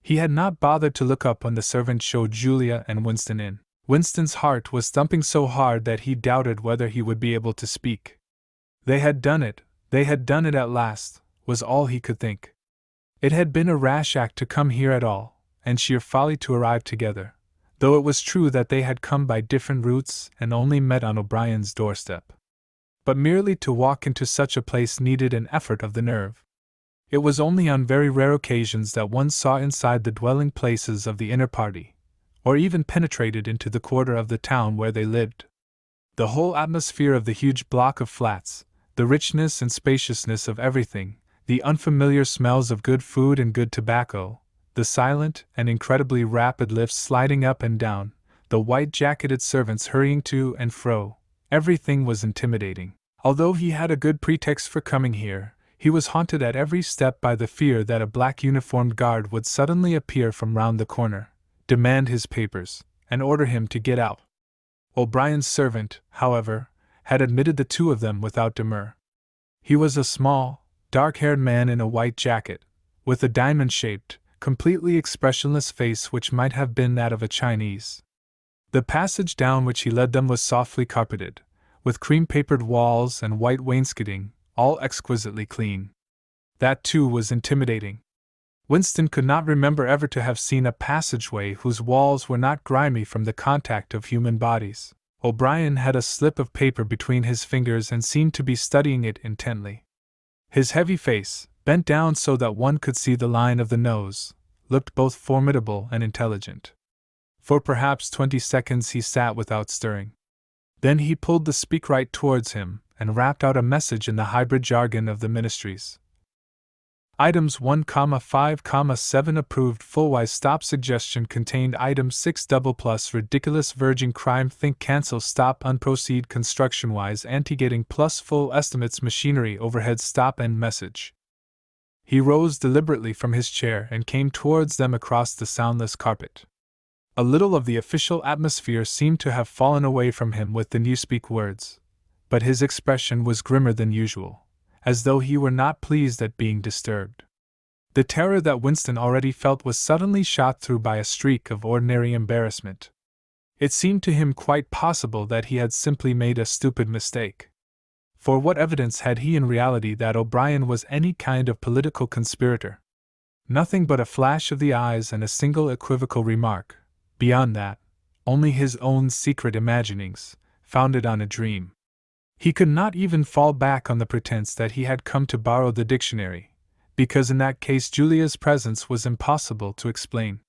He had not bothered to look up when the servant showed Julia and Winston in. Winston's heart was thumping so hard that he doubted whether he would be able to speak. They had done it at last, was all he could think. It had been a rash act to come here at all, and sheer folly to arrive together, though it was true that they had come by different routes and only met on O'Brien's doorstep. But merely to walk into such a place needed an effort of the nerve. It was only on very rare occasions that one saw inside the dwelling places of the inner party, or even penetrated into the quarter of the town where they lived. The whole atmosphere of the huge block of flats, the richness and spaciousness of everything, the unfamiliar smells of good food and good tobacco, the silent and incredibly rapid lifts sliding up and down, the white-jacketed servants hurrying to and fro, everything was intimidating. Although he had a good pretext for coming here, he was haunted at every step by the fear that a black uniformed guard would suddenly appear from round the corner, demand his papers, and order him to get out. O'Brien's servant, however, had admitted the two of them without demur. He was a small, dark-haired man in a white jacket, with a diamond-shaped, completely expressionless face which might have been that of a Chinese. The passage down which he led them was softly carpeted, with cream-papered walls and white wainscoting, all exquisitely clean. That, too, was intimidating. Winston could not remember ever to have seen a passageway whose walls were not grimy from the contact of human bodies. O'Brien had a slip of paper between his fingers and seemed to be studying it intently. His heavy face, bent down so that one could see the line of the nose, looked both formidable and intelligent. For perhaps 20 seconds he sat without stirring. Then he pulled the speakwrite towards him and rapped out a message in the hybrid jargon of the ministries. Items 1,5,7 approved full-wise stop suggestion contained item 6 double plus ridiculous virgin crime think cancel stop unproceed construction-wise anti-gating plus full estimates machinery overhead stop end message. He rose deliberately from his chair and came towards them across the soundless carpet. A little of the official atmosphere seemed to have fallen away from him with the newspeak words, but his expression was grimmer than usual, as though he were not pleased at being disturbed. The terror that Winston already felt was suddenly shot through by a streak of ordinary embarrassment. It seemed to him quite possible that he had simply made a stupid mistake. For what evidence had he in reality that O'Brien was any kind of political conspirator? Nothing but a flash of the eyes and a single equivocal remark. Beyond that, only his own secret imaginings, founded on a dream. He could not even fall back on the pretense that he had come to borrow the dictionary, because in that case Julia's presence was impossible to explain.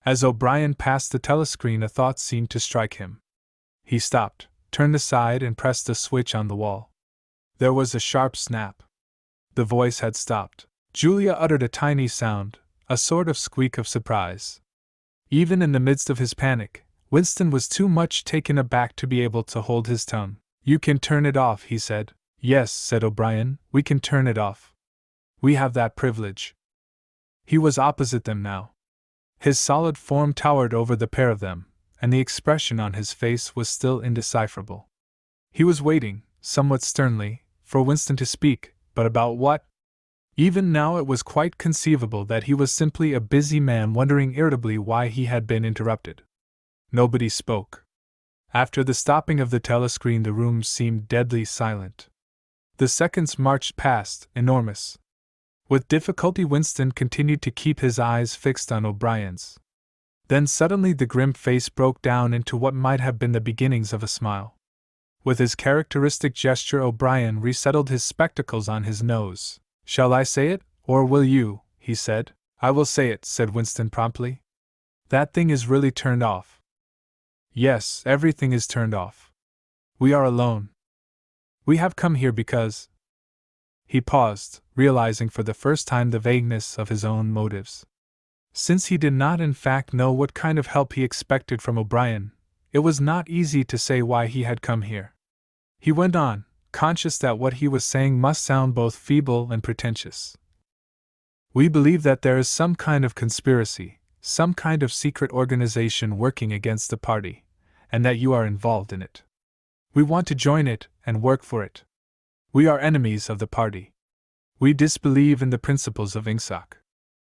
As O'Brien passed the telescreen, a thought seemed to strike him. He stopped, turned aside, and pressed a switch on the wall. There was a sharp snap. The voice had stopped. Julia uttered a tiny sound, a sort of squeak of surprise. Even in the midst of his panic, Winston was too much taken aback to be able to hold his tongue. "You can turn it off," he said. "Yes," said O'Brien, "we can turn it off. We have that privilege." He was opposite them now. His solid form towered over the pair of them, and the expression on his face was still indecipherable. He was waiting, somewhat sternly, for Winston to speak, but about what? Even now it was quite conceivable that he was simply a busy man wondering irritably why he had been interrupted. Nobody spoke. After the stopping of the telescreen, the room seemed deadly silent. The seconds marched past, enormous. With difficulty Winston continued to keep his eyes fixed on O'Brien's. Then suddenly the grim face broke down into what might have been the beginnings of a smile. With his characteristic gesture O'Brien resettled his spectacles on his nose. "Shall I say it, or will you?" he said. "I will say it," said Winston promptly. "That thing is really turned off." "Yes, everything is turned off. We are alone. We have come here because—" He paused, realizing for the first time the vagueness of his own motives. Since he did not in fact know what kind of help he expected from O'Brien, it was not easy to say why he had come here. He went on, conscious that what he was saying must sound both feeble and pretentious. "We believe that there is some kind of conspiracy, some kind of secret organization working against the party, and that you are involved in it. We want to join it and work for it. We are enemies of the party. We disbelieve in the principles of Ingsoc.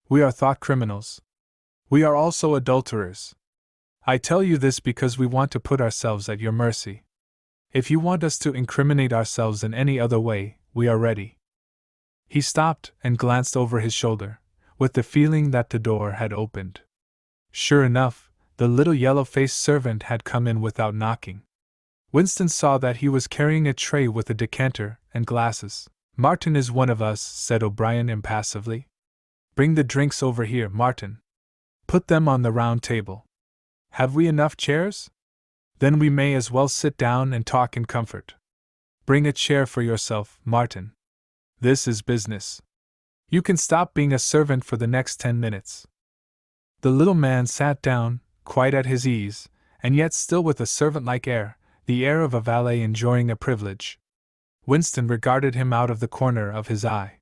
We are thought criminals. We are also adulterers. I tell you this because we want to put ourselves at your mercy. If you want us to incriminate ourselves in any other way, we are ready." He stopped and glanced over his shoulder, with the feeling that the door had opened. Sure enough, the little yellow-faced servant had come in without knocking. Winston saw that he was carrying a tray with a decanter and glasses. "Martin is one of us," said O'Brien impassively. "Bring the drinks over here, Martin. Put them on the round table. Have we enough chairs? Then we may as well sit down and talk in comfort. Bring a chair for yourself, Martin. This is business. You can stop being a servant for the next 10 minutes. The little man sat down, quite at his ease, and yet still with a servant-like air, the air of a valet enjoying a privilege. Winston regarded him out of the corner of his eye.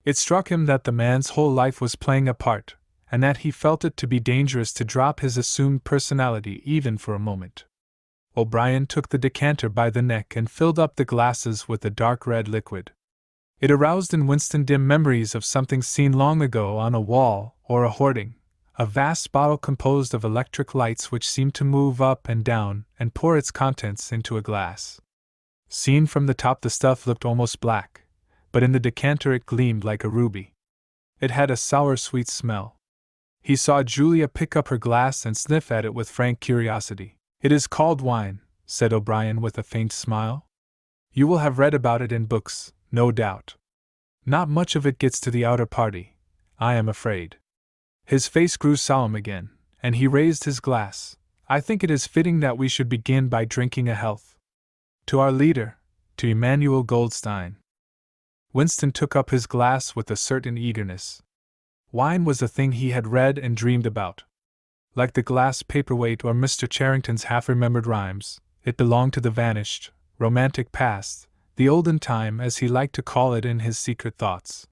It struck him that the man's whole life was playing a part, and that he felt it to be dangerous to drop his assumed personality even for a moment. O'Brien took the decanter by the neck and filled up the glasses with the dark red liquid. It aroused in Winston dim memories of something seen long ago on a wall or a hoarding, a vast bottle composed of electric lights which seemed to move up and down and pour its contents into a glass. Seen from the top, the stuff looked almost black, but in the decanter it gleamed like a ruby. It had a sour, sweet smell. He saw Julia pick up her glass and sniff at it with frank curiosity. "It is called wine," said O'Brien with a faint smile. "You will have read about it in books, no doubt. Not much of it gets to the outer party, I am afraid." His face grew solemn again, and he raised his glass. "I think it is fitting that we should begin by drinking a health. To our leader, to Emmanuel Goldstein." Winston took up his glass with a certain eagerness. Wine was a thing he had read and dreamed about. Like the glass paperweight or Mr. Charrington's half-remembered rhymes, it belonged to the vanished, romantic past, the olden time as he liked to call it in his secret thoughts.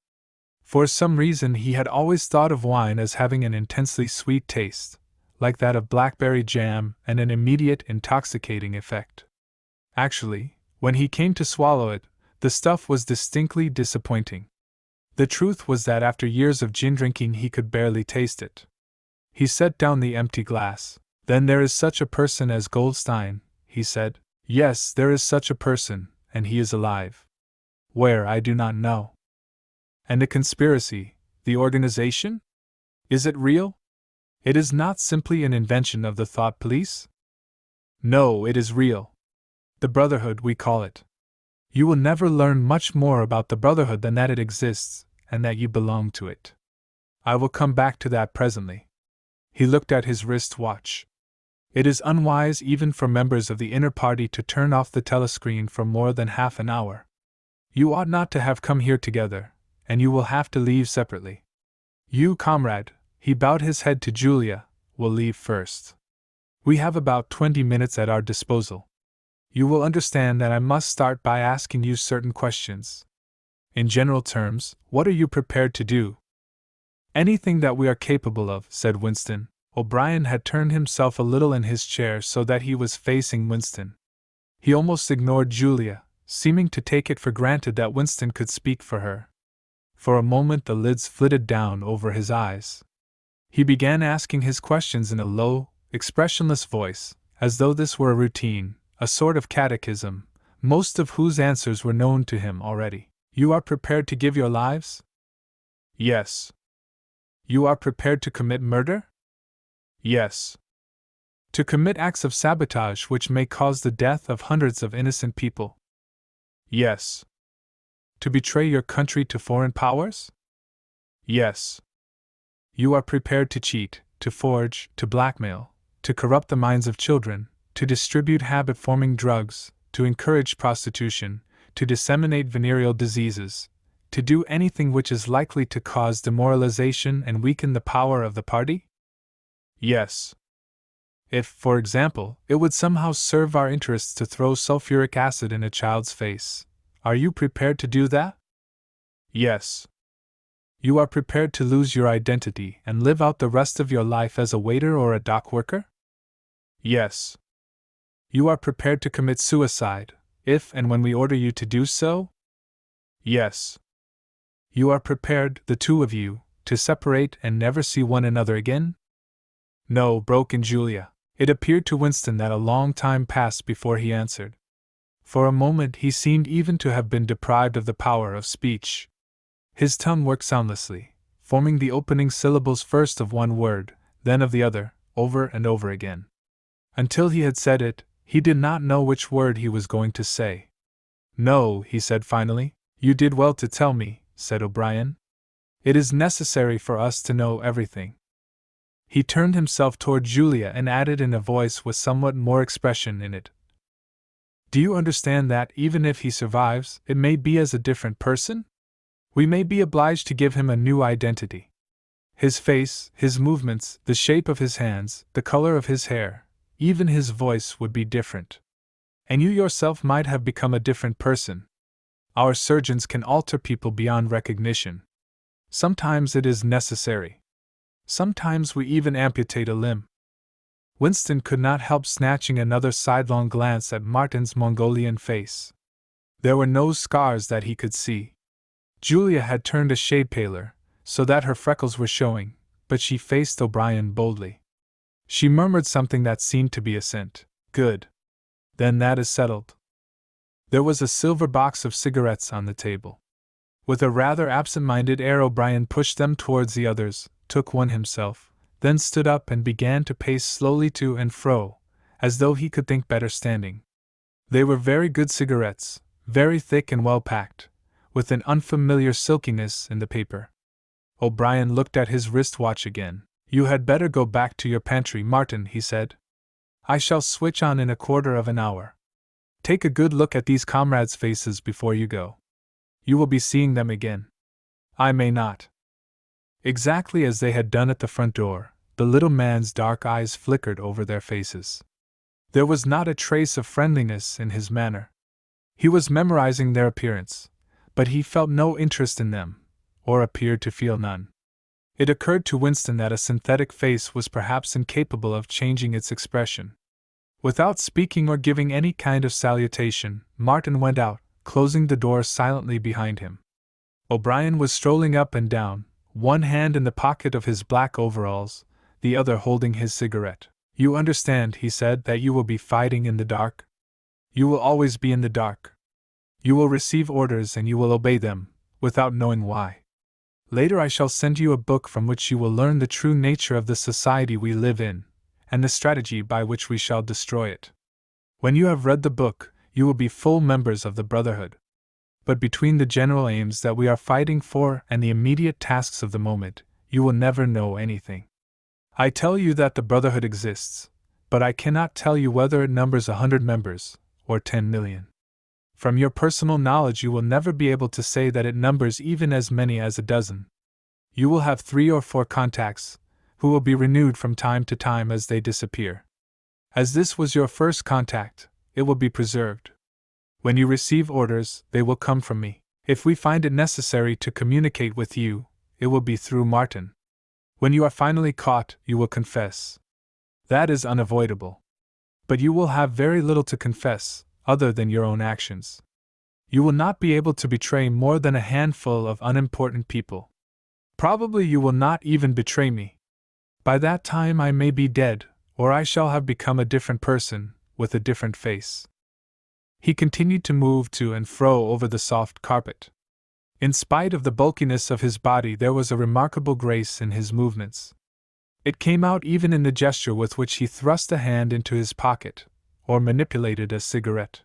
For some reason he had always thought of wine as having an intensely sweet taste, like that of blackberry jam, and an immediate intoxicating effect. Actually, when he came to swallow it, the stuff was distinctly disappointing. The truth was that after years of gin drinking he could barely taste it. He set down the empty glass. "Then there is such a person as Goldstein," he said. "Yes, there is such a person, and he is alive. Where, I do not know." "And the conspiracy, the organization? Is it real? It is not simply an invention of the thought police?" "No, it is real. The Brotherhood, we call it. You will never learn much more about the Brotherhood than that it exists, and that you belong to it. I will come back to that presently." He looked at his wrist watch. "It is unwise even for members of the inner party to turn off the telescreen for more than half an hour. You ought not to have come here together, and you will have to leave separately. You, comrade," he bowed his head to Julia, "will leave first. We have about 20 minutes at our disposal. You will understand that I must start by asking you certain questions. In general terms, what are you prepared to do?" "Anything that we are capable of," said Winston. O'Brien had turned himself a little in his chair so that he was facing Winston. He almost ignored Julia, seeming to take it for granted that Winston could speak for her. For a moment the lids flitted down over his eyes. He began asking his questions in a low, expressionless voice, as though this were a routine, a sort of catechism, most of whose answers were known to him already. "You are prepared to give your lives?" "Yes." "You are prepared to commit murder?" "Yes." "To commit acts of sabotage which may cause the death of hundreds of innocent people?" "Yes." "To betray your country to foreign powers?" "Yes." "You are prepared to cheat, to forge, to blackmail, to corrupt the minds of children, to distribute habit-forming drugs, to encourage prostitution, to disseminate venereal diseases, to do anything which is likely to cause demoralization and weaken the power of the party?" "Yes." "If, for example, it would somehow serve our interests to throw sulfuric acid in a child's face, are you prepared to do that?" "Yes." "You are prepared to lose your identity and live out the rest of your life as a waiter or a dock worker?" "Yes." "You are prepared to commit suicide, if and when we order you to do so?" "Yes." "You are prepared, the two of you, to separate and never see one another again?" "No," broke in Julia. It appeared to Winston that a long time passed before he answered. For a moment he seemed even to have been deprived of the power of speech. His tongue worked soundlessly, forming the opening syllables first of one word, then of the other, over and over again. Until he had said it, he did not know which word he was going to say. "No," he said finally. "You did well to tell me," said O'Brien. "It is necessary for us to know everything." He turned himself toward Julia and added in a voice with somewhat more expression in it, "Do you understand that, even if he survives, it may be as a different person? We may be obliged to give him a new identity. His face, his movements, the shape of his hands, the color of his hair, even his voice would be different. And you yourself might have become a different person. Our surgeons can alter people beyond recognition. Sometimes it is necessary. Sometimes we even amputate a limb. Winston could not help snatching another sidelong glance at Martin's Mongolian face. There were no scars that he could see. Julia had turned a shade paler, so that her freckles were showing, but she faced O'Brien boldly. She murmured something that seemed to be assent. Good. Then that is settled. There was a silver box of cigarettes on the table. With a rather absent-minded air, O'Brien pushed them towards the others, took one himself, then stood up and began to pace slowly to and fro, as though he could think better standing. They were very good cigarettes, very thick and well packed, with an unfamiliar silkiness in the paper. O'Brien looked at his wristwatch again. You had better go back to your pantry, Martin, he said. I shall switch on in a quarter of an hour. Take a good look at these comrades' faces before you go. You will be seeing them again. I may not. Exactly as they had done at the front door, the little man's dark eyes flickered over their faces. There was not a trace of friendliness in his manner. He was memorizing their appearance, but he felt no interest in them, or appeared to feel none. It occurred to Winston that a synthetic face was perhaps incapable of changing its expression. Without speaking or giving any kind of salutation, Martin went out, closing the door silently behind him. O'Brien was strolling up and down, one hand in the pocket of his black overalls, the other holding his cigarette. You understand, he said, that you will be fighting in the dark? You will always be in the dark. You will receive orders and you will obey them, without knowing why. Later I shall send you a book from which you will learn the true nature of the society we live in, and the strategy by which we shall destroy it. When you have read the book, you will be full members of the Brotherhood. But between the general aims that we are fighting for and the immediate tasks of the moment, you will never know anything. I tell you that the Brotherhood exists, but I cannot tell you whether it numbers 100 members, or 10 million. From your personal knowledge you will never be able to say that it numbers even as many as a dozen. You will have 3 or 4 contacts, who will be renewed from time to time as they disappear. As this was your first contact, it will be preserved. When you receive orders, they will come from me. If we find it necessary to communicate with you, it will be through Martin. When you are finally caught, you will confess. That is unavoidable. But you will have very little to confess, other than your own actions. You will not be able to betray more than a handful of unimportant people. Probably you will not even betray me. By that time I may be dead, or I shall have become a different person, with a different face. He continued to move to and fro over the soft carpet. In spite of the bulkiness of his body, there was a remarkable grace in his movements. It came out even in the gesture with which he thrust a hand into his pocket, or manipulated a cigarette.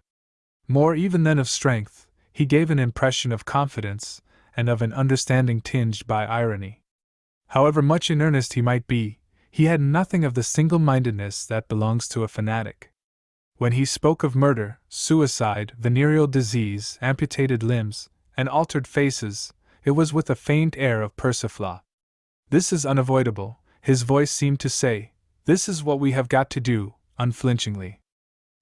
More even than of strength, he gave an impression of confidence, and of an understanding tinged by irony. However much in earnest he might be, he had nothing of the single-mindedness that belongs to a fanatic. When he spoke of murder, suicide, venereal disease, amputated limbs, and altered faces, it was with a faint air of persiflage. This is unavoidable, his voice seemed to say, this is what we have got to do, unflinchingly.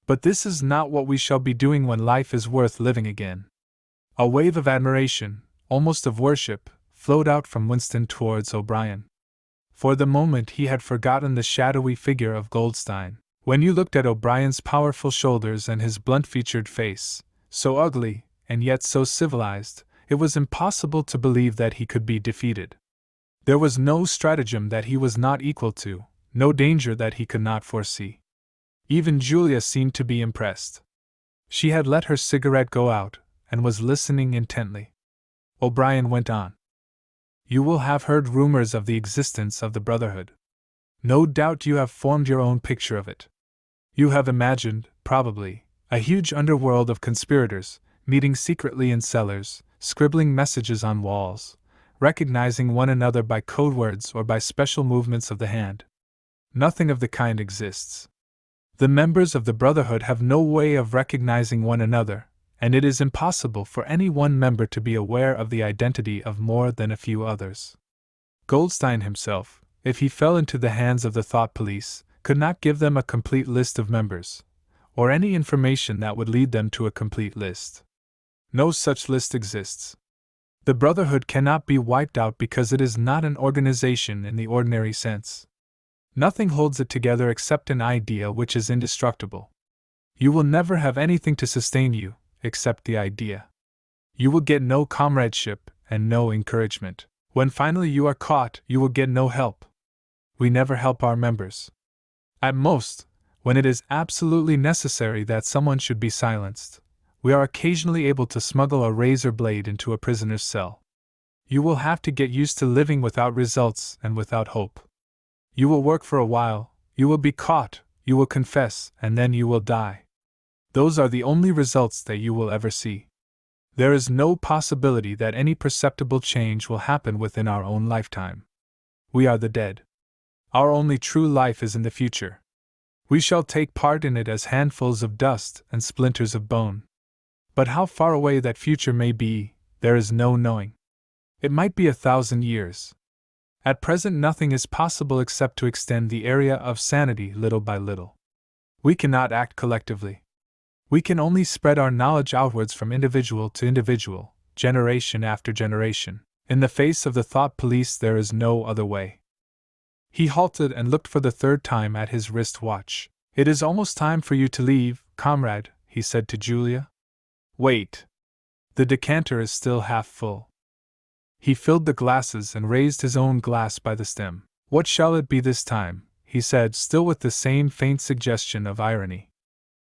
But this is not what we shall be doing when life is worth living again. A wave of admiration, almost of worship, flowed out from Winston towards O'Brien. For the moment he had forgotten the shadowy figure of Goldstein. When you looked at O'Brien's powerful shoulders and his blunt-featured face, so ugly, and yet so civilized, it was impossible to believe that he could be defeated. There was no stratagem that he was not equal to, no danger that he could not foresee. Even Julia seemed to be impressed. She had let her cigarette go out, and was listening intently. O'Brien went on. You will have heard rumors of the existence of the Brotherhood. No doubt you have formed your own picture of it. You have imagined, probably, a huge underworld of conspirators, meeting secretly in cellars, scribbling messages on walls, recognizing one another by code words or by special movements of the hand. Nothing of the kind exists. The members of the Brotherhood have no way of recognizing one another, and it is impossible for any one member to be aware of the identity of more than a few others. Goldstein himself, if he fell into the hands of the thought police, could not give them a complete list of members, or any information that would lead them to a complete list. No such list exists. The Brotherhood cannot be wiped out because it is not an organization in the ordinary sense. Nothing holds it together except an idea which is indestructible. You will never have anything to sustain you, except the idea. You will get no comradeship and no encouragement. When finally you are caught, you will get no help. We never help our members. At most, when it is absolutely necessary that someone should be silenced, we are occasionally able to smuggle a razor blade into a prisoner's cell. You will have to get used to living without results and without hope. You will work for a while, you will be caught, you will confess, and then you will die. Those are the only results that you will ever see. There is no possibility that any perceptible change will happen within our own lifetime. We are the dead. Our only true life is in the future. We shall take part in it as handfuls of dust and splinters of bone. But how far away that future may be, there is no knowing. It might be 1,000 years. At present, nothing is possible except to extend the area of sanity little by little. We cannot act collectively. We can only spread our knowledge outwards from individual to individual, generation after generation. In the face of the thought police, there is no other way. He halted and looked for the third time at his wrist watch. "It is almost time for you to leave, comrade," he said to Julia. "Wait. The decanter is still half full." He filled the glasses and raised his own glass by the stem. "What shall it be this time?" he said, still with the same faint suggestion of irony.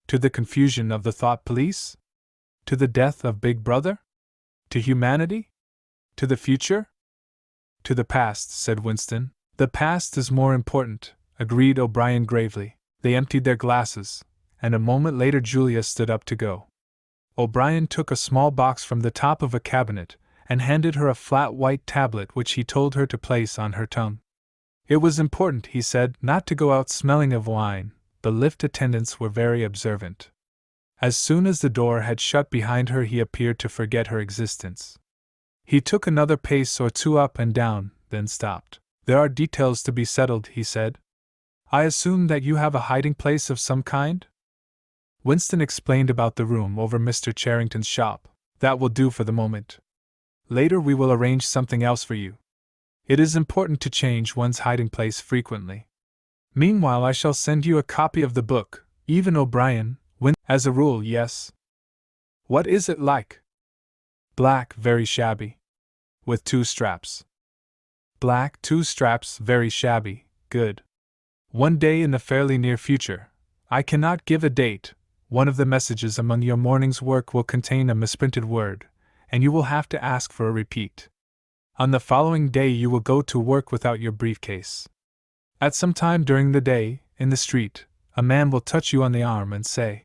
"To the confusion of the thought police? To the death of Big Brother? To humanity? To the future?" "To the past," said Winston. "The past is more important," agreed O'Brien gravely. They emptied their glasses, and a moment later Julia stood up to go. O'Brien took a small box from the top of a cabinet and handed her a flat white tablet which he told her to place on her tongue. It was important, he said, not to go out smelling of wine. The lift attendants were very observant. As soon as the door had shut behind her, he appeared to forget her existence. He took another pace or two up and down, then stopped. "There are details to be settled," he said. "I assume that you have a hiding place of some kind?" Winston explained about the room over Mr. Charrington's shop. "That will do for the moment. Later we will arrange something else for you. It is important to change one's hiding place frequently. Meanwhile, I shall send you a copy of the book, even O'Brien, as a rule, yes." "What is it like?" "Black, very shabby. With 2 straps. Black, 2 straps, very shabby, good. One day in the fairly near future, I cannot give a date, one of the messages among your morning's work will contain a misprinted word, and you will have to ask for a repeat. On the following day you will go to work without your briefcase. At some time during the day, in the street, a man will touch you on the arm and say,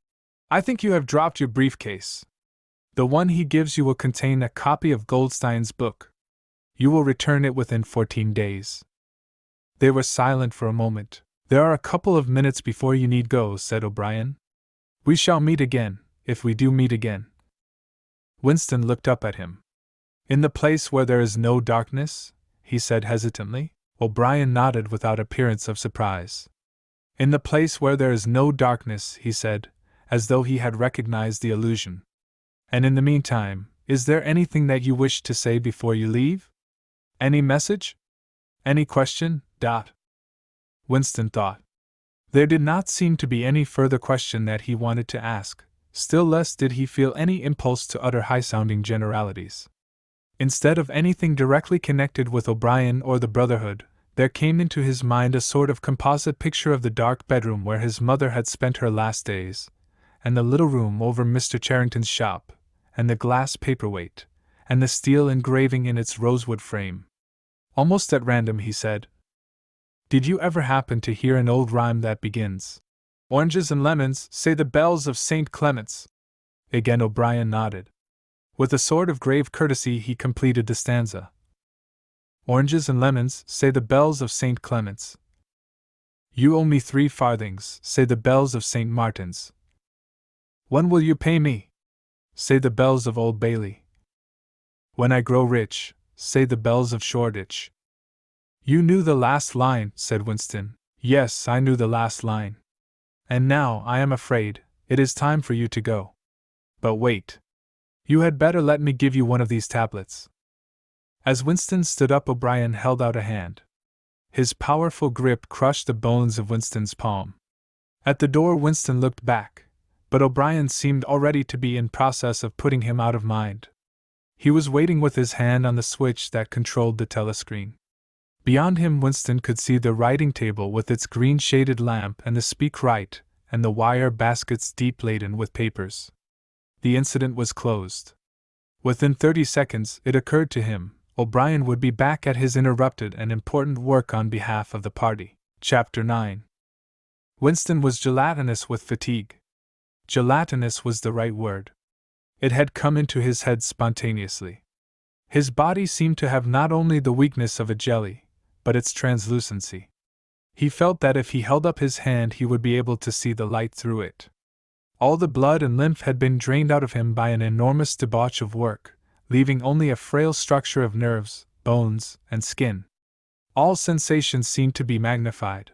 'I think you have dropped your briefcase.' The one he gives you will contain a copy of Goldstein's book. You will return it within 14 days. They were silent for a moment. "There are a couple of minutes before you need go," said O'Brien. "We shall meet again, if we do meet again." Winston looked up at him. "In the place where there is no darkness?" he said hesitantly. O'Brien nodded without appearance of surprise. "In the place where there is no darkness," he said, as though he had recognized the allusion. "And in the meantime, is there anything that you wish to say before you leave? Any message? Any question?" Winston thought. There did not seem to be any further question that he wanted to ask, still less did he feel any impulse to utter high-sounding generalities. Instead of anything directly connected with O'Brien or the Brotherhood, there came into his mind a sort of composite picture of the dark bedroom where his mother had spent her last days, and the little room over Mr. Charrington's shop, and the glass paperweight, and the steel engraving in its rosewood frame. Almost at random he said, "Did you ever happen to hear an old rhyme that begins, 'Oranges and lemons, say the bells of St. Clement's'?" Again O'Brien nodded. With a sort of grave courtesy he completed the stanza. "Oranges and lemons, say the bells of St. Clement's. You owe me 3 farthings, say the bells of St. Martin's. When will you pay me? Say the bells of Old Bailey. When I grow rich, say the bells of Shoreditch." You knew the last line, said Winston. Yes, I knew the last line. And now, I am afraid, it is time for you to go. But wait. You had better let me give you one of these tablets. As Winston stood up, O'Brien held out a hand. His powerful grip crushed the bones of Winston's palm. At the door, Winston looked back, but O'Brien seemed already to be in process of putting him out of mind. He was waiting with his hand on the switch that controlled the telescreen. Beyond him, Winston could see the writing table with its green-shaded lamp and the speak-right, and the wire baskets deep laden with papers. The incident was closed. Within 30 seconds, it occurred to him, O'Brien would be back at his interrupted and important work on behalf of the party. Chapter 9. Winston was gelatinous with fatigue. Gelatinous was the right word. It had come into his head spontaneously. His body seemed to have not only the weakness of a jelly, but its translucency. He felt that if he held up his hand he would be able to see the light through it. All the blood and lymph had been drained out of him by an enormous debauch of work, leaving only a frail structure of nerves, bones, and skin. All sensations seemed to be magnified.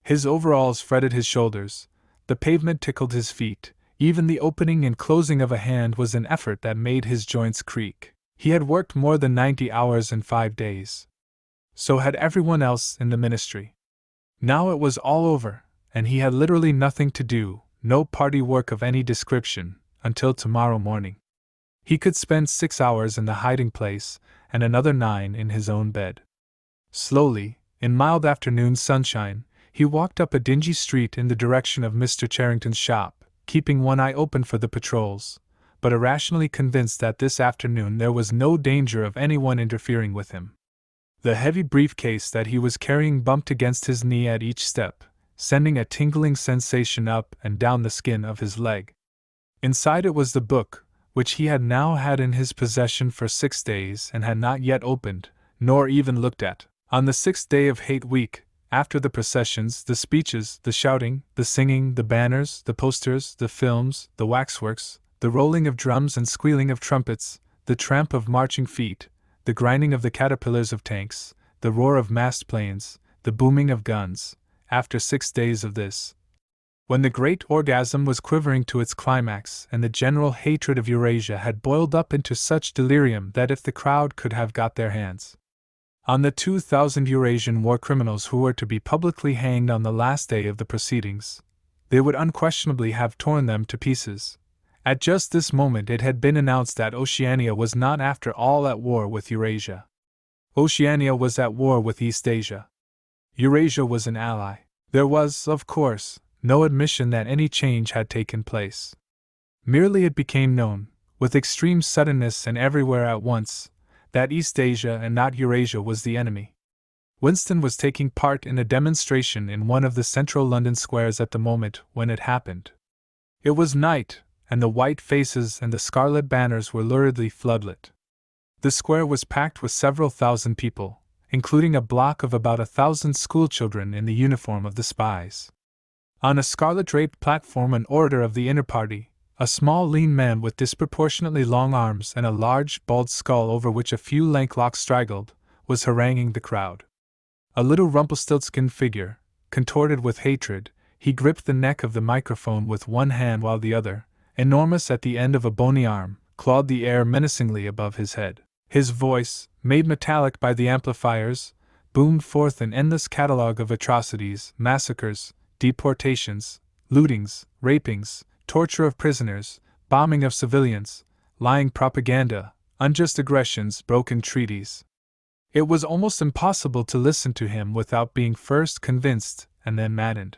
His overalls fretted his shoulders, the pavement tickled his feet, even the opening and closing of a hand was an effort that made his joints creak. He had worked more than 90 hours in 5 days. So had everyone else in the ministry. Now it was all over, and he had literally nothing to do, no party work of any description, until tomorrow morning. He could spend 6 hours in the hiding place, and another 9 in his own bed. Slowly, in mild afternoon sunshine, he walked up a dingy street in the direction of Mr. Charrington's shop, keeping one eye open for the patrols, but irrationally convinced that this afternoon there was no danger of anyone interfering with him. The heavy briefcase that he was carrying bumped against his knee at each step, sending a tingling sensation up and down the skin of his leg. Inside it was the book, which he had now had in his possession for 6 days and had not yet opened, nor even looked at. On the 6th day of Hate Week, after the processions, the speeches, the shouting, the singing, the banners, the posters, the films, the waxworks, the rolling of drums and squealing of trumpets, the tramp of marching feet, the grinding of the caterpillars of tanks, the roar of massed planes, the booming of guns, after 6 days of this, when the great orgasm was quivering to its climax and the general hatred of Eurasia had boiled up into such delirium that if the crowd could have got their hands on the 2,000 Eurasian war criminals who were to be publicly hanged on the last day of the proceedings, they would unquestionably have torn them to pieces. At just this moment it had been announced that Oceania was not after all at war with Eurasia. Oceania was at war with East Asia. Eurasia was an ally. There was, of course, no admission that any change had taken place. Merely it became known, with extreme suddenness and everywhere at once, that East Asia and not Eurasia was the enemy. Winston was taking part in a demonstration in one of the central London squares at the moment when it happened. It was night, and the white faces and the scarlet banners were luridly floodlit. The square was packed with several thousand people, including a block of about 1,000 schoolchildren in the uniform of the spies. On a scarlet-draped platform, an orator of the inner party, a small lean man with disproportionately long arms and a large, bald skull over which a few lank locks straggled, was haranguing the crowd. A little Rumpelstiltskin figure, contorted with hatred, he gripped the neck of the microphone with one hand while the other, enormous at the end of a bony arm, clawed the air menacingly above his head. His voice, made metallic by the amplifiers, boomed forth an endless catalogue of atrocities, massacres, deportations, lootings, rapings, torture of prisoners, bombing of civilians, lying propaganda, unjust aggressions, broken treaties. It was almost impossible to listen to him without being first convinced and then maddened.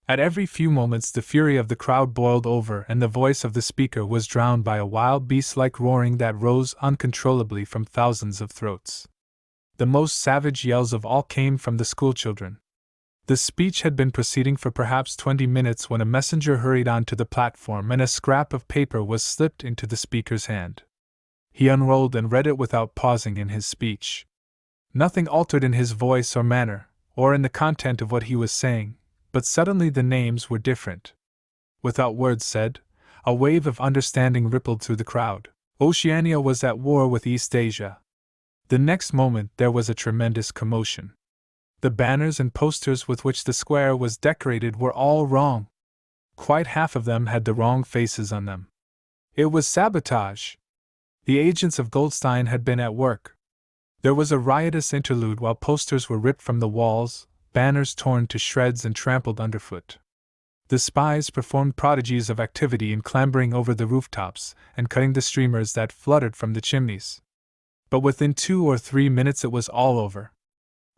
At every few moments the fury of the crowd boiled over and the voice of the speaker was drowned by a wild beast-like roaring that rose uncontrollably from thousands of throats. The most savage yells of all came from the schoolchildren. The speech had been proceeding for perhaps 20 minutes when a messenger hurried onto the platform and a scrap of paper was slipped into the speaker's hand. He unrolled and read it without pausing in his speech. Nothing altered in his voice or manner, or in the content of what he was saying, but suddenly the names were different. Without words said, a wave of understanding rippled through the crowd. Oceania was at war with East Asia. The next moment there was a tremendous commotion. The banners and posters with which the square was decorated were all wrong. Quite half of them had the wrong faces on them. It was sabotage. The agents of Goldstein had been at work. There was a riotous interlude while posters were ripped from the walls, banners torn to shreds and trampled underfoot. The spies performed prodigies of activity in clambering over the rooftops and cutting the streamers that fluttered from the chimneys. But within 2 or 3 minutes it was all over.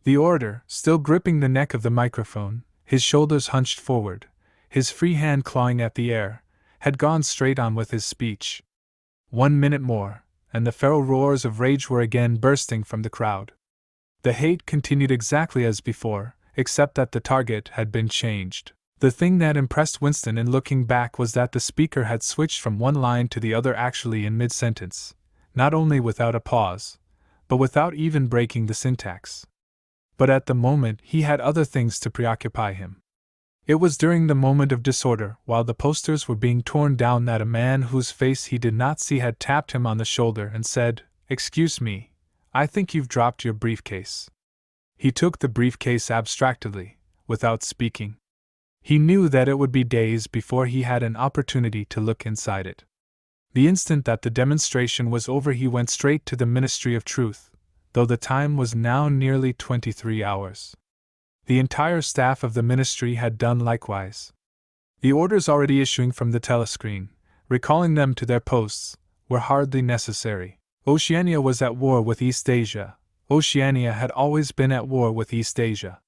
The orator, still gripping the neck of the microphone, his shoulders hunched forward, his free hand clawing at the air, had gone straight on with his speech. 1 minute more, and the feral roars of rage were again bursting from the crowd. The hate continued exactly as before, except that the target had been changed. The thing that impressed Winston in looking back was that the speaker had switched from one line to the other actually in mid-sentence, not only without a pause, but without even breaking the syntax. But at the moment he had other things to preoccupy him. It was during the moment of disorder, while the posters were being torn down, that a man whose face he did not see had tapped him on the shoulder and said, "Excuse me, I think you've dropped your briefcase." He took the briefcase abstractedly, without speaking. He knew that it would be days before he had an opportunity to look inside it. The instant that the demonstration was over he went straight to the Ministry of Truth, though the time was now nearly 23 hours. The entire staff of the ministry had done likewise. The orders already issuing from the telescreen, recalling them to their posts, were hardly necessary. Oceania was at war with East Asia. Oceania had always been at war with East Asia.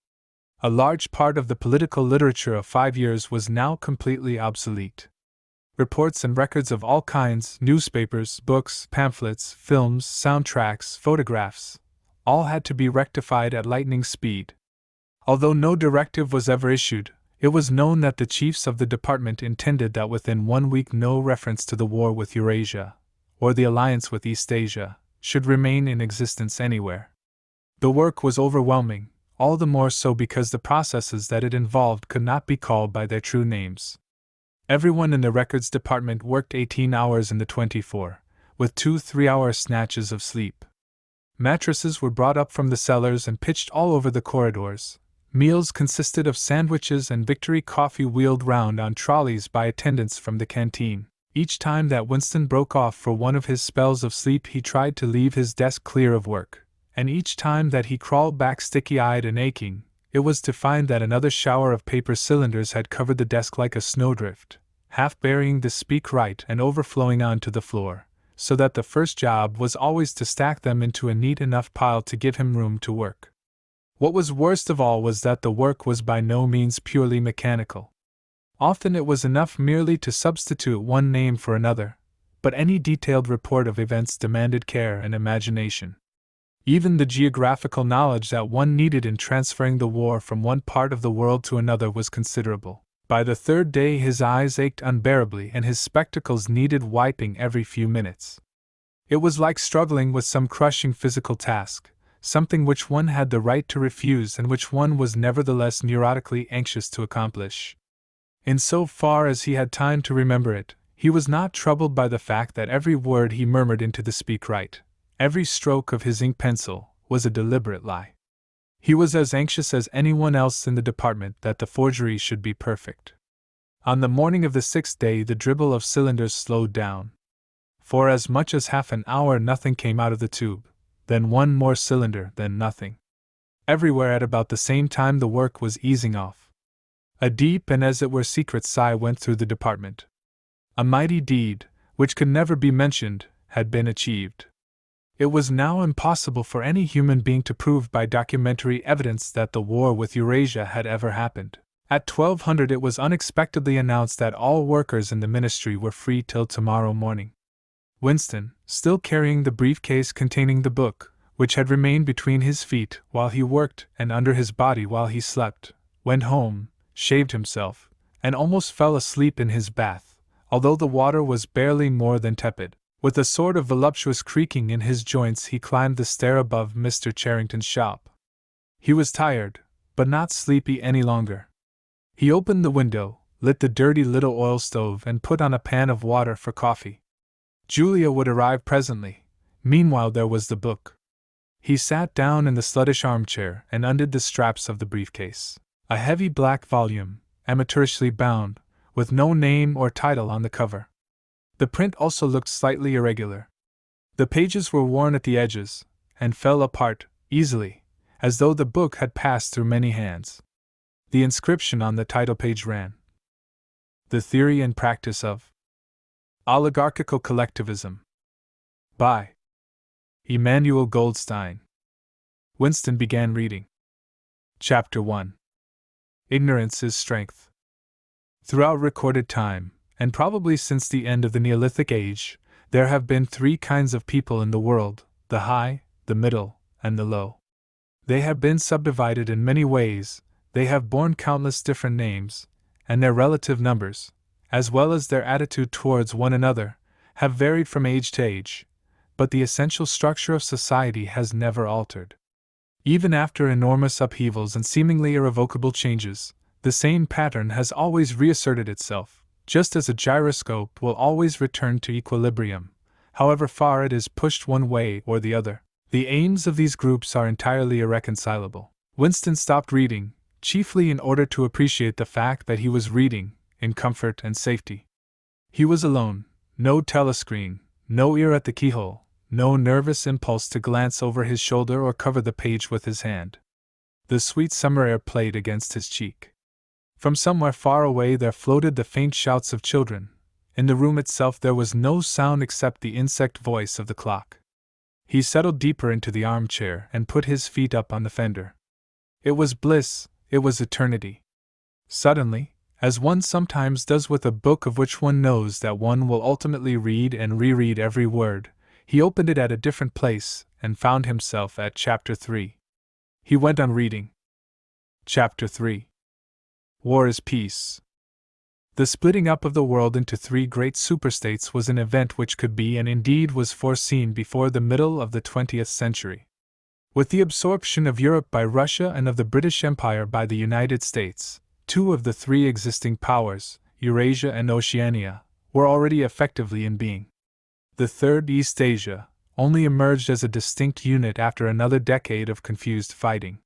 A large part of the political literature of 5 years was now completely obsolete. Reports and records of all kinds, newspapers, books, pamphlets, films, soundtracks, photographs, all had to be rectified at lightning speed. Although no directive was ever issued, it was known that the chiefs of the department intended that within 1 week no reference to the war with Eurasia, or the alliance with East Asia, should remain in existence anywhere. The work was overwhelming, all the more so because the processes that it involved could not be called by their true names. Everyone in the records department worked 18 hours in the 24, with 2 3-hour snatches of sleep. Mattresses were brought up from the cellars and pitched all over the corridors. Meals consisted of sandwiches and Victory coffee wheeled round on trolleys by attendants from the canteen. Each time that Winston broke off for one of his spells of sleep he tried to leave his desk clear of work, and each time that he crawled back sticky-eyed and aching, it was to find that another shower of paper cylinders had covered the desk like a snowdrift, half burying the speak right and overflowing onto the floor, so that the first job was always to stack them into a neat enough pile to give him room to work. What was worst of all was that the work was by no means purely mechanical. Often it was enough merely to substitute one name for another, but any detailed report of events demanded care and imagination. Even the geographical knowledge that one needed in transferring the war from one part of the world to another was considerable. By the third day his eyes ached unbearably and his spectacles needed wiping every few minutes. It was like struggling with some crushing physical task, something which one had the right to refuse and which one was nevertheless neurotically anxious to accomplish. In so far as he had time to remember it, he was not troubled by the fact that every word he murmured into the speak right, every stroke of his ink pencil, was a deliberate lie. He was as anxious as anyone else in the department that the forgery should be perfect. On the morning of the 6th day the dribble of cylinders slowed down. For as much as half an hour nothing came out of the tube, then one more cylinder, then nothing. Everywhere at about the same time the work was easing off. A deep and as it were secret sigh went through the department. A mighty deed, which could never be mentioned, had been achieved. It was now impossible for any human being to prove by documentary evidence that the war with Eurasia had ever happened. At 1200 it was unexpectedly announced that all workers in the ministry were free till tomorrow morning. Winston, still carrying the briefcase containing the book, which had remained between his feet while he worked and under his body while he slept, went home, shaved himself, and almost fell asleep in his bath, although the water was barely more than tepid. With a sort of voluptuous creaking in his joints he climbed the stair above Mr. Charrington's shop. He was tired, but not sleepy any longer. He opened the window, lit the dirty little oil stove and put on a pan of water for coffee. Julia would arrive presently. Meanwhile there was the book. He sat down in the sluttish armchair and undid the straps of the briefcase. A heavy black volume, amateurishly bound, with no name or title on the cover. The print also looked slightly irregular. The pages were worn at the edges, and fell apart, easily, as though the book had passed through many hands. The inscription on the title page ran: The Theory and Practice of Oligarchical Collectivism. By Emanuel Goldstein. Winston began reading. Chapter 1. Ignorance is Strength. Throughout recorded time, and probably since the end of the Neolithic Age, there have been three kinds of people in the world: the high, the middle, and the low. They have been subdivided in many ways, they have borne countless different names, and their relative numbers, as well as their attitude towards one another, have varied from age to age, but the essential structure of society has never altered. Even after enormous upheavals and seemingly irrevocable changes, the same pattern has always reasserted itself, just as a gyroscope will always return to equilibrium, however far it is pushed one way or the other. The aims of these groups are entirely irreconcilable. Winston stopped reading, chiefly in order to appreciate the fact that he was reading, in comfort and safety. He was alone, no telescreen, no ear at the keyhole, no nervous impulse to glance over his shoulder or cover the page with his hand. The sweet summer air played against his cheek. From somewhere far away there floated the faint shouts of children. In the room itself there was no sound except the insect voice of the clock. He settled deeper into the armchair and put his feet up on the fender. It was bliss, it was eternity. Suddenly, as one sometimes does with a book of which one knows that one will ultimately read and reread every word, he opened it at a different place and found himself at Chapter 3. He went on reading. Chapter 3. War is Peace. The splitting up of the world into three great superstates was an event which could be and indeed was foreseen before the middle of the 20th century. With the absorption of Europe by Russia and of the British Empire by the United States, two of the three existing powers, Eurasia and Oceania, were already effectively in being. The third, East Asia, only emerged as a distinct unit after another decade of confused fighting.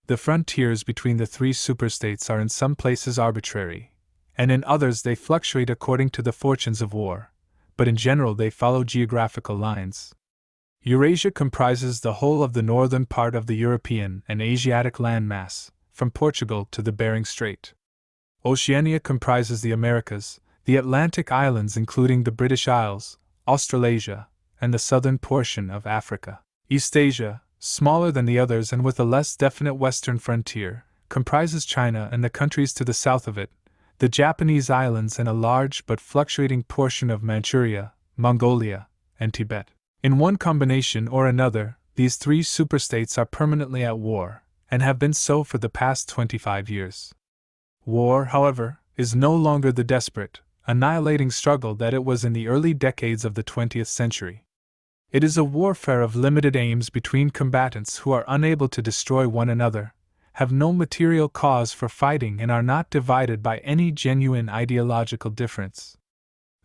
The frontiers between the three superstates are in some places arbitrary, and in others they fluctuate according to the fortunes of war, but in general they follow geographical lines. Eurasia comprises the whole of the northern part of the European and Asiatic landmass, from Portugal to the Bering Strait. Oceania comprises the Americas, the Atlantic islands including the British Isles, Australasia, and the southern portion of Africa. East Asia, smaller than the others and with a less definite western frontier, comprises China and the countries to the south of it, the Japanese islands and a large but fluctuating portion of Manchuria, Mongolia, and Tibet. In one combination or another, these three superstates are permanently at war, and have been so for the past 25 years. War, however, is no longer the desperate, annihilating struggle that it was in the early decades of the 20th century. It is a warfare of limited aims between combatants who are unable to destroy one another, have no material cause for fighting and are not divided by any genuine ideological difference.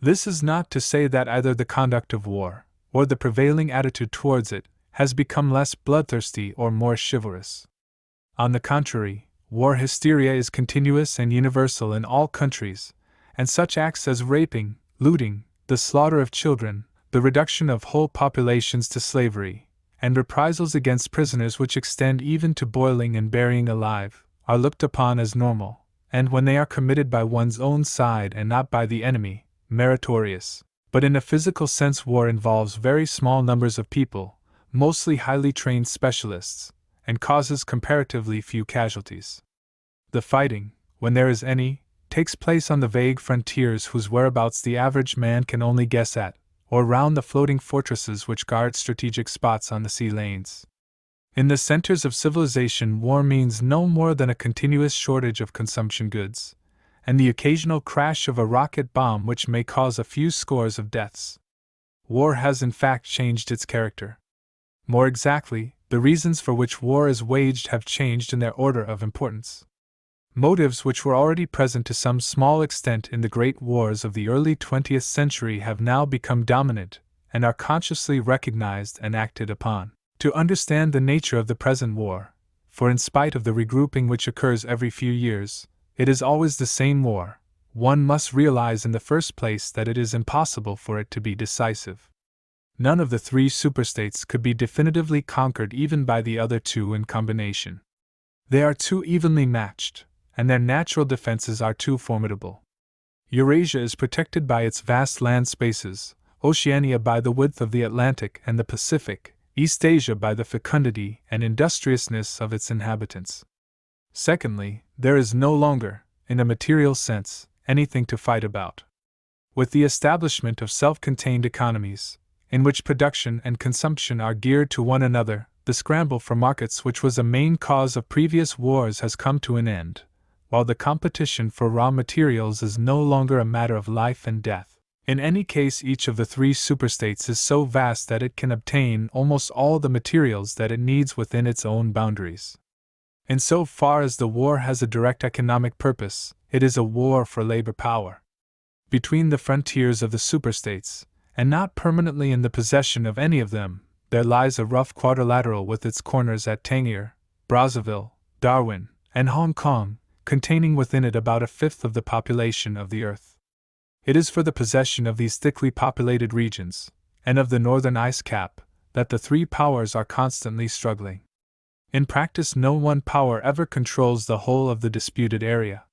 This is not to say that either the conduct of war, or the prevailing attitude towards it, has become less bloodthirsty or more chivalrous. On the contrary, war hysteria is continuous and universal in all countries, and such acts as raping, looting, the slaughter of children, the reduction of whole populations to slavery, and reprisals against prisoners which extend even to boiling and burying alive, are looked upon as normal, and when they are committed by one's own side and not by the enemy, meritorious. But in a physical sense war involves very small numbers of people, mostly highly trained specialists, and causes comparatively few casualties. The fighting, when there is any, takes place on the vague frontiers whose whereabouts the average man can only guess at, or round the floating fortresses which guard strategic spots on the sea lanes. In the centers of civilization, war means no more than a continuous shortage of consumption goods, and the occasional crash of a rocket bomb which may cause a few scores of deaths. War has in fact changed its character. More exactly, the reasons for which war is waged have changed in their order of importance. Motives which were already present to some small extent in the great wars of the early 20th century have now become dominant, and are consciously recognized and acted upon. To understand the nature of the present war, for in spite of the regrouping which occurs every few years, it is always the same war, one must realize in the first place that it is impossible for it to be decisive. None of the three superstates could be definitively conquered even by the other two in combination. They are too evenly matched, and their natural defenses are too formidable. Eurasia is protected by its vast land spaces, Oceania by the width of the Atlantic and the Pacific, East Asia by the fecundity and industriousness of its inhabitants. Secondly, there is no longer, in a material sense, anything to fight about. With the establishment of self-contained economies, in which production and consumption are geared to one another, the scramble for markets which was a main cause of previous wars has come to an end, while the competition for raw materials is no longer a matter of life and death. In any case, each of the three superstates is so vast that it can obtain almost all the materials that it needs within its own boundaries. In so far as the war has a direct economic purpose, it is a war for labor power. Between the frontiers of the superstates, and not permanently in the possession of any of them, there lies a rough quadrilateral with its corners at Tangier, Brazzaville, Darwin, and Hong Kong, containing within it about a fifth of the population of the Earth. It is for the possession of these thickly populated regions, and of the northern ice cap, that the three powers are constantly struggling. In practice, no one power ever controls the whole of the disputed area.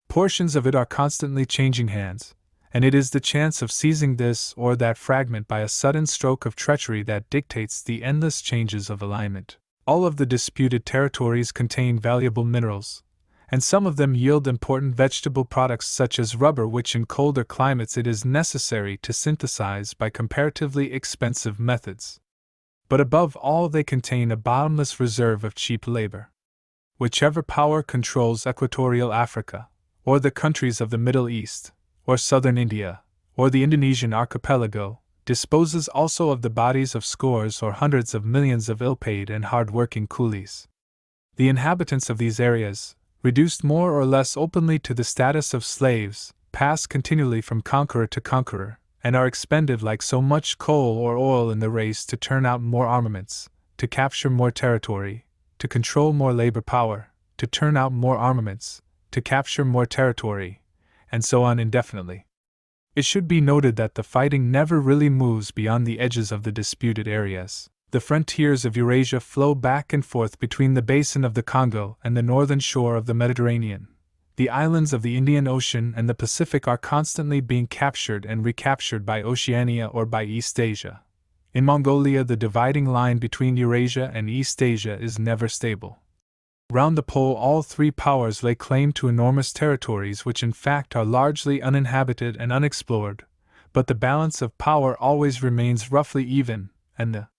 Portions of it are constantly changing hands, and it is the chance of seizing this or that fragment by a sudden stroke of treachery that dictates the endless changes of alignment. All of the disputed territories contain valuable minerals, and some of them yield important vegetable products such as rubber, which in colder climates it is necessary to synthesize by comparatively expensive methods. But above all, they contain a bottomless reserve of cheap labor. Whichever power controls equatorial Africa, or the countries of the Middle East, or southern India, or the Indonesian archipelago, disposes also of the bodies of scores or hundreds of millions of ill-paid and hard-working coolies. The inhabitants of these areas, reduced more or less openly to the status of slaves, pass continually from conqueror to conqueror, and are expended like so much coal or oil in the race to turn out more armaments, to capture more territory, to control more labor power, to turn out more armaments, to capture more territory, and so on indefinitely. It should be noted that the fighting never really moves beyond the edges of the disputed areas. The frontiers of Eurasia flow back and forth between the basin of the Congo and the northern shore of the Mediterranean. The islands of the Indian Ocean and the Pacific are constantly being captured and recaptured by Oceania or by East Asia. In Mongolia, the dividing line between Eurasia and East Asia is never stable. Round the pole, all three powers lay claim to enormous territories which in fact are largely uninhabited and unexplored, but the balance of power always remains roughly even, and the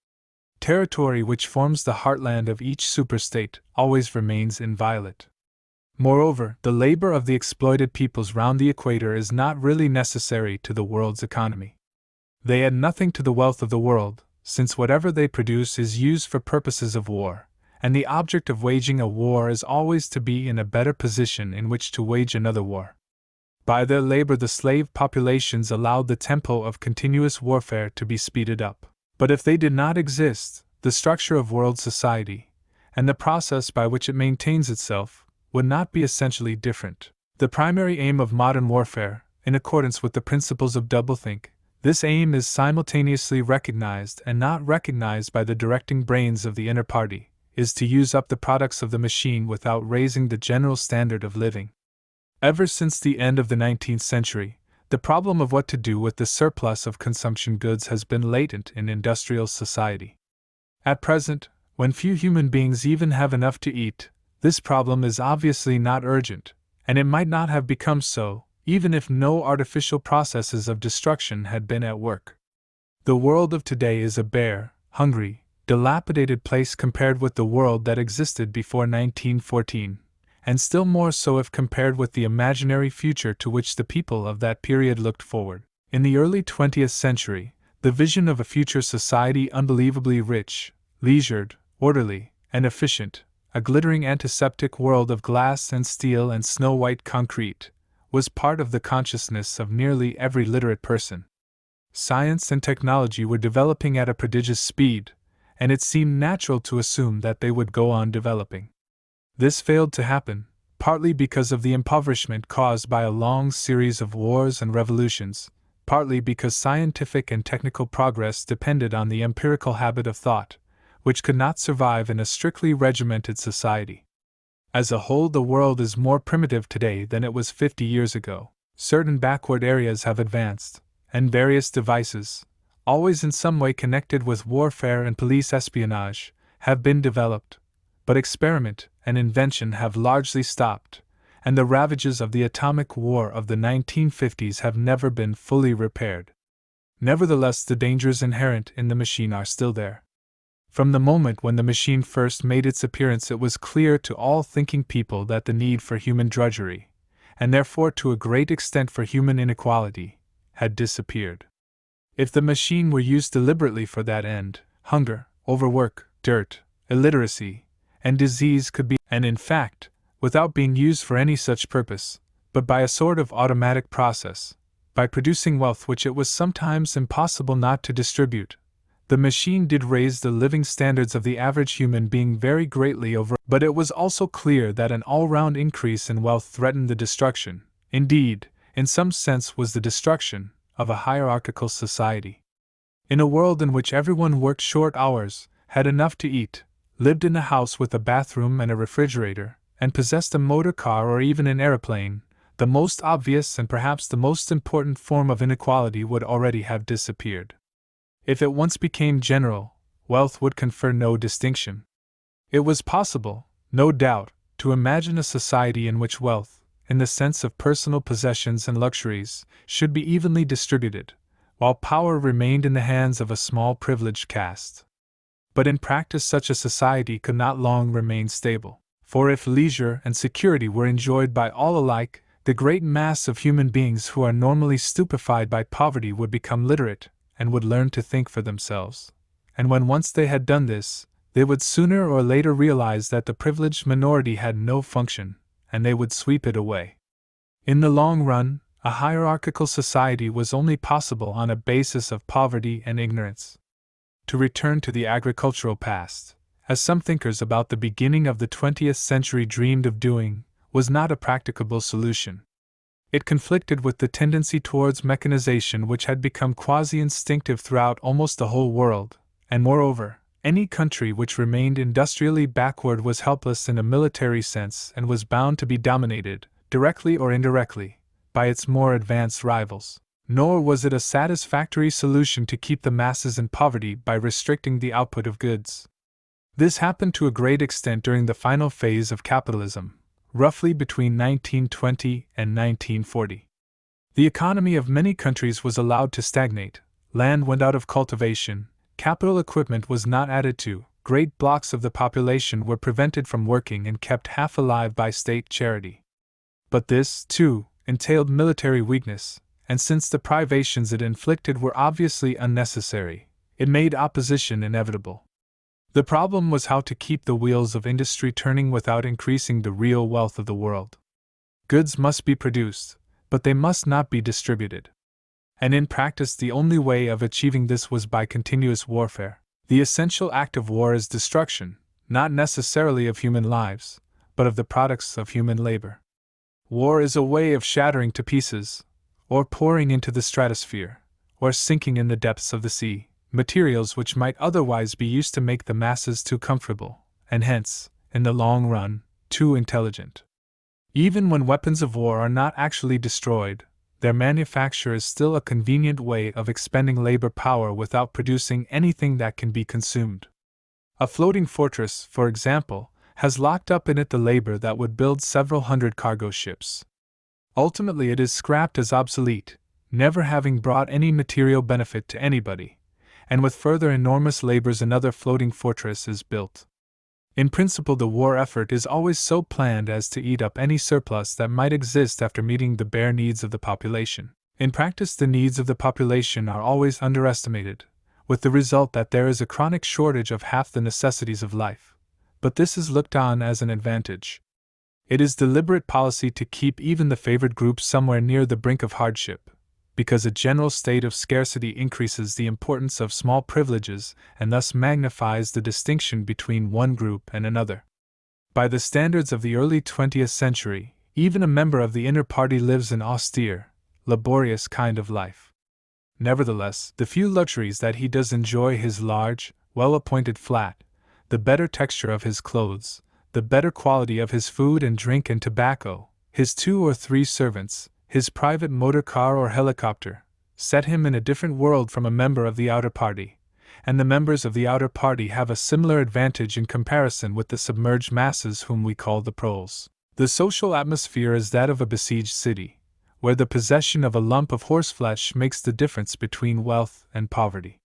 territory which forms the heartland of each superstate always remains inviolate. Moreover, the labor of the exploited peoples round the equator is not really necessary to the world's economy. They add nothing to the wealth of the world, since whatever they produce is used for purposes of war, and the object of waging a war is always to be in a better position in which to wage another war. By their labor, the slave populations allowed the tempo of continuous warfare to be speeded up. But if they did not exist, the structure of world society, and the process by which it maintains itself, would not be essentially different. The primary aim of modern warfare, in accordance with the principles of doublethink, this aim is simultaneously recognized and not recognized by the directing brains of the inner party, is to use up the products of the machine without raising the general standard of living. Ever since the end of the 19th century, the problem of what to do with the surplus of consumption goods has been latent in industrial society. At present, when few human beings even have enough to eat, this problem is obviously not urgent, and it might not have become so, even if no artificial processes of destruction had been at work. The world of today is a bare, hungry, dilapidated place compared with the world that existed before 1914. And still more so if compared with the imaginary future to which the people of that period looked forward. In the early 20th century, the vision of a future society unbelievably rich, leisured, orderly, and efficient, a glittering antiseptic world of glass and steel and snow-white concrete, was part of the consciousness of nearly every literate person. Science and technology were developing at a prodigious speed, and it seemed natural to assume that they would go on developing. This failed to happen, partly because of the impoverishment caused by a long series of wars and revolutions, partly because scientific and technical progress depended on the empirical habit of thought, which could not survive in a strictly regimented society. As a whole, the world is more primitive today than it was 50 years ago. Certain backward areas have advanced, and various devices, always in some way connected with warfare and police espionage, have been developed, but experiment and invention have largely stopped, and the ravages of the atomic war of the 1950s have never been fully repaired. Nevertheless, the dangers inherent in the machine are still there. From the moment when the machine first made its appearance, it was clear to all thinking people that the need for human drudgery, and therefore to a great extent for human inequality, had disappeared. If the machine were used deliberately for that end, hunger, overwork, dirt, illiteracy, and disease could be, and in fact, without being used for any such purpose, but by a sort of automatic process, by producing wealth which it was sometimes impossible not to distribute, the machine did raise the living standards of the average human being very greatly over. But it was also clear that an all-round increase in wealth threatened the destruction, indeed, in some sense was the destruction, of a hierarchical society. In a world in which everyone worked short hours, had enough to eat, lived in a house with a bathroom and a refrigerator, and possessed a motor car or even an aeroplane, the most obvious and perhaps the most important form of inequality would already have disappeared. If it once became general, wealth would confer no distinction. It was possible, no doubt, to imagine a society in which wealth, in the sense of personal possessions and luxuries, should be evenly distributed, while power remained in the hands of a small privileged caste. But in practice such a society could not long remain stable, for if leisure and security were enjoyed by all alike, the great mass of human beings who are normally stupefied by poverty would become literate, and would learn to think for themselves. And when once they had done this, they would sooner or later realize that the privileged minority had no function, and they would sweep it away. In the long run, a hierarchical society was only possible on a basis of poverty and ignorance. To return to the agricultural past, as some thinkers about the beginning of the 20th century dreamed of doing, was not a practicable solution. It conflicted with the tendency towards mechanization which had become quasi-instinctive throughout almost the whole world, and moreover, any country which remained industrially backward was helpless in a military sense and was bound to be dominated, directly or indirectly, by its more advanced rivals. Nor was it a satisfactory solution to keep the masses in poverty by restricting the output of goods. This happened to a great extent during the final phase of capitalism, roughly between 1920 and 1940. The economy of many countries was allowed to stagnate, land went out of cultivation, capital equipment was not added to, great blocks of the population were prevented from working and kept half alive by state charity. But this, too, entailed military weakness, and since the privations it inflicted were obviously unnecessary, it made opposition inevitable. The problem was how to keep the wheels of industry turning without increasing the real wealth of the world. Goods must be produced, but they must not be distributed. And in practice the only way of achieving this was by continuous warfare. The essential act of war is destruction, not necessarily of human lives, but of the products of human labor. War is a way of shattering to pieces, or pouring into the stratosphere, or sinking in the depths of the sea, materials which might otherwise be used to make the masses too comfortable, and hence, in the long run, too intelligent. Even when weapons of war are not actually destroyed, their manufacture is still a convenient way of expending labor power without producing anything that can be consumed. A floating fortress, for example, has locked up in it the labor that would build several hundred cargo ships. Ultimately it is scrapped as obsolete, never having brought any material benefit to anybody, and with further enormous labors another floating fortress is built. In principle the war effort is always so planned as to eat up any surplus that might exist after meeting the bare needs of the population. In practice the needs of the population are always underestimated, with the result that there is a chronic shortage of half the necessities of life. But this is looked on as an advantage. It is deliberate policy to keep even the favored groups somewhere near the brink of hardship, because a general state of scarcity increases the importance of small privileges and thus magnifies the distinction between one group and another. By the standards of the early 20th century, even a member of the inner party lives an austere, laborious kind of life. Nevertheless, the few luxuries that he does enjoy, his large, well-appointed flat, the better texture of his clothes, the better quality of his food and drink and tobacco, his 2 or 3 servants, his private motor car or helicopter, set him in a different world from a member of the outer party, and the members of the outer party have a similar advantage in comparison with the submerged masses whom we call the proles. The social atmosphere is that of a besieged city, where the possession of a lump of horseflesh makes the difference between wealth and poverty.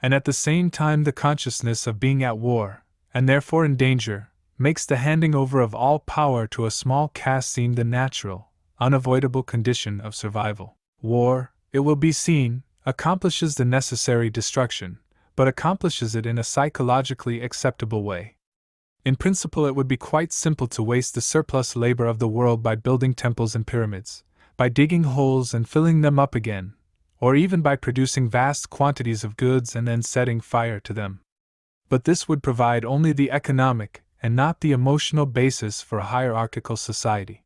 And at the same time the consciousness of being at war, and therefore in danger, makes the handing over of all power to a small caste seem the natural, unavoidable condition of survival. War, it will be seen, accomplishes the necessary destruction, but accomplishes it in a psychologically acceptable way. In principle, it would be quite simple to waste the surplus labor of the world by building temples and pyramids, by digging holes and filling them up again, or even by producing vast quantities of goods and then setting fire to them. But this would provide only the economic and not the emotional basis for a hierarchical society.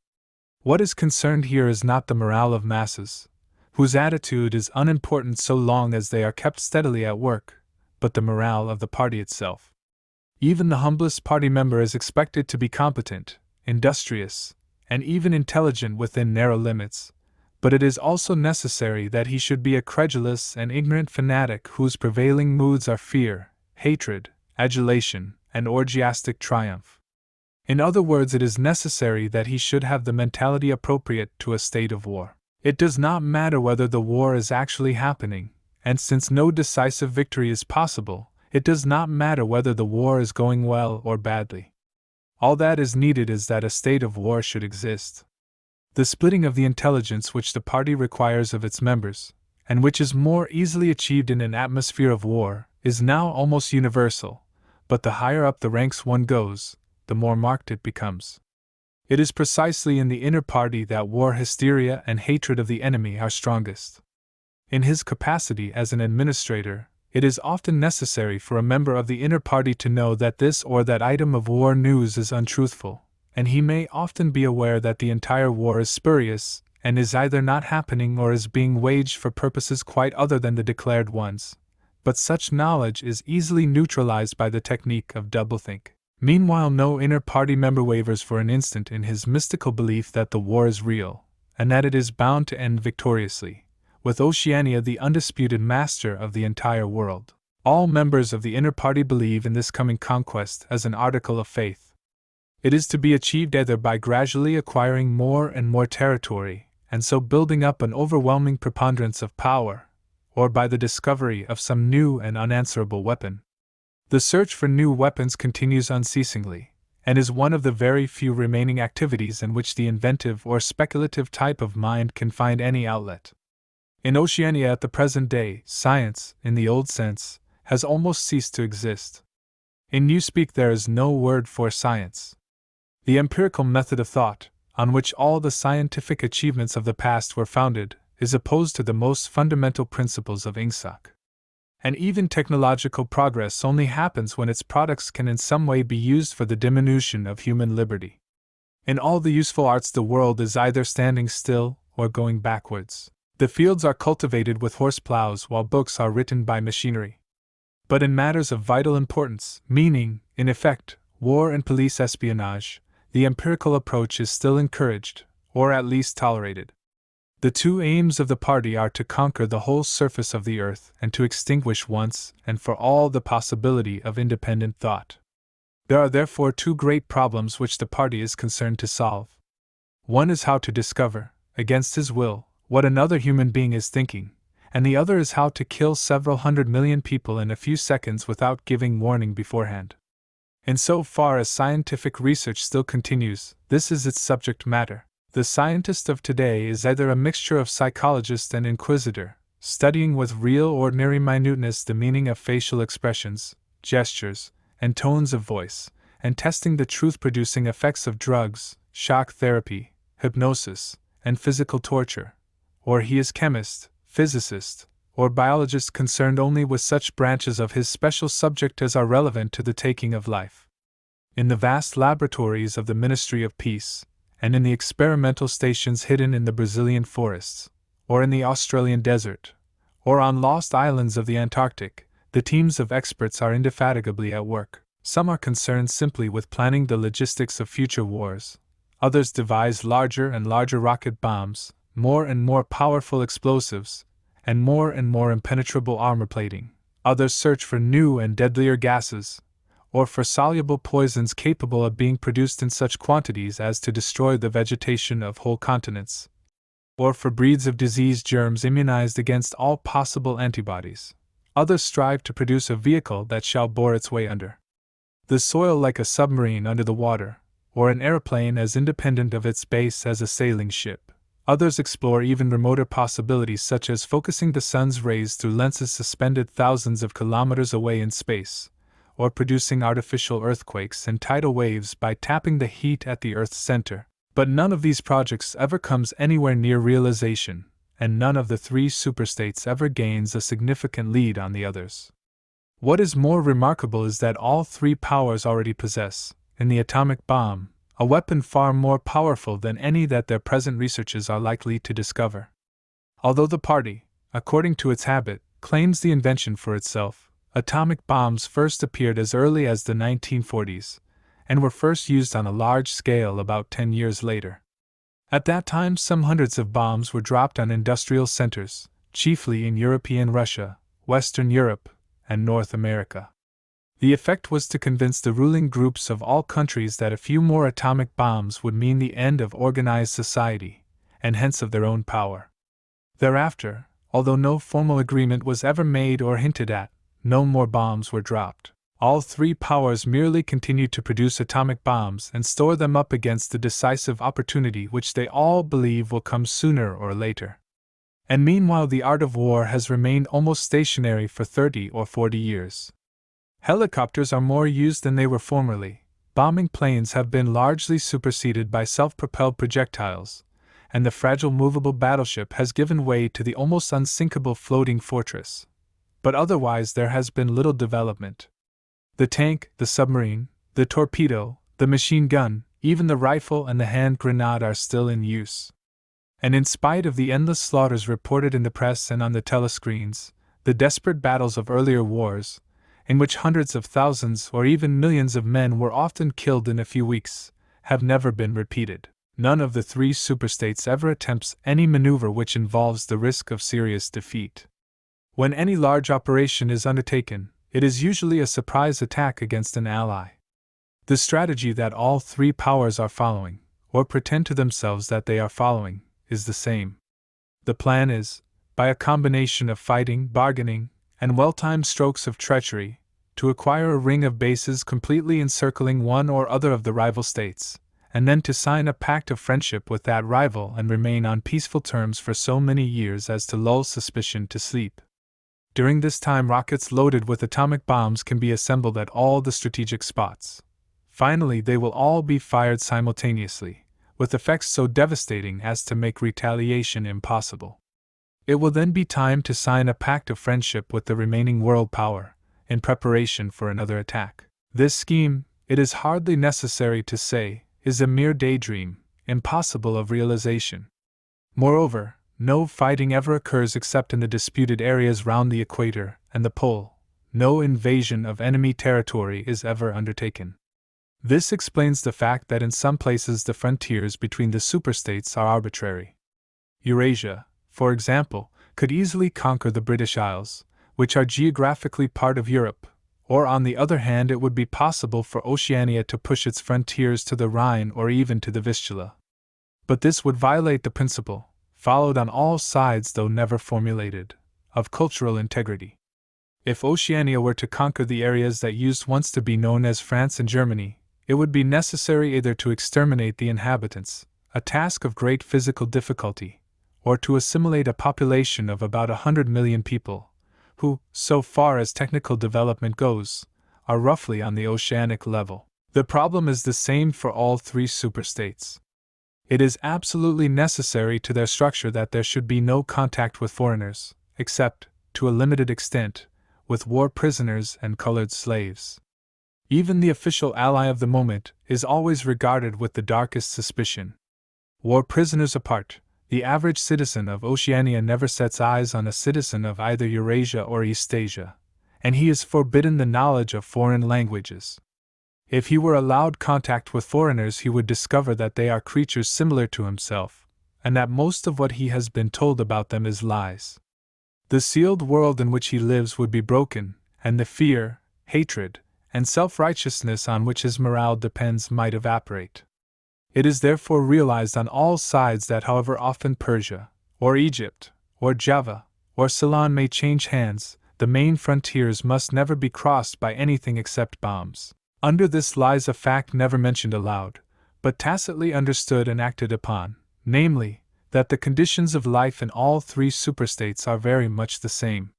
What is concerned here is not the morale of masses, whose attitude is unimportant so long as they are kept steadily at work, but the morale of the party itself. Even the humblest party member is expected to be competent, industrious, and even intelligent within narrow limits, but it is also necessary that he should be a credulous and ignorant fanatic whose prevailing moods are fear, hatred, adulation, and orgiastic triumph. In other words, it is necessary that he should have the mentality appropriate to a state of war. It does not matter whether the war is actually happening, and since no decisive victory is possible, it does not matter whether the war is going well or badly. All that is needed is that a state of war should exist. The splitting of the intelligence which the party requires of its members, and which is more easily achieved in an atmosphere of war, is now almost universal, but the higher up the ranks one goes, the more marked it becomes. It is precisely in the inner party that war hysteria and hatred of the enemy are strongest. In his capacity as an administrator, it is often necessary for a member of the inner party to know that this or that item of war news is untruthful, and he may often be aware that the entire war is spurious, and is either not happening or is being waged for purposes quite other than the declared ones. But such knowledge is easily neutralized by the technique of doublethink. Meanwhile, no inner party member wavers for an instant in his mystical belief that the war is real, and that it is bound to end victoriously, with Oceania the undisputed master of the entire world. All members of the inner party believe in this coming conquest as an article of faith. It is to be achieved either by gradually acquiring more and more territory, and so building up an overwhelming preponderance of power, or by the discovery of some new and unanswerable weapon. The search for new weapons continues unceasingly, and is one of the very few remaining activities in which the inventive or speculative type of mind can find any outlet. In Oceania at the present day, science, in the old sense, has almost ceased to exist. In Newspeak there is no word for science. The empirical method of thought, on which all the scientific achievements of the past were founded, is opposed to the most fundamental principles of Ingsoc. And even technological progress only happens when its products can in some way be used for the diminution of human liberty. In all the useful arts the world is either standing still or going backwards. The fields are cultivated with horse plows while books are written by machinery. But in matters of vital importance, meaning, in effect, war and police espionage, the empirical approach is still encouraged, or at least tolerated. The two aims of the party are to conquer the whole surface of the earth and to extinguish once and for all the possibility of independent thought. There are therefore two great problems which the party is concerned to solve. One is how to discover, against his will, what another human being is thinking, and the other is how to kill several 100 million people in a few seconds without giving warning beforehand. In so far as scientific research still continues, this is its subject matter. The scientist of today is either a mixture of psychologist and inquisitor, studying with real ordinary minuteness the meaning of facial expressions, gestures, and tones of voice, and testing the truth-producing effects of drugs, shock therapy, hypnosis, and physical torture, or he is chemist, physicist, or biologist concerned only with such branches of his special subject as are relevant to the taking of life. In the vast laboratories of the Ministry of Peace, and in the experimental stations hidden in the Brazilian forests, or in the Australian desert, or on lost islands of the Antarctic, the teams of experts are indefatigably at work. Some are concerned simply with planning the logistics of future wars, others devise larger and larger rocket bombs, more and more powerful explosives, and more impenetrable armor plating, others search for new and deadlier gases, or for soluble poisons capable of being produced in such quantities as to destroy the vegetation of whole continents, or for breeds of disease germs immunized against all possible antibodies. Others strive to produce a vehicle that shall bore its way under the soil like a submarine under the water, or an aeroplane as independent of its base as a sailing ship. Others explore even remoter possibilities such as focusing the sun's rays through lenses suspended thousands of kilometers away in space, or producing artificial earthquakes and tidal waves by tapping the heat at the Earth's center. But none of these projects ever comes anywhere near realization, and none of the three superstates ever gains a significant lead on the others. What is more remarkable is that all three powers already possess, in the atomic bomb, a weapon far more powerful than any that their present researches are likely to discover. Although the party, according to its habit, claims the invention for itself, atomic bombs first appeared as early as the 1940s, and were first used on a large scale about 10 years later. At that time, some hundreds of bombs were dropped on industrial centers, chiefly in European Russia, Western Europe, and North America. The effect was to convince the ruling groups of all countries that a few more atomic bombs would mean the end of organized society, and hence of their own power. Thereafter, although no formal agreement was ever made or hinted at, no more bombs were dropped. All three powers merely continued to produce atomic bombs and store them up against the decisive opportunity which they all believe will come sooner or later. And meanwhile the art of war has remained almost stationary for 30 or 40 years. Helicopters are more used than they were formerly, bombing planes have been largely superseded by self-propelled projectiles, and the fragile movable battleship has given way to the almost unsinkable floating fortress. But otherwise there has been little development. The tank, the submarine, the torpedo, the machine gun, even the rifle and the hand grenade are still in use. And in spite of the endless slaughters reported in the press and on the telescreens, the desperate battles of earlier wars, in which hundreds of thousands or even millions of men were often killed in a few weeks, have never been repeated. None of the three superstates ever attempts any maneuver which involves the risk of serious defeat. When any large operation is undertaken, it is usually a surprise attack against an ally. The strategy that all three powers are following, or pretend to themselves that they are following, is the same. The plan is, by a combination of fighting, bargaining, and well-timed strokes of treachery, to acquire a ring of bases completely encircling one or other of the rival states, and then to sign a pact of friendship with that rival and remain on peaceful terms for so many years as to lull suspicion to sleep. During this time, rockets loaded with atomic bombs can be assembled at all the strategic spots. Finally, they will all be fired simultaneously, with effects so devastating as to make retaliation impossible. It will then be time to sign a pact of friendship with the remaining world power, in preparation for another attack. This scheme, it is hardly necessary to say, is a mere daydream, impossible of realization. Moreover, no fighting ever occurs except in the disputed areas round the equator and the pole. No invasion of enemy territory is ever undertaken. This explains the fact that in some places the frontiers between the superstates are arbitrary. Eurasia, for example, could easily conquer the British Isles, which are geographically part of Europe, or on the other hand it would be possible for Oceania to push its frontiers to the Rhine or even to the Vistula. But this would violate the principle, followed on all sides though never formulated, of cultural integrity. If Oceania were to conquer the areas that used once to be known as France and Germany, it would be necessary either to exterminate the inhabitants, a task of great physical difficulty, or to assimilate a population of about 100 million people, who, so far as technical development goes, are roughly on the oceanic level. The problem is the same for all three superstates. It is absolutely necessary to their structure that there should be no contact with foreigners, except, to a limited extent, with war prisoners and colored slaves. Even the official ally of the moment is always regarded with the darkest suspicion. War prisoners apart, the average citizen of Oceania never sets eyes on a citizen of either Eurasia or Eastasia, and he is forbidden the knowledge of foreign languages. If he were allowed contact with foreigners, he would discover that they are creatures similar to himself, and that most of what he has been told about them is lies. The sealed world in which he lives would be broken, and the fear, hatred, and self-righteousness on which his morale depends might evaporate. It is therefore realized on all sides that however often Persia, or Egypt, or Java, or Ceylon may change hands, the main frontiers must never be crossed by anything except bombs. Under this lies a fact never mentioned aloud, but tacitly understood and acted upon, namely, that the conditions of life in all three superstates are very much the same.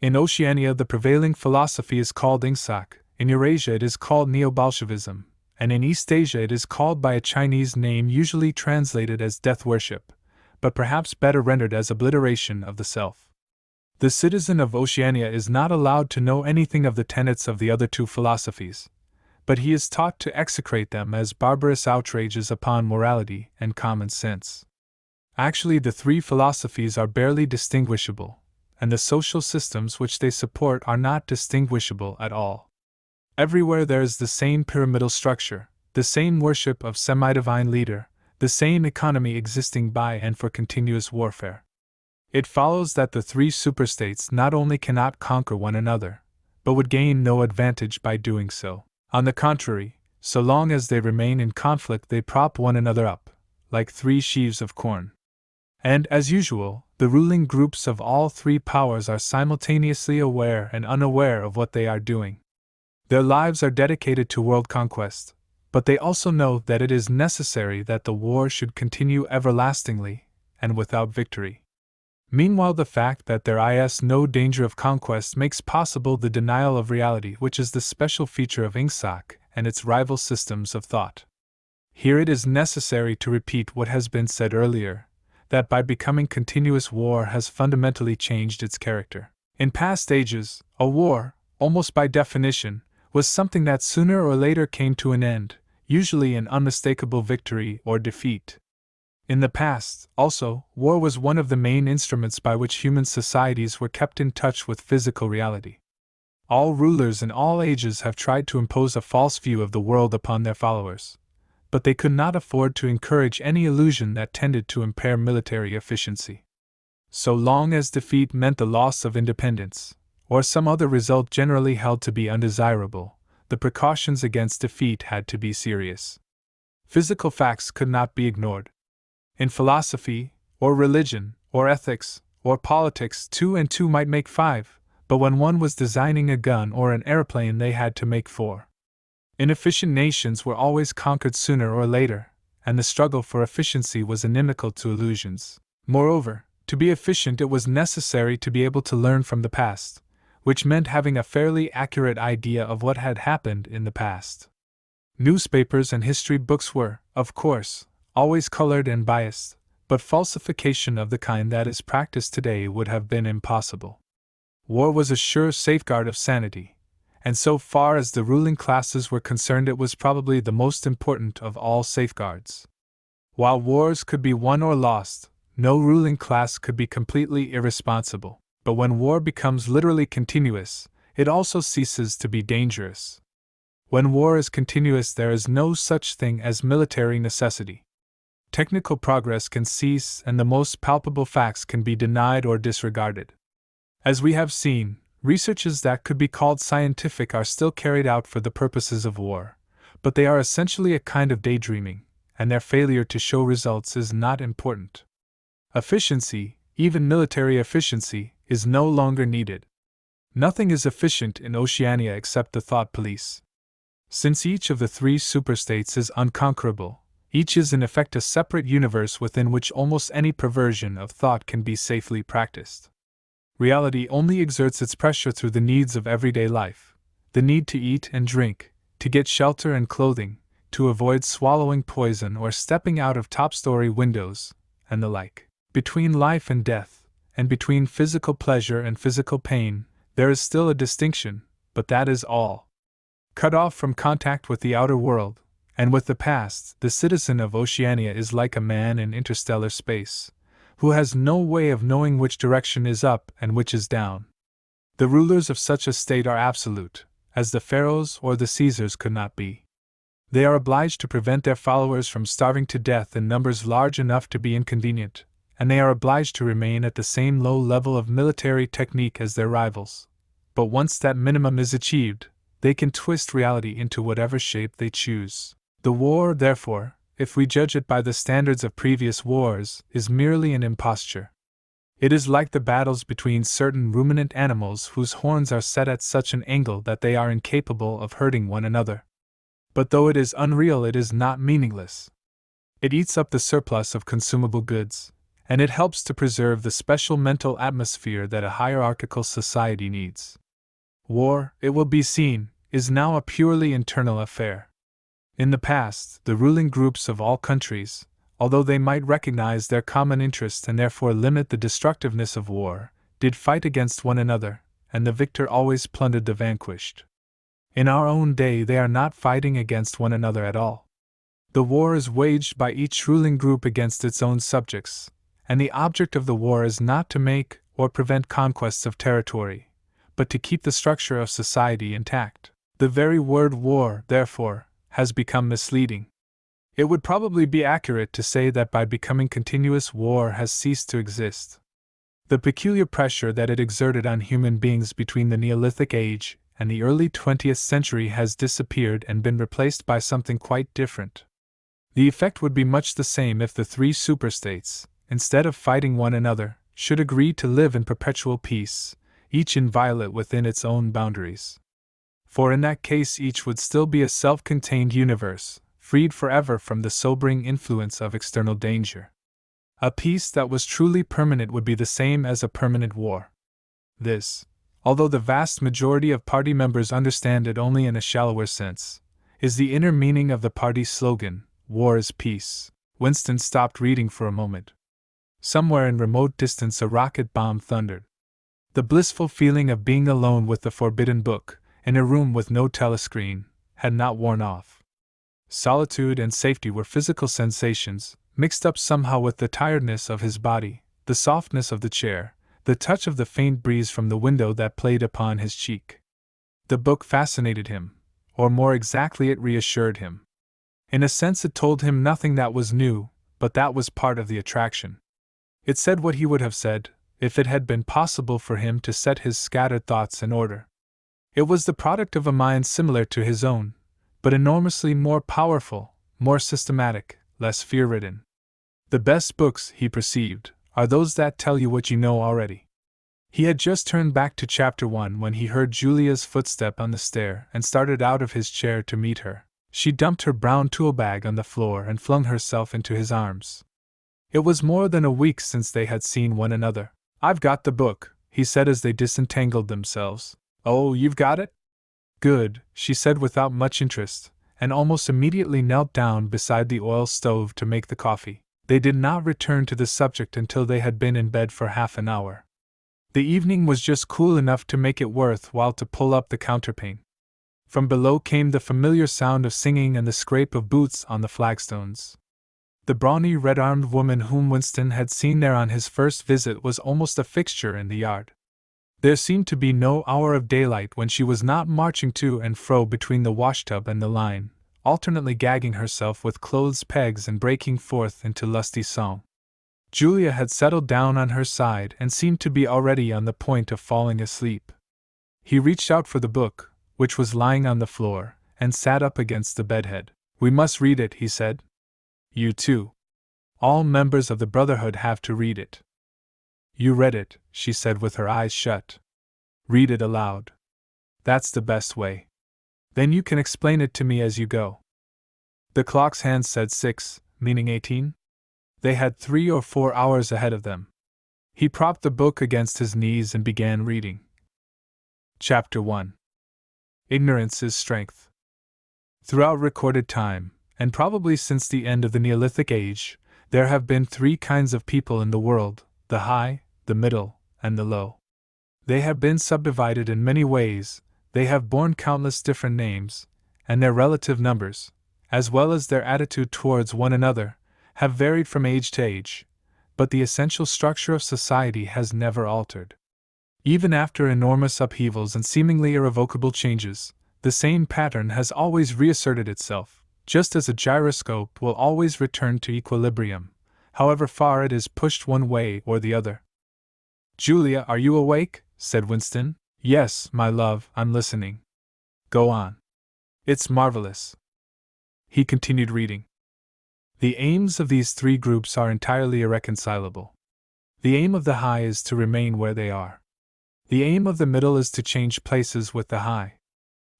In Oceania the prevailing philosophy is called Ingsoc, in Eurasia it is called Neo-Bolshevism, and in Eastasia it is called by a Chinese name usually translated as death worship, but perhaps better rendered as obliteration of the self. The citizen of Oceania is not allowed to know anything of the tenets of the other two philosophies, but he is taught to execrate them as barbarous outrages upon morality and common sense. Actually, the three philosophies are barely distinguishable, and the social systems which they support are not distinguishable at all. Everywhere there is the same pyramidal structure, the same worship of semi-divine leader, the same economy existing by and for continuous warfare. It follows that the three superstates not only cannot conquer one another, but would gain no advantage by doing so. On the contrary, so long as they remain in conflict they prop one another up, like three sheaves of corn. And, as usual, the ruling groups of all three powers are simultaneously aware and unaware of what they are doing. Their lives are dedicated to world conquest, but they also know that it is necessary that the war should continue everlastingly, and without victory. Meanwhile, the fact that there is no danger of conquest makes possible the denial of reality, which is the special feature of Ingsoc and its rival systems of thought. Here it is necessary to repeat what has been said earlier, that by becoming continuous war has fundamentally changed its character. In past ages, a war, almost by definition, was something that sooner or later came to an end, usually in unmistakable victory or defeat. In the past, also, war was one of the main instruments by which human societies were kept in touch with physical reality. All rulers in all ages have tried to impose a false view of the world upon their followers, but they could not afford to encourage any illusion that tended to impair military efficiency. So long as defeat meant the loss of independence, or some other result generally held to be undesirable, the precautions against defeat had to be serious. Physical facts could not be ignored. In philosophy, or religion, or ethics, or politics, 2 and 2 might make 5, but when one was designing a gun or an airplane they had to make 4. Inefficient nations were always conquered sooner or later, and the struggle for efficiency was inimical to illusions. Moreover, to be efficient it was necessary to be able to learn from the past, which meant having a fairly accurate idea of what had happened in the past. Newspapers and history books were, of course, always colored and biased, but falsification of the kind that is practiced today would have been impossible. War was a sure safeguard of sanity, and so far as the ruling classes were concerned it was probably the most important of all safeguards. While wars could be won or lost, no ruling class could be completely irresponsible. But when war becomes literally continuous, it also ceases to be dangerous. When war is continuous, there is no such thing as military necessity. Technical progress can cease and the most palpable facts can be denied or disregarded. As we have seen, researches that could be called scientific are still carried out for the purposes of war, but they are essentially a kind of daydreaming, and their failure to show results is not important. Efficiency, even military efficiency, is no longer needed. Nothing is efficient in Oceania except the thought police. Since each of the three superstates is unconquerable, each is in effect a separate universe within which almost any perversion of thought can be safely practiced. Reality only exerts its pressure through the needs of everyday life, the need to eat and drink, to get shelter and clothing, to avoid swallowing poison or stepping out of top-story windows, and the like. Between life and death, and between physical pleasure and physical pain, there is still a distinction, but that is all. Cut off from contact with the outer world, and with the past, the citizen of Oceania is like a man in interstellar space, who has no way of knowing which direction is up and which is down. The rulers of such a state are absolute, as the pharaohs or the Caesars could not be. They are obliged to prevent their followers from starving to death in numbers large enough to be inconvenient, and they are obliged to remain at the same low level of military technique as their rivals. But once that minimum is achieved, they can twist reality into whatever shape they choose. The war, therefore, if we judge it by the standards of previous wars, is merely an imposture. It is like the battles between certain ruminant animals whose horns are set at such an angle that they are incapable of hurting one another. But though it is unreal, it is not meaningless. It eats up the surplus of consumable goods, and it helps to preserve the special mental atmosphere that a hierarchical society needs. War, it will be seen, is now a purely internal affair. In the past, the ruling groups of all countries, although they might recognize their common interest and therefore limit the destructiveness of war, did fight against one another, and the victor always plundered the vanquished. In our own day, they are not fighting against one another at all. The war is waged by each ruling group against its own subjects, and the object of the war is not to make or prevent conquests of territory, but to keep the structure of society intact. The very word war, therefore, has become misleading. It would probably be accurate to say that by becoming continuous, war has ceased to exist. The peculiar pressure that it exerted on human beings between the Neolithic age and the early 20th century has disappeared and been replaced by something quite different. The effect would be much the same if the three superstates, instead of fighting one another, should agree to live in perpetual peace, each inviolate within its own boundaries. For in that case each would still be a self-contained universe, freed forever from the sobering influence of external danger. A peace that was truly permanent would be the same as a permanent war. This, although the vast majority of party members understand it only in a shallower sense, is the inner meaning of the party's slogan, "War is peace." Winston stopped reading for a moment. Somewhere in remote distance a rocket bomb thundered. The blissful feeling of being alone with the forbidden book, in a room with no telescreen, had not worn off. Solitude and safety were physical sensations, mixed up somehow with the tiredness of his body, the softness of the chair, the touch of the faint breeze from the window that played upon his cheek. The book fascinated him, or more exactly it reassured him. In a sense it told him nothing that was new, but that was part of the attraction. It said what he would have said, if it had been possible for him to set his scattered thoughts in order. It was the product of a mind similar to his own, but enormously more powerful, more systematic, less fear-ridden. The best books, he perceived, are those that tell you what you know already. He had just turned back to chapter 1 when he heard Julia's footstep on the stair and started out of his chair to meet her. She dumped her brown tool bag on the floor and flung herself into his arms. It was more than a week since they had seen one another. "I've got the book," he said as they disentangled themselves. "Oh, you've got it? Good," she said without much interest, and almost immediately knelt down beside the oil stove to make the coffee. They did not return to the subject until they had been in bed for half an hour. The evening was just cool enough to make it worth while to pull up the counterpane. From below came the familiar sound of singing and the scrape of boots on the flagstones. The brawny red-armed woman whom Winston had seen there on his first visit was almost a fixture in the yard. There seemed to be no hour of daylight when she was not marching to and fro between the washtub and the line, alternately gagging herself with clothes pegs and breaking forth into lusty song. Julia had settled down on her side and seemed to be already on the point of falling asleep. He reached out for the book, which was lying on the floor, and sat up against the bedhead. "We must read it," he said. "You too. All members of the Brotherhood have to read it." "You read it," she said with her eyes shut. "Read it aloud. That's the best way. Then you can explain it to me as you go." The clock's hands said 6, meaning 18. They had 3 or 4 hours ahead of them. He propped the book against his knees and began reading. Chapter 1. Ignorance is Strength. Throughout recorded time, and probably since the end of the Neolithic Age, there have been three kinds of people in the world: the high, the middle, and the low. They have been subdivided in many ways, they have borne countless different names, and their relative numbers, as well as their attitude towards one another, have varied from age to age, but the essential structure of society has never altered. Even after enormous upheavals and seemingly irrevocable changes, the same pattern has always reasserted itself, just as a gyroscope will always return to equilibrium, however far it is pushed one way or the other. "Julia, are you awake?" said Winston. "Yes, my love, I'm listening." "Go on." "It's marvelous." He continued reading. "The aims of these three groups are entirely irreconcilable. The aim of the high is to remain where they are. The aim of the middle is to change places with the high.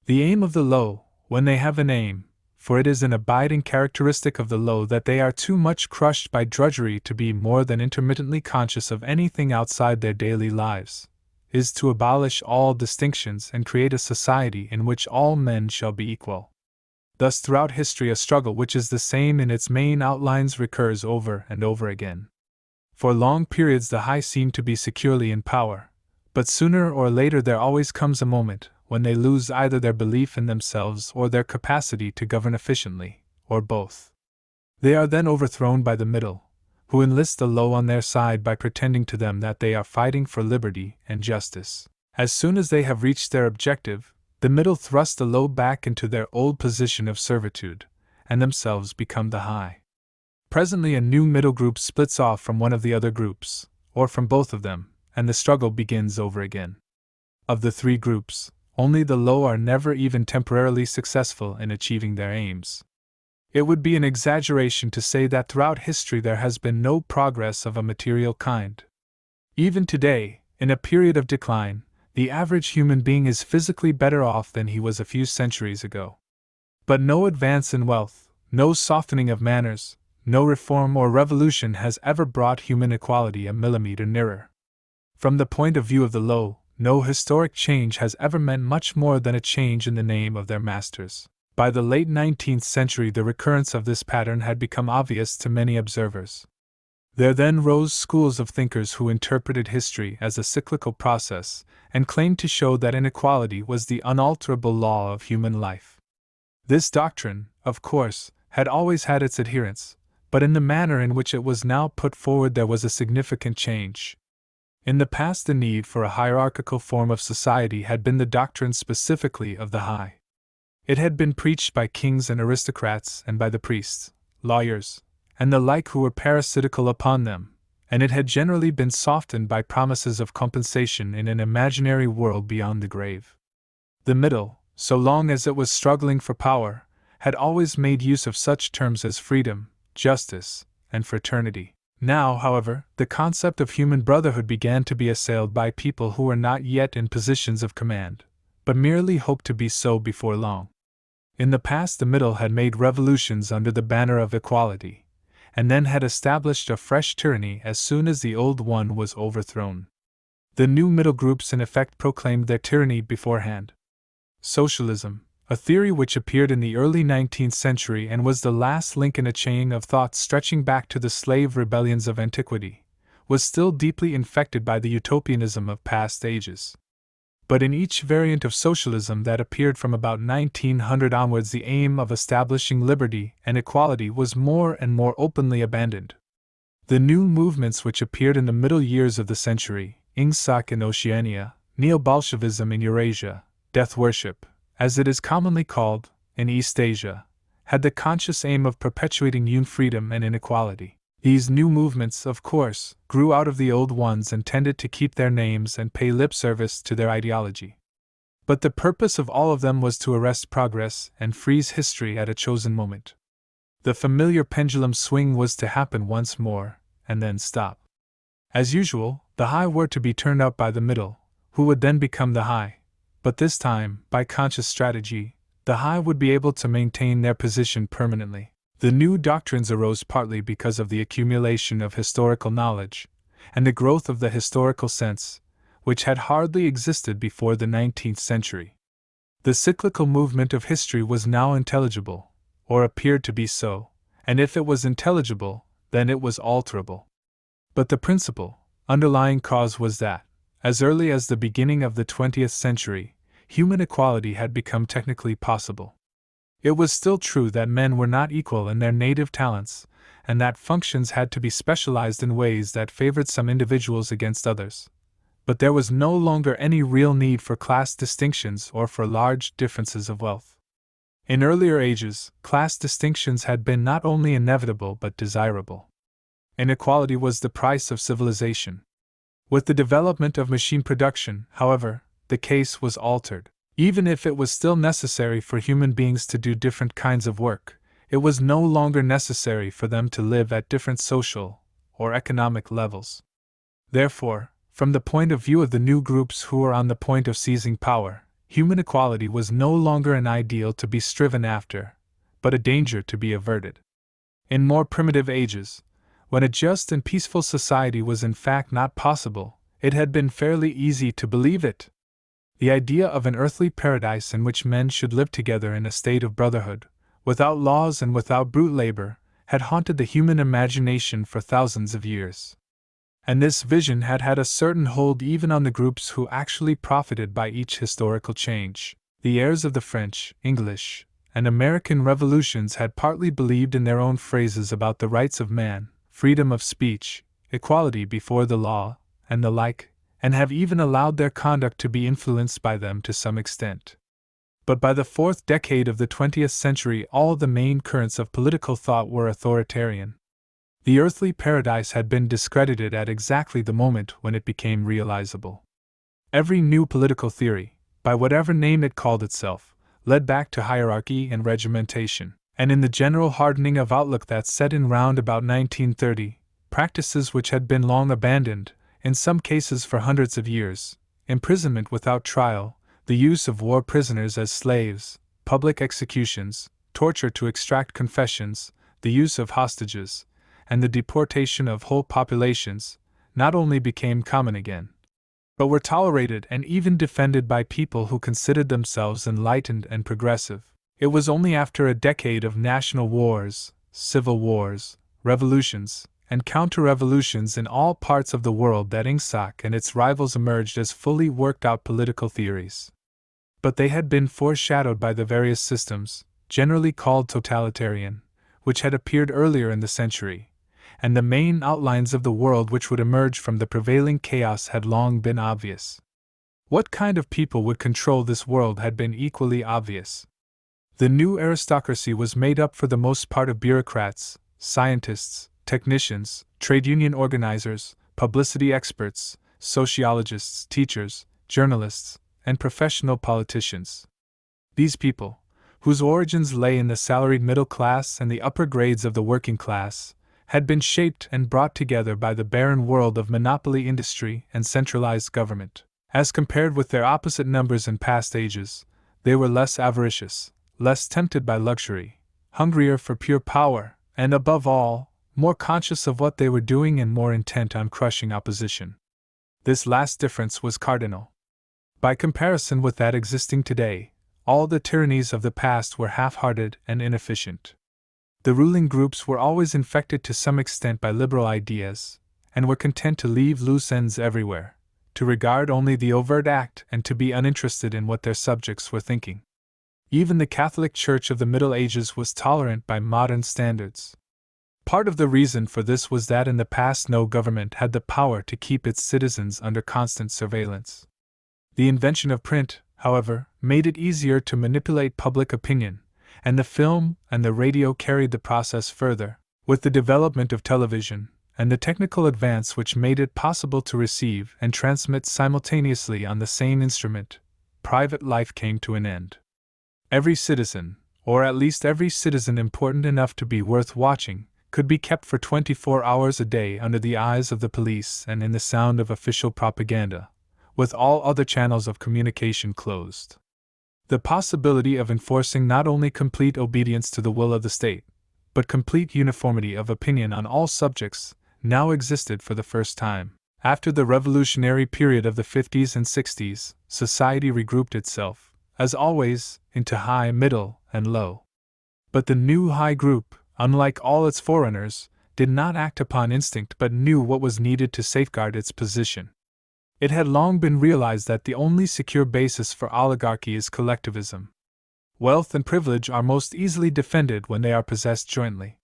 The aim of the low, when they have an aim, for it is an abiding characteristic of the low that they are too much crushed by drudgery to be more than intermittently conscious of anything outside their daily lives, is to abolish all distinctions and create a society in which all men shall be equal. Thus throughout history a struggle which is the same in its main outlines recurs over and over again. For long periods the high seem to be securely in power, but sooner or later there always comes a moment when they lose either their belief in themselves or their capacity to govern efficiently, or both. They are then overthrown by the middle, who enlist the low on their side by pretending to them that they are fighting for liberty and justice. As soon as they have reached their objective, the middle thrust the low back into their old position of servitude, and themselves become the high. Presently a new middle group splits off from one of the other groups, or from both of them, and the struggle begins over again. Of the three groups, only the low are never even temporarily successful in achieving their aims. It would be an exaggeration to say that throughout history there has been no progress of a material kind. Even today, in a period of decline, the average human being is physically better off than he was a few centuries ago. But no advance in wealth, no softening of manners, no reform or revolution has ever brought human equality a millimeter nearer. From the point of view of the low, no historic change has ever meant much more than a change in the name of their masters. By the late 19th century the recurrence of this pattern had become obvious to many observers. There then rose schools of thinkers who interpreted history as a cyclical process, and claimed to show that inequality was the unalterable law of human life. This doctrine, of course, had always had its adherents, but in the manner in which it was now put forward there was a significant change. In the past the need for a hierarchical form of society had been the doctrine specifically of the high. It had been preached by kings and aristocrats and by the priests, lawyers, and the like who were parasitical upon them, and it had generally been softened by promises of compensation in an imaginary world beyond the grave. The middle, so long as it was struggling for power, had always made use of such terms as freedom, justice, and fraternity. Now, however, the concept of human brotherhood began to be assailed by people who were not yet in positions of command, but merely hoped to be so before long. In the past the middle had made revolutions under the banner of equality, and then had established a fresh tyranny as soon as the old one was overthrown. The new middle groups in effect proclaimed their tyranny beforehand. Socialism, a theory which appeared in the early 19th century and was the last link in a chain of thought stretching back to the slave rebellions of antiquity, was still deeply infected by the utopianism of past ages. But in each variant of socialism that appeared from about 1900 onwards the aim of establishing liberty and equality was more and more openly abandoned. The new movements which appeared in the middle years of the century, Ingsoc in Oceania, Neo-Bolshevism in Eurasia, death worship, as it is commonly called, in East Asia, had the conscious aim of perpetuating freedom and inequality. These new movements, of course, grew out of the old ones and tended to keep their names and pay lip service to their ideology. But the purpose of all of them was to arrest progress and freeze history at a chosen moment. The familiar pendulum swing was to happen once more, and then stop. As usual, the high were to be turned up by the middle, who would then become the high. But this time, by conscious strategy, the high would be able to maintain their position permanently. The new doctrines arose partly because of the accumulation of historical knowledge, and the growth of the historical sense, which had hardly existed before the 19th century. The cyclical movement of history was now intelligible, or appeared to be so, and if it was intelligible, then it was alterable. But the principal, underlying cause was that, as early as the beginning of the 20th century, human equality had become technically possible. It was still true that men were not equal in their native talents, and that functions had to be specialized in ways that favored some individuals against others. But there was no longer any real need for class distinctions or for large differences of wealth. In earlier ages, class distinctions had been not only inevitable but desirable. Inequality was the price of civilization. With the development of machine production, however, the case was altered. Even if it was still necessary for human beings to do different kinds of work, it was no longer necessary for them to live at different social or economic levels. Therefore, from the point of view of the new groups who were on the point of seizing power, human equality was no longer an ideal to be striven after, but a danger to be averted. In more primitive ages, when a just and peaceful society was in fact not possible, it had been fairly easy to believe it. The idea of an earthly paradise in which men should live together in a state of brotherhood, without laws and without brute labor, had haunted the human imagination for thousands of years. And this vision had had a certain hold even on the groups who actually profited by each historical change. The heirs of the French, English, and American revolutions had partly believed in their own phrases about the rights of man, freedom of speech, equality before the law, and the like, and have even allowed their conduct to be influenced by them to some extent. But by the fourth decade of the 20th century, all the main currents of political thought were authoritarian. The earthly paradise had been discredited at exactly the moment when it became realizable. Every new political theory, by whatever name it called itself, led back to hierarchy and regimentation, and in the general hardening of outlook that set in round about 1930, practices which had been long abandoned, in some cases for hundreds of years, imprisonment without trial, the use of war prisoners as slaves, public executions, torture to extract confessions, the use of hostages, and the deportation of whole populations, not only became common again, but were tolerated and even defended by people who considered themselves enlightened and progressive. It was only after a decade of national wars, civil wars, revolutions, and counter-revolutions in all parts of the world that Ingsoc and its rivals emerged as fully worked-out political theories. But they had been foreshadowed by the various systems, generally called totalitarian, which had appeared earlier in the century, and the main outlines of the world which would emerge from the prevailing chaos had long been obvious. What kind of people would control this world had been equally obvious. The new aristocracy was made up for the most part of bureaucrats, scientists, technicians, trade union organizers, publicity experts, sociologists, teachers, journalists, and professional politicians. These people, whose origins lay in the salaried middle class and the upper grades of the working class, had been shaped and brought together by the barren world of monopoly industry and centralized government. As compared with their opposite numbers in past ages, they were less avaricious, less tempted by luxury, hungrier for pure power, and above all, more conscious of what they were doing and more intent on crushing opposition. This last difference was cardinal. By comparison with that existing today, all the tyrannies of the past were half-hearted and inefficient. The ruling groups were always infected to some extent by liberal ideas, and were content to leave loose ends everywhere, to regard only the overt act and to be uninterested in what their subjects were thinking. Even the Catholic Church of the Middle Ages was tolerant by modern standards. Part of the reason for this was that in the past no government had the power to keep its citizens under constant surveillance. The invention of print, however, made it easier to manipulate public opinion, and the film and the radio carried the process further. With the development of television, and the technical advance which made it possible to receive and transmit simultaneously on the same instrument, private life came to an end. Every citizen, or at least every citizen important enough to be worth watching, could be kept for 24 hours a day under the eyes of the police and in the sound of official propaganda, with all other channels of communication closed. The possibility of enforcing not only complete obedience to the will of the state, but complete uniformity of opinion on all subjects, now existed for the first time. After the revolutionary period of the 50s and 60s, society regrouped itself, as always, into high, middle, and low. But the new high group, unlike all its forerunners, did not act upon instinct but knew what was needed to safeguard its position. It had long been realized that the only secure basis for oligarchy is collectivism. Wealth and privilege are most easily defended when they are possessed jointly.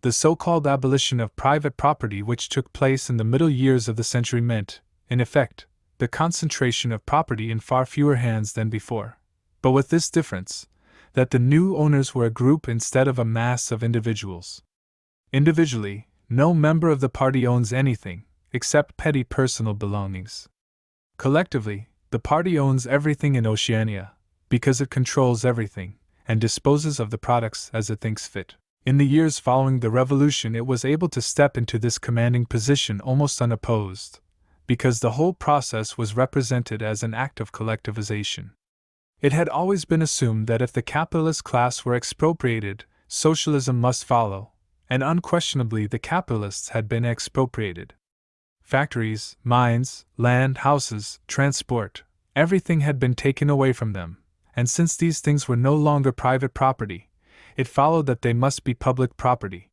The so-called abolition of private property which took place in the middle years of the century meant, in effect, the concentration of property in far fewer hands than before, but with this difference, that the new owners were a group instead of a mass of individuals. Individually, no member of the party owns anything, except petty personal belongings. Collectively, the party owns everything in Oceania, because it controls everything, and disposes of the products as it thinks fit. In the years following the revolution, it was able to step into this commanding position almost unopposed, because the whole process was represented as an act of collectivization. It had always been assumed that if the capitalist class were expropriated, socialism must follow, and unquestionably the capitalists had been expropriated. Factories, mines, land, houses, transport, everything had been taken away from them, and since these things were no longer private property, it followed that they must be public property.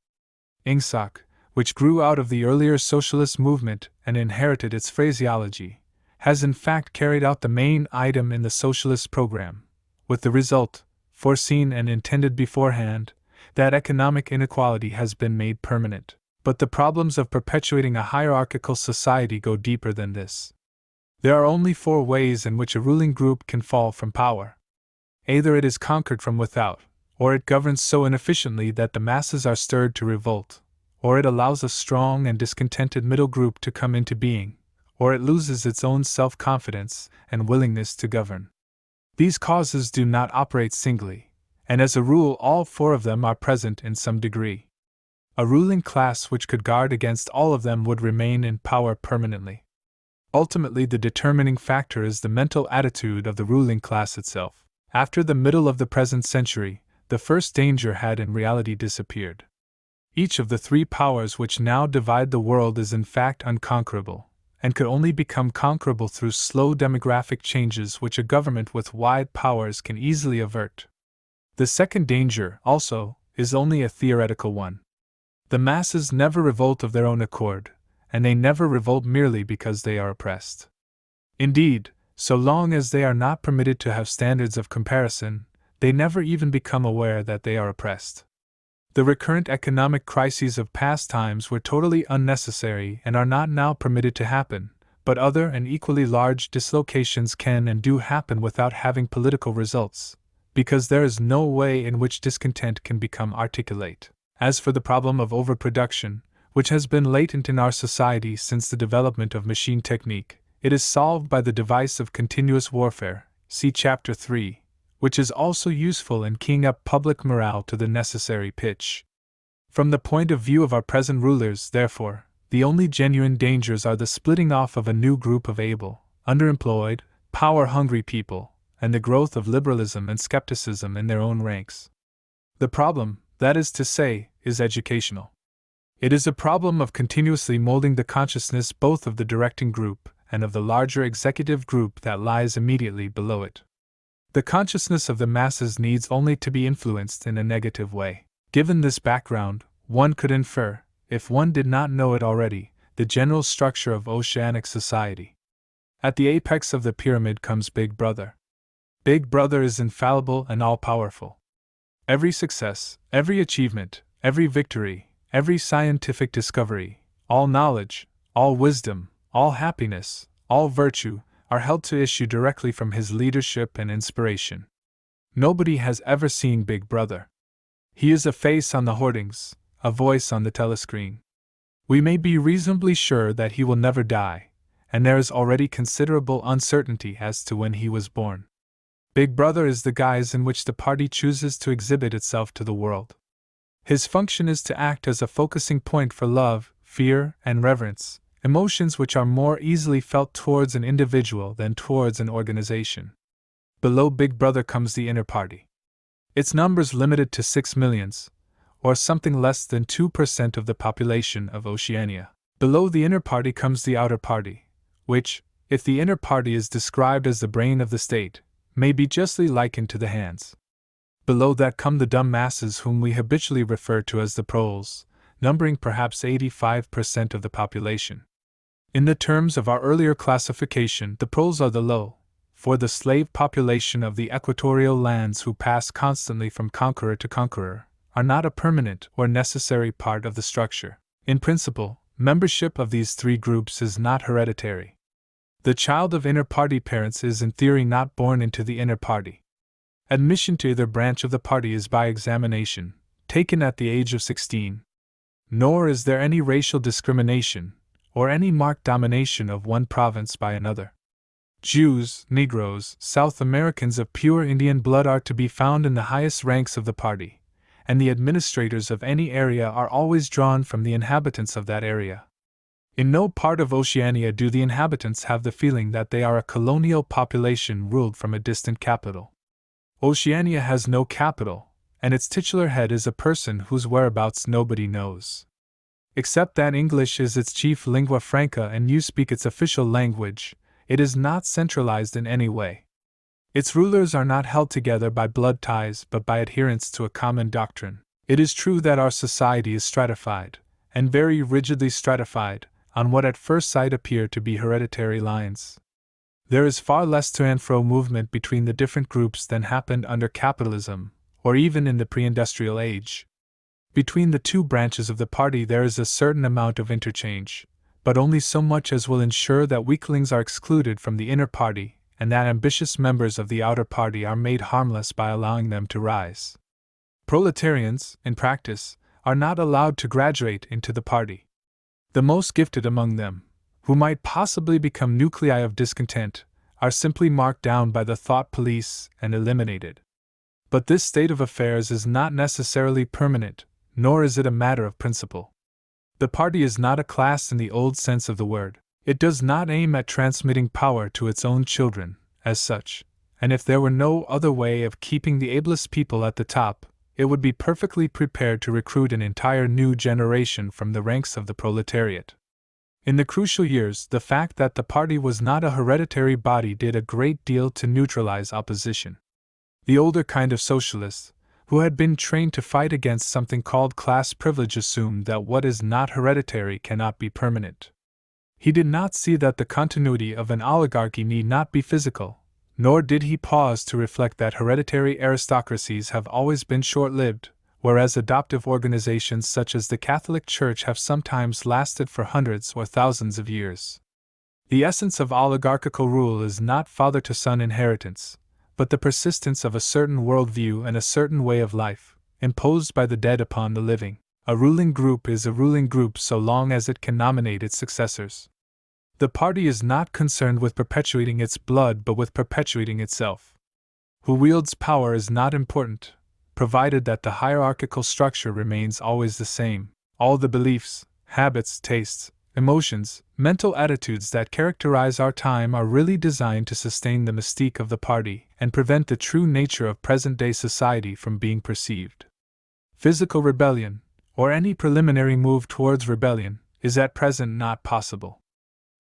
Ingsoc, which grew out of the earlier socialist movement and inherited its phraseology, has in fact carried out the main item in the socialist program, with the result, foreseen and intended beforehand, that economic inequality has been made permanent. But the problems of perpetuating a hierarchical society go deeper than this. There are only 4 ways in which a ruling group can fall from power. Either it is conquered from without, or it governs so inefficiently that the masses are stirred to revolt, or it allows a strong and discontented middle group to come into being, or it loses its own self-confidence and willingness to govern. These causes do not operate singly, and as a rule all 4 of them are present in some degree. A ruling class which could guard against all of them would remain in power permanently. Ultimately, the determining factor is the mental attitude of the ruling class itself. After the middle of the present century, the first danger had in reality disappeared. Each of the 3 powers which now divide the world is in fact unconquerable, and could only become conquerable through slow demographic changes which a government with wide powers can easily avert. The second danger, also, is only a theoretical one. The masses never revolt of their own accord, and they never revolt merely because they are oppressed. Indeed, so long as they are not permitted to have standards of comparison, they never even become aware that they are oppressed. The recurrent economic crises of past times were totally unnecessary and are not now permitted to happen, but other and equally large dislocations can and do happen without having political results, because there is no way in which discontent can become articulate. As for the problem of overproduction, which has been latent in our society since the development of machine technique, it is solved by the device of continuous warfare, see Chapter 3, which is also useful in keying up public morale to the necessary pitch. From the point of view of our present rulers, therefore, the only genuine dangers are the splitting off of a new group of able, underemployed, power-hungry people, and the growth of liberalism and skepticism in their own ranks. The problem, that is to say, is educational. It is a problem of continuously molding the consciousness both of the directing group and of the larger executive group that lies immediately below it. The consciousness of the masses needs only to be influenced in a negative way. Given this background, one could infer, if one did not know it already, the general structure of oceanic society. At the apex of the pyramid comes Big Brother. Big Brother is infallible and all-powerful. Every success, every achievement, every victory, every scientific discovery, all knowledge, all wisdom, all happiness, all virtue, are held to issue directly from his leadership and inspiration. Nobody has ever seen Big Brother. He is a face on the hoardings, a voice on the telescreen. We may be reasonably sure that he will never die, and there is already considerable uncertainty as to when he was born. Big Brother is the guise in which the party chooses to exhibit itself to the world. His function is to act as a focusing point for love, fear, and reverence, emotions which are more easily felt towards an individual than towards an organization. Below Big Brother comes the inner party. Its numbers limited to 6 millions, or something less than 2% of the population of Oceania. Below the inner party comes the outer party, which, if the inner party is described as the brain of the state, may be justly likened to the hands. Below that come the dumb masses whom we habitually refer to as the proles, numbering perhaps 85% of the population. In the terms of our earlier classification, the proles are the low, for the slave population of the equatorial lands who pass constantly from conqueror to conqueror, are not a permanent or necessary part of the structure. In principle, membership of these three groups is not hereditary. The child of inner party parents is in theory not born into the inner party. Admission to either branch of the party is by examination, taken at the age of 16. Nor is there any racial discrimination, or any marked domination of one province by another. Jews, Negroes, South Americans of pure Indian blood are to be found in the highest ranks of the party, and the administrators of any area are always drawn from the inhabitants of that area. In no part of Oceania do the inhabitants have the feeling that they are a colonial population ruled from a distant capital. Oceania has no capital, and its titular head is a person whose whereabouts nobody knows. Except that English is its chief lingua franca and you speak its official language, it is not centralized in any way. Its rulers are not held together by blood ties but by adherence to a common doctrine. It is true that our society is stratified, and very rigidly stratified, on what at first sight appear to be hereditary lines. There is far less to and fro movement between the different groups than happened under capitalism, or even in the pre-industrial age. Between the two branches of the party there is a certain amount of interchange, but only so much as will ensure that weaklings are excluded from the inner party, and that ambitious members of the outer party are made harmless by allowing them to rise. Proletarians, in practice, are not allowed to graduate into the party. The most gifted among them, who might possibly become nuclei of discontent, are simply marked down by the thought police and eliminated. But this state of affairs is not necessarily permanent, nor is it a matter of principle. The party is not a class in the old sense of the word. It does not aim at transmitting power to its own children, as such, and if there were no other way of keeping the ablest people at the top, it would be perfectly prepared to recruit an entire new generation from the ranks of the proletariat. In the crucial years, the fact that the party was not a hereditary body did a great deal to neutralize opposition. The older kind of socialists, who had been trained to fight against something called class privilege, assumed that what is not hereditary cannot be permanent. He did not see that the continuity of an oligarchy need not be physical, nor did he pause to reflect that hereditary aristocracies have always been short-lived, whereas adoptive organizations such as the Catholic Church have sometimes lasted for hundreds or thousands of years. The essence of oligarchical rule is not father-to-son inheritance, but the persistence of a certain worldview and a certain way of life, imposed by the dead upon the living. A ruling group is a ruling group so long as it can nominate its successors. The party is not concerned with perpetuating its blood but with perpetuating itself. Who wields power is not important, provided that the hierarchical structure remains always the same. All the beliefs, habits, tastes, emotions, mental attitudes that characterize our time are really designed to sustain the mystique of the party and prevent the true nature of present-day society from being perceived. Physical rebellion, or any preliminary move towards rebellion, is at present not possible.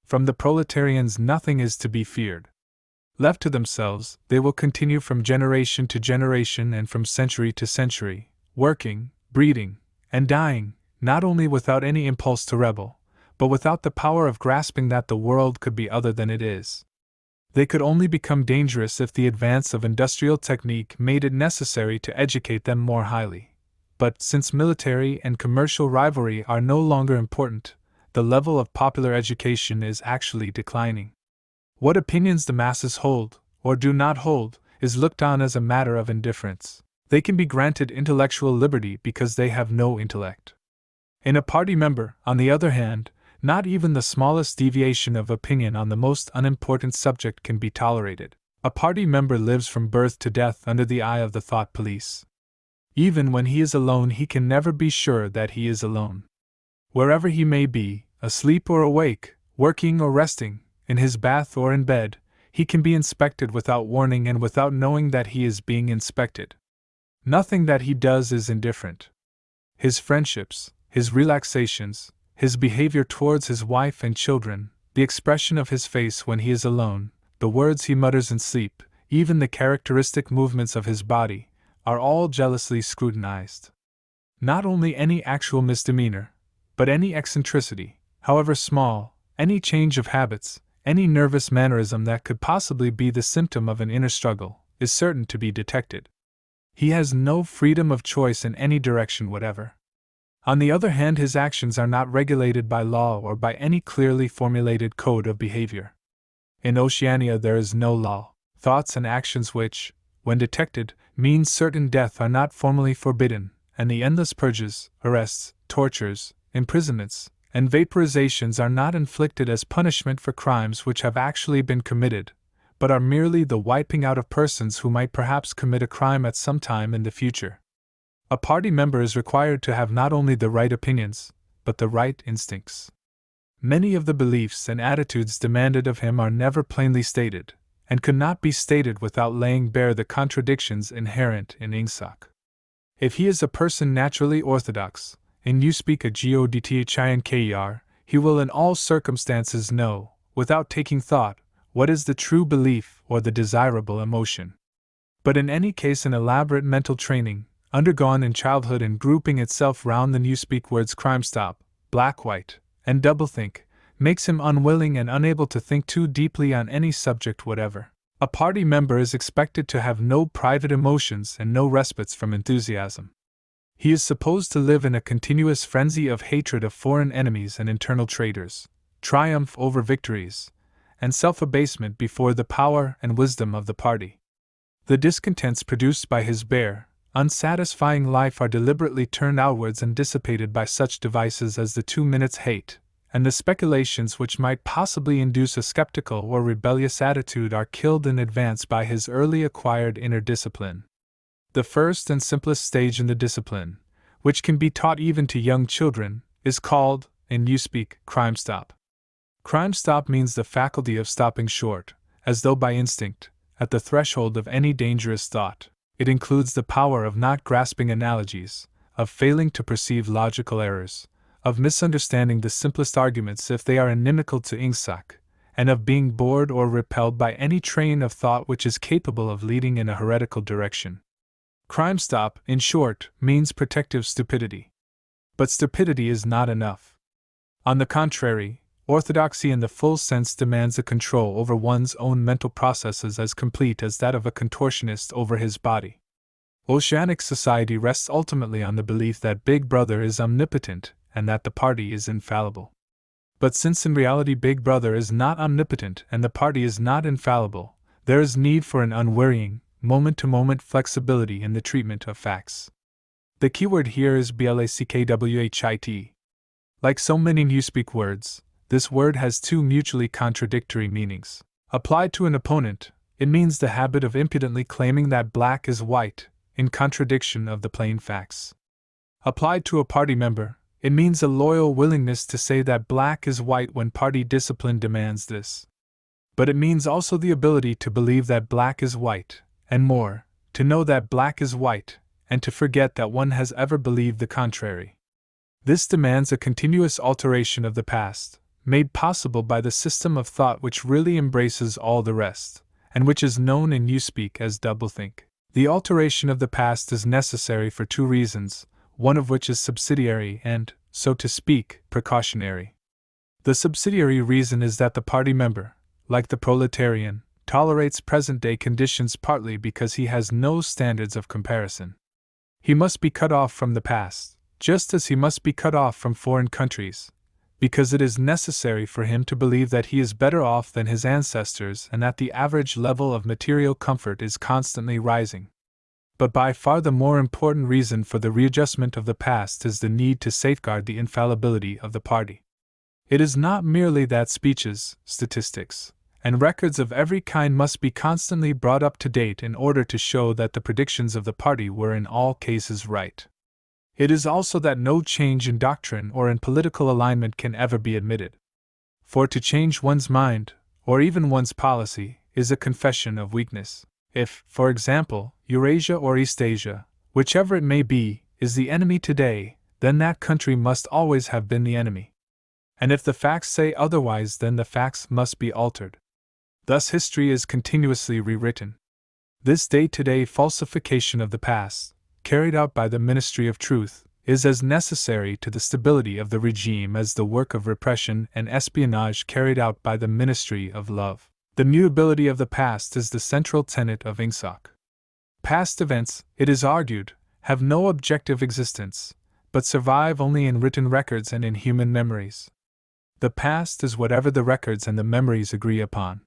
From the proletarians nothing is to be feared. Left to themselves, they will continue from generation to generation and from century to century, working, breeding, and dying, not only without any impulse to rebel, but without the power of grasping that the world could be other than it is. They could only become dangerous if the advance of industrial technique made it necessary to educate them more highly. But since military and commercial rivalry are no longer important, the level of popular education is actually declining. What opinions the masses hold, or do not hold, is looked on as a matter of indifference. They can be granted intellectual liberty because they have no intellect. In a party member, on the other hand, not even the smallest deviation of opinion on the most unimportant subject can be tolerated. A party member lives from birth to death under the eye of the thought police. Even when he is alone, he can never be sure that he is alone. Wherever he may be, asleep or awake, working or resting, in his bath or in bed, he can be inspected without warning and without knowing that he is being inspected. Nothing that he does is indifferent. His friendships, his relaxations, his behavior towards his wife and children, the expression of his face when he is alone, the words he mutters in sleep, even the characteristic movements of his body, are all jealously scrutinized. Not only any actual misdemeanor, but any eccentricity, however small, any change of habits, any nervous mannerism that could possibly be the symptom of an inner struggle, is certain to be detected. He has no freedom of choice in any direction whatever. On the other hand, his actions are not regulated by law or by any clearly formulated code of behavior. In Oceania there is no law. Thoughts and actions which, when detected, mean certain death are not formally forbidden, and the endless purges, arrests, tortures, imprisonments, and vaporizations are not inflicted as punishment for crimes which have actually been committed, but are merely the wiping out of persons who might perhaps commit a crime at some time in the future. A party member is required to have not only the right opinions, but the right instincts. Many of the beliefs and attitudes demanded of him are never plainly stated, and could not be stated without laying bare the contradictions inherent in Ingsoc. If he is a person naturally orthodox, in you speak a godthinker, he will in all circumstances know, without taking thought, what is the true belief or the desirable emotion. But in any case an elaborate mental training, undergone in childhood and grouping itself round the newspeak words crime stop, black-white, and doublethink, makes him unwilling and unable to think too deeply on any subject whatever. A party member is expected to have no private emotions and no respites from enthusiasm. He is supposed to live in a continuous frenzy of hatred of foreign enemies and internal traitors, triumph over victories, and self-abasement before the power and wisdom of the party. The discontents produced by his bare, unsatisfying life are deliberately turned outwards and dissipated by such devices as the 2 minutes hate, and the speculations which might possibly induce a skeptical or rebellious attitude are killed in advance by his early acquired inner discipline. The first and simplest stage in the discipline, which can be taught even to young children, is called, in newspeak, crime stop. Crime stop means the faculty of stopping short, as though by instinct, at the threshold of any dangerous thought. It includes the power of not grasping analogies, of failing to perceive logical errors, of misunderstanding the simplest arguments if they are inimical to Ingsoc, and of being bored or repelled by any train of thought which is capable of leading in a heretical direction. Crime stop, in short, means protective stupidity. But stupidity is not enough. On the contrary, orthodoxy in the full sense demands a control over one's own mental processes as complete as that of a contortionist over his body. Oceanic society rests ultimately on the belief that Big Brother is omnipotent and that the party is infallible. But since in reality Big Brother is not omnipotent and the party is not infallible, there is need for an unwearying, moment-to-moment flexibility in the treatment of facts. The keyword here is blackwhit. Like so many newspeak words, this word has two mutually contradictory meanings. Applied to an opponent, it means the habit of impudently claiming that black is white, in contradiction of the plain facts. Applied to a party member, it means a loyal willingness to say that black is white when party discipline demands this. But it means also the ability to believe that black is white, and more, to know that black is white, and to forget that one has ever believed the contrary. This demands a continuous alteration of the past, made possible by the system of thought which really embraces all the rest, and which is known in newspeak as doublethink. The alteration of the past is necessary for two reasons, one of which is subsidiary and, so to speak, precautionary. The subsidiary reason is that the party member, like the proletarian, tolerates present-day conditions partly because he has no standards of comparison. He must be cut off from the past, just as he must be cut off from foreign countries, because it is necessary for him to believe that he is better off than his ancestors and that the average level of material comfort is constantly rising. But by far the more important reason for the readjustment of the past is the need to safeguard the infallibility of the party. It is not merely that speeches, statistics, and records of every kind must be constantly brought up to date in order to show that the predictions of the party were in all cases right. It is also that no change in doctrine or in political alignment can ever be admitted. For to change one's mind, or even one's policy, is a confession of weakness. If, for example, Eurasia or Eastasia, whichever it may be, is the enemy today, then that country must always have been the enemy. And if the facts say otherwise, then the facts must be altered. Thus history is continuously rewritten. This day-to-day falsification of the past, carried out by the Ministry of Truth, is as necessary to the stability of the regime as the work of repression and espionage carried out by the Ministry of Love. The mutability of the past is the central tenet of Ingsoc. Past events, it is argued, have no objective existence, but survive only in written records and in human memories. The past is whatever the records and the memories agree upon.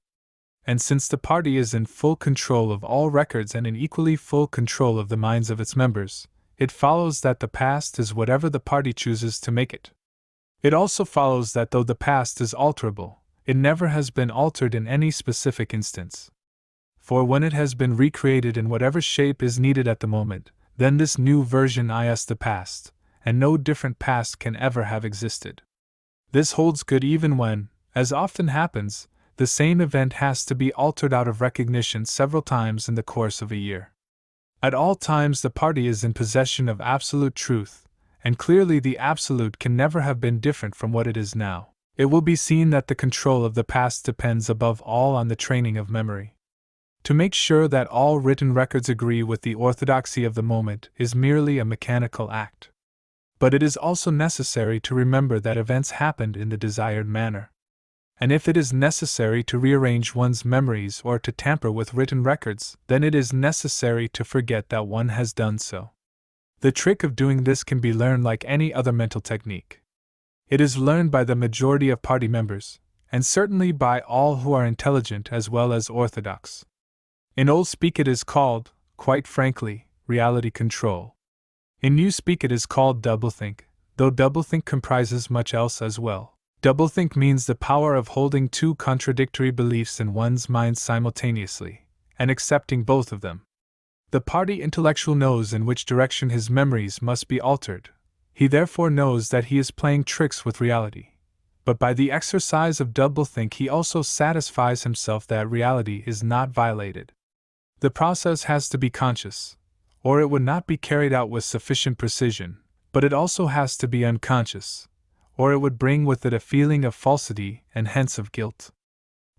And since the party is in full control of all records and in equally full control of the minds of its members, it follows that the past is whatever the party chooses to make it. It also follows that though the past is alterable, it never has been altered in any specific instance. For when it has been recreated in whatever shape is needed at the moment, then this new version is the past, and no different past can ever have existed. This holds good even when, as often happens, the same event has to be altered out of recognition several times in the course of a year. At all times the party is in possession of absolute truth, and clearly the absolute can never have been different from what it is now. It will be seen that the control of the past depends above all on the training of memory. To make sure that all written records agree with the orthodoxy of the moment is merely a mechanical act. But it is also necessary to remember that events happened in the desired manner. And if it is necessary to rearrange one's memories or to tamper with written records, then it is necessary to forget that one has done so. The trick of doing this can be learned like any other mental technique. It is learned by the majority of party members, and certainly by all who are intelligent as well as orthodox. In old speak it is called, quite frankly, reality control. In new speak it is called doublethink, though doublethink comprises much else as well. Doublethink means the power of holding two contradictory beliefs in one's mind simultaneously, and accepting both of them. The party intellectual knows in which direction his memories must be altered. He therefore knows that he is playing tricks with reality. But by the exercise of doublethink he also satisfies himself that reality is not violated. The process has to be conscious, or it would not be carried out with sufficient precision, but it also has to be unconscious, or it would bring with it a feeling of falsity and hence of guilt.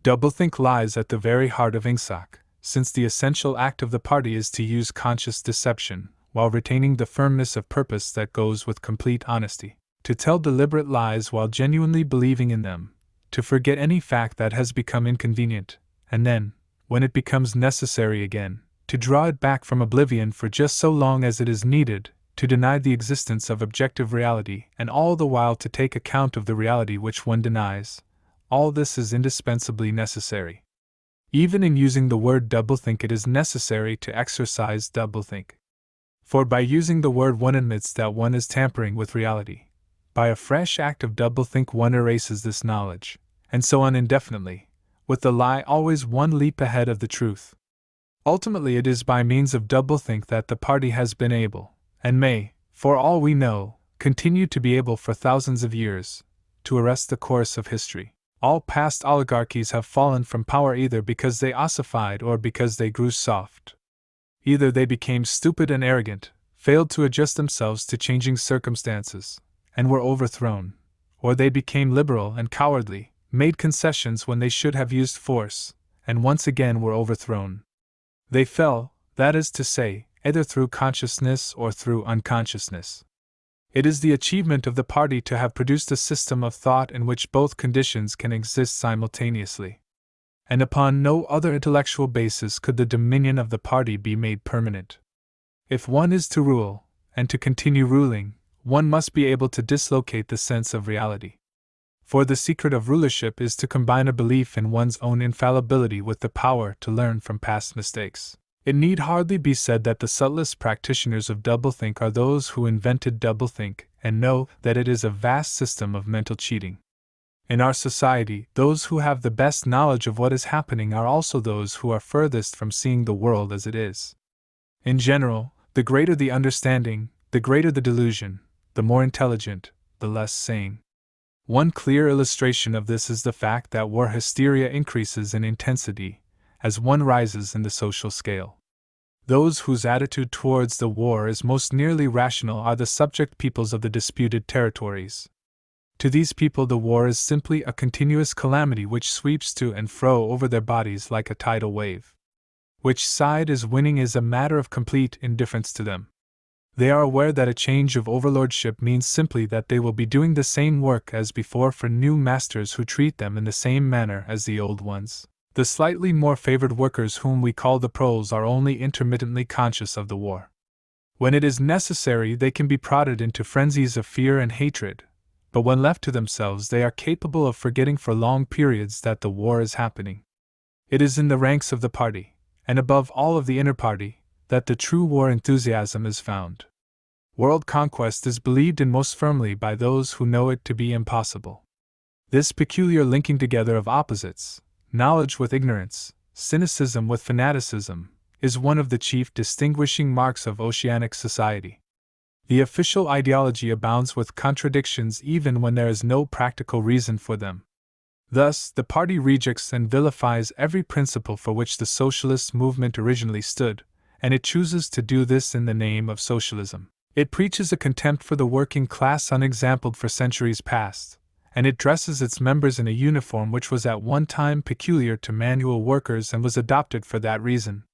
Doublethink lies at the very heart of Ingsoc, since the essential act of the party is to use conscious deception, while retaining the firmness of purpose that goes with complete honesty, to tell deliberate lies while genuinely believing in them, to forget any fact that has become inconvenient, and then, when it becomes necessary again, to draw it back from oblivion for just so long as it is needed, to deny the existence of objective reality, and all the while to take account of the reality which one denies. All this is indispensably necessary. Even in using the word doublethink it is necessary to exercise doublethink. For by using the word one admits that one is tampering with reality. By a fresh act of doublethink one erases this knowledge, and so on indefinitely, with the lie always one leap ahead of the truth. Ultimately it is by means of doublethink that the party has been able, and may, for all we know, continue to be able for thousands of years, to arrest the course of history. All past oligarchies have fallen from power either because they ossified or because they grew soft. Either they became stupid and arrogant, failed to adjust themselves to changing circumstances, and were overthrown, or they became liberal and cowardly, made concessions when they should have used force, and once again were overthrown. They fell, that is to say, either through consciousness or through unconsciousness. It is the achievement of the party to have produced a system of thought in which both conditions can exist simultaneously. And upon no other intellectual basis could the dominion of the party be made permanent. If one is to rule, and to continue ruling, one must be able to dislocate the sense of reality. For the secret of rulership is to combine a belief in one's own infallibility with the power to learn from past mistakes. It need hardly be said that the subtlest practitioners of doublethink are those who invented doublethink and know that it is a vast system of mental cheating. In our society, those who have the best knowledge of what is happening are also those who are furthest from seeing the world as it is. In general, the greater the understanding, the greater the delusion, the more intelligent, the less sane. One clear illustration of this is the fact that war hysteria increases in intensity as one rises in the social scale. Those whose attitude towards the war is most nearly rational are the subject peoples of the disputed territories. To these people the war is simply a continuous calamity which sweeps to and fro over their bodies like a tidal wave. Which side is winning is a matter of complete indifference to them. They are aware that a change of overlordship means simply that they will be doing the same work as before for new masters who treat them in the same manner as the old ones. The slightly more favored workers, whom we call the proles, are only intermittently conscious of the war. When it is necessary, they can be prodded into frenzies of fear and hatred, but when left to themselves, they are capable of forgetting for long periods that the war is happening. It is in the ranks of the party, and above all of the inner party, that the true war enthusiasm is found. World conquest is believed in most firmly by those who know it to be impossible. This peculiar linking together of opposites, knowledge with ignorance, cynicism with fanaticism, is one of the chief distinguishing marks of oceanic society. The official ideology abounds with contradictions even when there is no practical reason for them. Thus, the party rejects and vilifies every principle for which the socialist movement originally stood, and it chooses to do this in the name of socialism. It preaches a contempt for the working class unexampled for centuries past, and it dresses its members in a uniform which was at one time peculiar to manual workers and was adopted for that reason.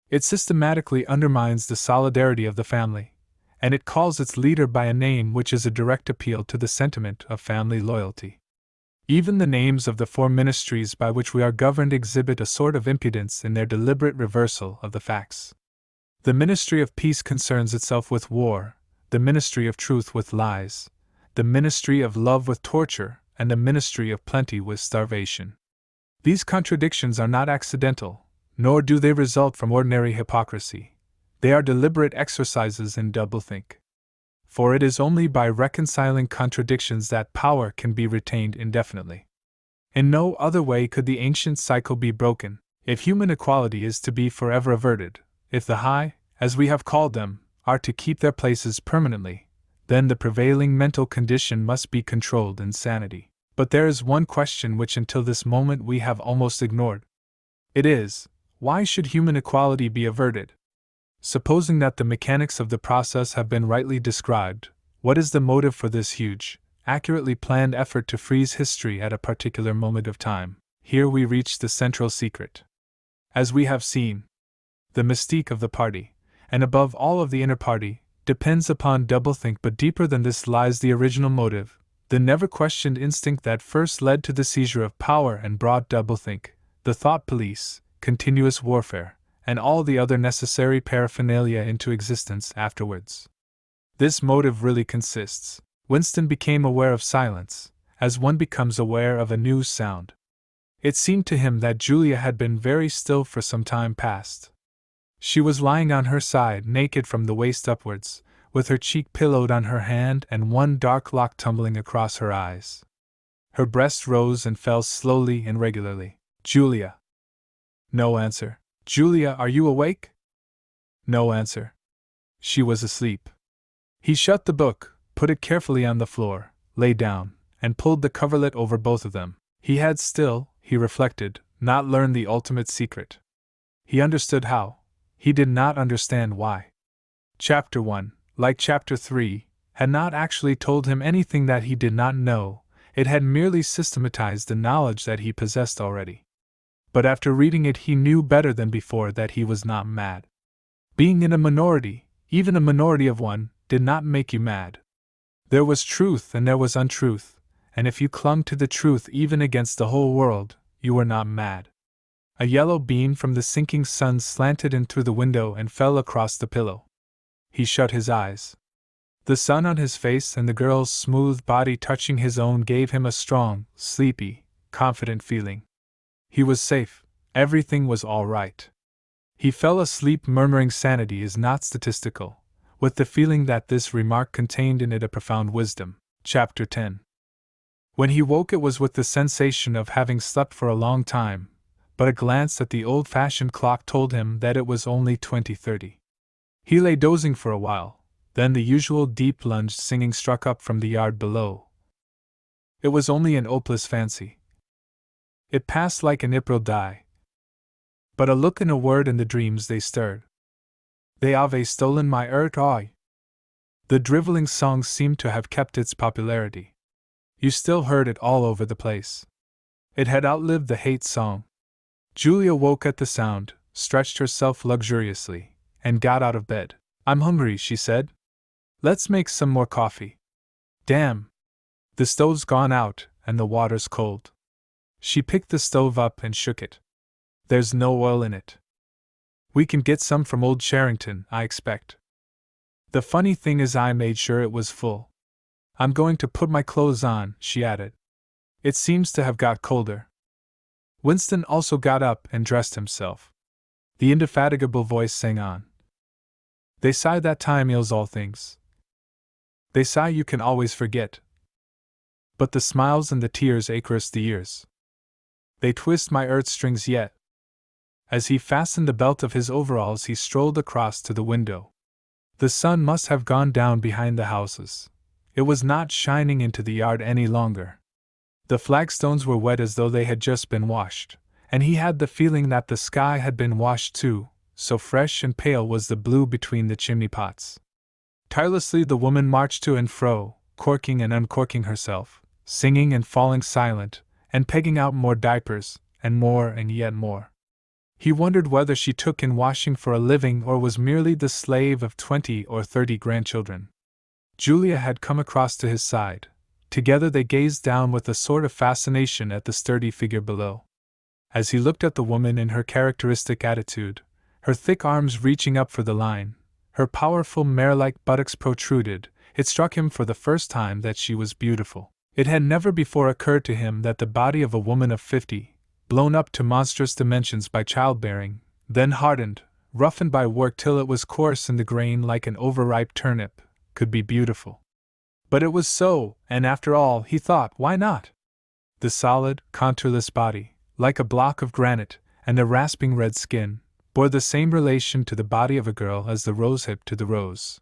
It systematically undermines the solidarity of the family, and it calls its leader by a name which is a direct appeal to the sentiment of family loyalty. Even the names of the four ministries by which we are governed exhibit a sort of impudence in their deliberate reversal of the facts. The Ministry of Peace concerns itself with war, the Ministry of Truth with lies, the Ministry of Love with torture, and the Ministry of Plenty with starvation. These contradictions are not accidental, nor do they result from ordinary hypocrisy. They are deliberate exercises in doublethink. For it is only by reconciling contradictions that power can be retained indefinitely. In no other way could the ancient cycle be broken, if human equality is to be forever averted. If the high, as we have called them, are to keep their places permanently, then the prevailing mental condition must be controlled insanity. But there is one question which until this moment we have almost ignored. It is, why should human equality be averted? Supposing that the mechanics of the process have been rightly described, what is the motive for this huge, accurately planned effort to freeze history at a particular moment of time? Here we reach the central secret. As we have seen, the mystique of the party, and above all of the inner party, depends upon doublethink, but deeper than this lies the original motive, the never-questioned instinct that first led to the seizure of power and brought doublethink, the thought police, continuous warfare, and all the other necessary paraphernalia into existence afterwards. This motive really consists. Winston became aware of silence, as one becomes aware of a new sound. It seemed to him that Julia had been very still for some time past. She was lying on her side, naked from the waist upwards, with her cheek pillowed on her hand and one dark lock tumbling across her eyes. Her breast rose and fell slowly and regularly. Julia. No answer. Julia, are you awake? No answer. She was asleep. He shut the book, put it carefully on the floor, lay down, and pulled the coverlet over both of them. He had still, he reflected, not learned the ultimate secret. He understood how. He did not understand why. Chapter 1, like Chapter 3, had not actually told him anything that he did not know, it had merely systematized the knowledge that he possessed already. But after reading it he knew better than before that he was not mad. Being in a minority, even a minority of one, did not make you mad. There was truth and there was untruth, and if you clung to the truth even against the whole world, you were not mad. A yellow beam from the sinking sun slanted in through the window and fell across the pillow. He shut his eyes. The sun on his face and the girl's smooth body touching his own gave him a strong, sleepy, confident feeling. He was safe, everything was all right. He fell asleep murmuring sanity is not statistical, with the feeling that this remark contained in it a profound wisdom. Chapter 10. When he woke it was with the sensation of having slept for a long time, but a glance at the old-fashioned clock told him that it was only 20:30. He lay dozing for a while, then the usual deep-lunged singing struck up from the yard below. It was only an hopeless fancy. It passed like an April dye. But a look and a word in the dreams they stirred. They have stolen my earth eye. The drivelling song seemed to have kept its popularity. You still heard it all over the place. It had outlived the hate song. Julia woke at the sound, stretched herself luxuriously, and got out of bed. "I'm hungry," she said. "Let's make some more coffee." "Damn! The stove's gone out, and the water's cold." She picked the stove up and shook it. "There's no oil in it." "We can get some from old Charrington, I expect." "The funny thing is I made sure it was full. I'm going to put my clothes on," she added. "It seems to have got colder." Winston also got up and dressed himself. The indefatigable voice sang on. "They say that time heals all things. They say you can always forget. But the smiles and the tears ache worse the years. They twist my earth strings yet." As he fastened the belt of his overalls, he strolled across to the window. The sun must have gone down behind the houses. It was not shining into the yard any longer. The flagstones were wet as though they had just been washed, and he had the feeling that the sky had been washed too, so fresh and pale was the blue between the chimney pots. Tirelessly the woman marched to and fro, corking and uncorking herself, singing and falling silent, and pegging out more diapers, and yet more. He wondered whether she took in washing for a living or was merely the slave of 20 or 30 grandchildren. Julia had come across to his side. Together they gazed down with a sort of fascination at the sturdy figure below. As he looked at the woman in her characteristic attitude, her thick arms reaching up for the line, her powerful mare-like buttocks protruded, it struck him for the first time that she was beautiful. It had never before occurred to him that the body of a woman of 50, blown up to monstrous dimensions by childbearing, then hardened, roughened by work till it was coarse in the grain like an overripe turnip, could be beautiful. But it was so, and after all, he thought, why not? The solid, contourless body, like a block of granite, and the rasping red skin, bore the same relation to the body of a girl as the rosehip to the rose.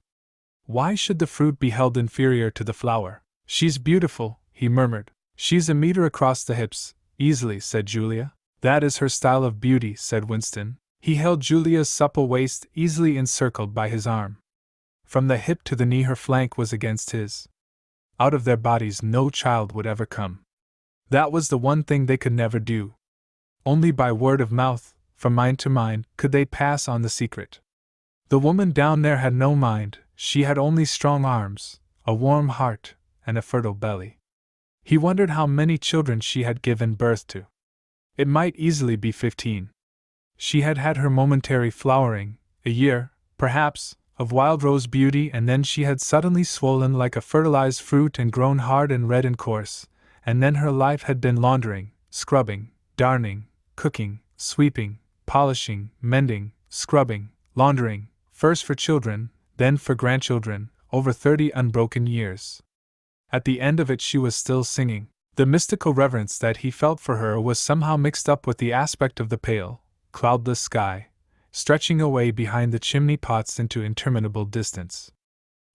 Why should the fruit be held inferior to the flower? "She's beautiful," he murmured. "She's a meter across the hips." "Easily," said Julia. "That is her style of beauty," said Winston. He held Julia's supple waist easily encircled by his arm. From the hip to the knee her flank was against his. Out of their bodies no child would ever come. That was the one thing they could never do. Only by word of mouth, from mind to mind, could they pass on the secret. The woman down there had no mind, she had only strong arms, a warm heart, and a fertile belly. He wondered how many children she had given birth to. It might easily be 15. She had had her momentary flowering, a year, perhaps, of wild rose beauty, and then she had suddenly swollen like a fertilized fruit and grown hard and red and coarse, and then her life had been laundering, scrubbing, darning, cooking, sweeping, polishing, mending, scrubbing, laundering, first for children, then for grandchildren, over 30 unbroken years. At the end of it she was still singing. The mystical reverence that he felt for her was somehow mixed up with the aspect of the pale, cloudless sky, stretching away behind the chimney pots into interminable distance.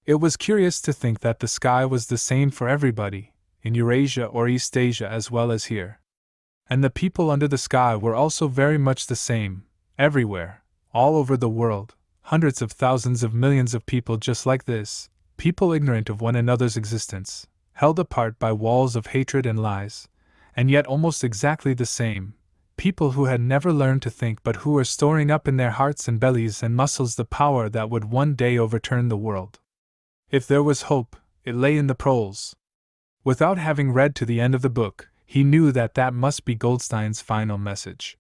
It was curious to think that the sky was the same for everybody, in Eurasia or East Asia as well as here. And the people under the sky were also very much the same, everywhere, all over the world, hundreds of thousands of millions of people just like this, people ignorant of one another's existence, held apart by walls of hatred and lies, and yet almost exactly the same, people who had never learned to think but who were storing up in their hearts and bellies and muscles the power that would one day overturn the world. If there was hope, it lay in the proles. Without having read to the end of the book, he knew that that must be Goldstein's final message.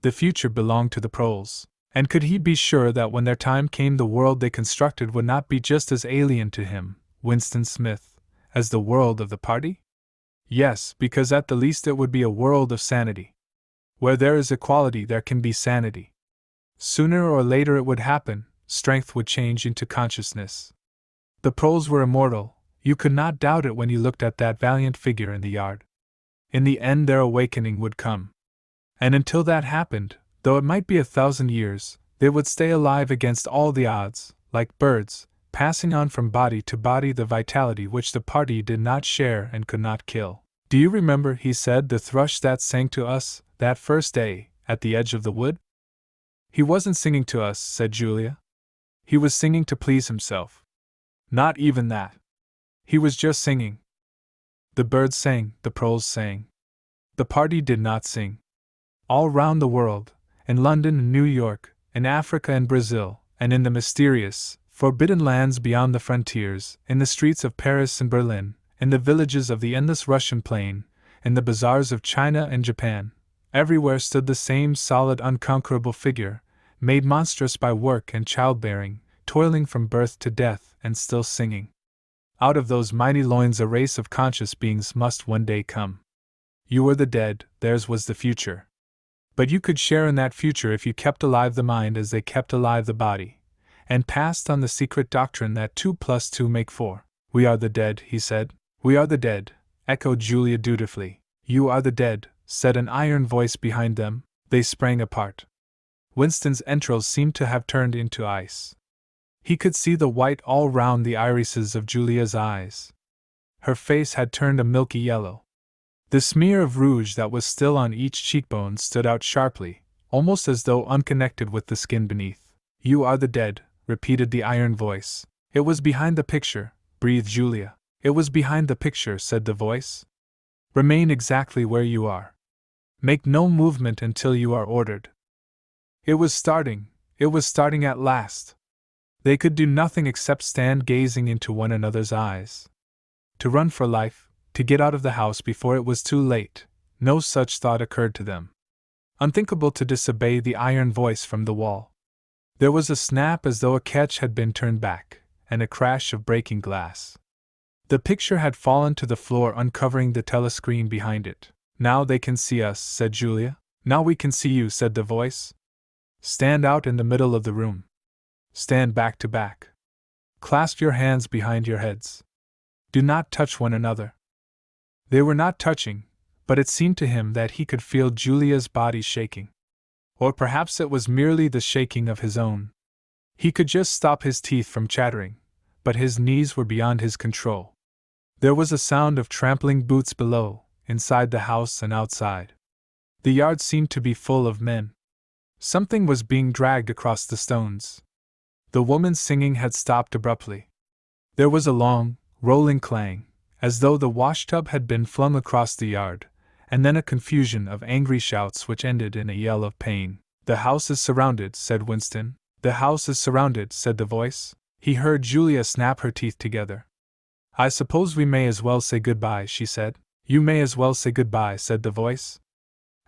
The future belonged to the proles. And could he be sure that when their time came the world they constructed would not be just as alien to him, Winston Smith, as the world of the party? Yes, because at the least it would be a world of sanity. Where there is equality there can be sanity. Sooner or later it would happen, strength would change into consciousness. The proles were immortal, you could not doubt it when you looked at that valiant figure in the yard. In the end their awakening would come. And until that happened, though it might be 1,000 years, they would stay alive against all the odds, like birds, passing on from body to body the vitality which the party did not share and could not kill. "Do you remember," he said, "the thrush that sang to us, that first day, at the edge of the wood?" "He wasn't singing to us," said Julia. "He was singing to please himself." "Not even that. He was just singing." The birds sang, the proles sang. The party did not sing. All round the world, in London and New York, in Africa and Brazil, and in the mysterious, forbidden lands beyond the frontiers, in the streets of Paris and Berlin, in the villages of the endless Russian plain, in the bazaars of China and Japan, everywhere stood the same solid, unconquerable figure, made monstrous by work and childbearing, toiling from birth to death, and still singing. Out of those mighty loins a race of conscious beings must one day come. You were the dead, theirs was the future. But you could share in that future if you kept alive the mind as they kept alive the body, and passed on the secret doctrine that 2 + 2 make 4. We are the dead, he said. We are the dead, echoed Julia dutifully. You are the dead, said an iron voice behind them. They sprang apart. Winston's entrails seemed to have turned into ice. He could see the white all round the irises of Julia's eyes. Her face had turned a milky yellow. The smear of rouge that was still on each cheekbone stood out sharply, almost as though unconnected with the skin beneath. You are the dead, repeated the iron voice. It was behind the picture, breathed Julia. It was behind the picture, said the voice. Remain exactly where you are. Make no movement until you are ordered. It was starting at last. They could do nothing except stand gazing into one another's eyes. To run for life, to get out of the house before it was too late, no such thought occurred to them. Unthinkable to disobey the iron voice from the wall. There was a snap as though a catch had been turned back, and a crash of breaking glass. The picture had fallen to the floor, uncovering the telescreen behind it. Now they can see us, said Julia. Now we can see you, said the voice. Stand out in the middle of the room. Stand back to back. Clasp your hands behind your heads. Do not touch one another. They were not touching, but it seemed to him that he could feel Julia's body shaking. Or perhaps it was merely the shaking of his own. He could just stop his teeth from chattering, but his knees were beyond his control. There was a sound of trampling boots below, inside the house and outside. The yard seemed to be full of men. Something was being dragged across the stones. The woman's singing had stopped abruptly. There was a long, rolling clang, as though the washtub had been flung across the yard, and then a confusion of angry shouts which ended in a yell of pain. The house is surrounded, said Winston. The house is surrounded, said the voice. He heard Julia snap her teeth together. I suppose we may as well say goodbye, she said. You may as well say goodbye, said the voice.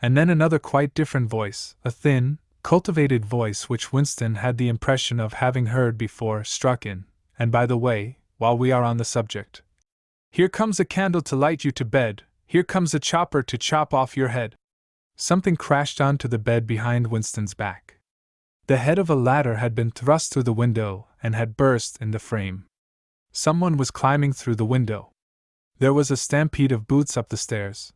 And then another quite different voice, a thin, cultivated voice which Winston had the impression of having heard before, struck in. And by the way, while we are on the subject, here comes a candle to light you to bed, here comes a chopper to chop off your head. Something crashed onto the bed behind Winston's back. The head of a ladder had been thrust through the window and had burst in the frame. Someone was climbing through the window. There was a stampede of boots up the stairs.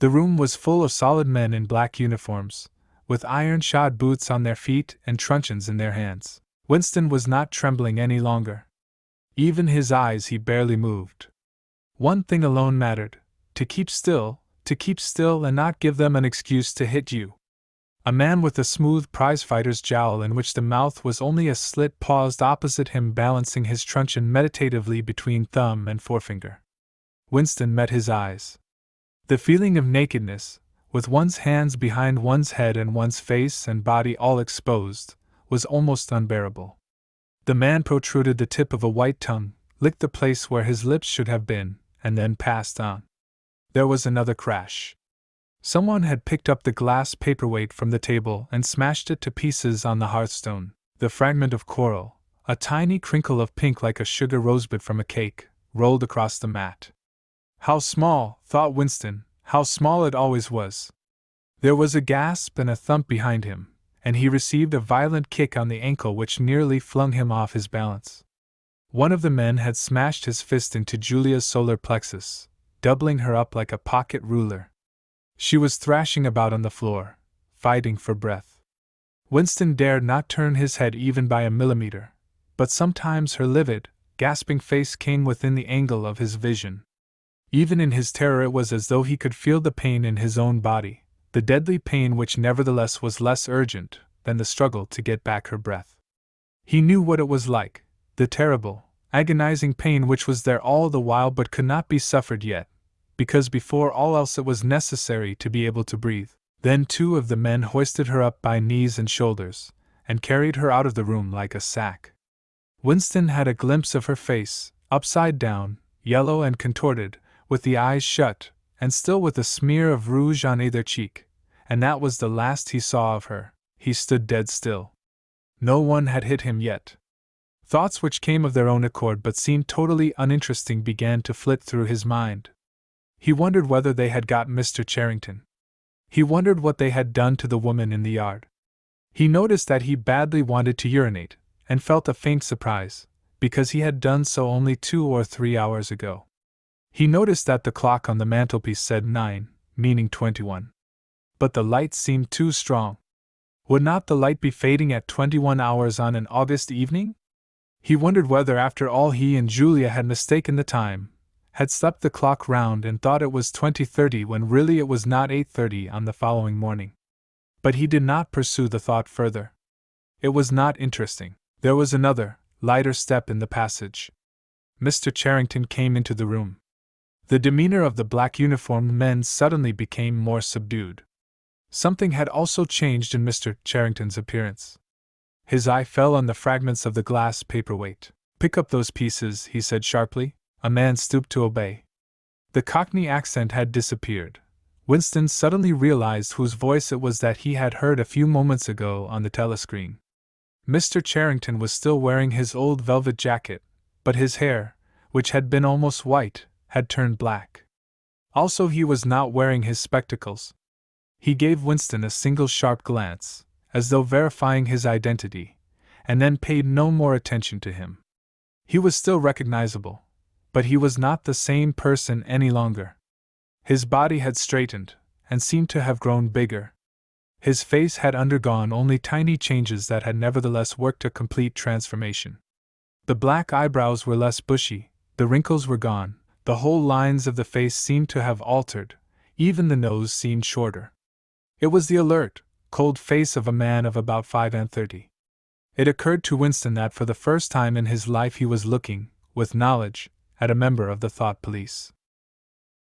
The room was full of solid men in black uniforms, with iron-shod boots on their feet and truncheons in their hands. Winston was not trembling any longer. Even his eyes he barely moved. One thing alone mattered: to keep still and not give them an excuse to hit you. A man with a smooth prizefighter's jowl in which the mouth was only a slit paused opposite him, balancing his truncheon meditatively between thumb and forefinger. Winston met his eyes. The feeling of nakedness, with one's hands behind one's head and one's face and body all exposed, was almost unbearable. The man protruded the tip of a white tongue, licked the place where his lips should have been, and then passed on. There was another crash. Someone had picked up the glass paperweight from the table and smashed it to pieces on the hearthstone. The fragment of coral, a tiny crinkle of pink like a sugar rosebud from a cake, rolled across the mat. How small, thought Winston, how small it always was. There was a gasp and a thump behind him, and he received a violent kick on the ankle which nearly flung him off his balance. One of the men had smashed his fist into Julia's solar plexus, doubling her up like a pocket ruler. She was thrashing about on the floor, fighting for breath. Winston dared not turn his head even by a millimeter, but sometimes her livid, gasping face came within the angle of his vision. Even in his terror it was as though he could feel the pain in his own body, the deadly pain which nevertheless was less urgent than the struggle to get back her breath. He knew what it was like, the terrible, agonizing pain which was there all the while but could not be suffered yet, because before all else it was necessary to be able to breathe. Then two of the men hoisted her up by knees and shoulders, and carried her out of the room like a sack. Winston had a glimpse of her face, upside down, yellow and contorted, with the eyes shut, and still with a smear of rouge on either cheek, and that was the last he saw of her. He stood dead still. No one had hit him yet. Thoughts which came of their own accord but seemed totally uninteresting began to flit through his mind. He wondered whether they had got Mr. Charrington. He wondered what they had done to the woman in the yard. He noticed that he badly wanted to urinate, and felt a faint surprise, because he had done so only 2 or 3 hours ago. He noticed that the clock on the mantelpiece said 9, meaning 21. But the light seemed too strong. Would not the light be fading at 21 hours on an August evening? He wondered whether after all he and Julia had mistaken the time, had slept the clock round and thought it was 20:30 when really it was not 8:30 on the following morning. But he did not pursue the thought further. It was not interesting. There was another, lighter step in the passage. Mr. Charrington came into the room. The demeanor of the black uniformed men suddenly became more subdued. Something had also changed in Mr. Charrington's appearance. His eye fell on the fragments of the glass paperweight. "Pick up those pieces," he said sharply. A man stooped to obey. The Cockney accent had disappeared. Winston suddenly realized whose voice it was that he had heard a few moments ago on the telescreen. Mr. Charrington was still wearing his old velvet jacket, but his hair, which had been almost white, had turned black. Also, he was not wearing his spectacles. He gave Winston a single sharp glance, as though verifying his identity, and then paid no more attention to him. He was still recognizable, but he was not the same person any longer. His body had straightened, and seemed to have grown bigger. His face had undergone only tiny changes that had nevertheless worked a complete transformation. The black eyebrows were less bushy, the wrinkles were gone, the whole lines of the face seemed to have altered, even the nose seemed shorter. It was the alert, cold face of a man of about 35. It occurred to Winston that for the first time in his life he was looking, with knowledge, at a member of the thought police.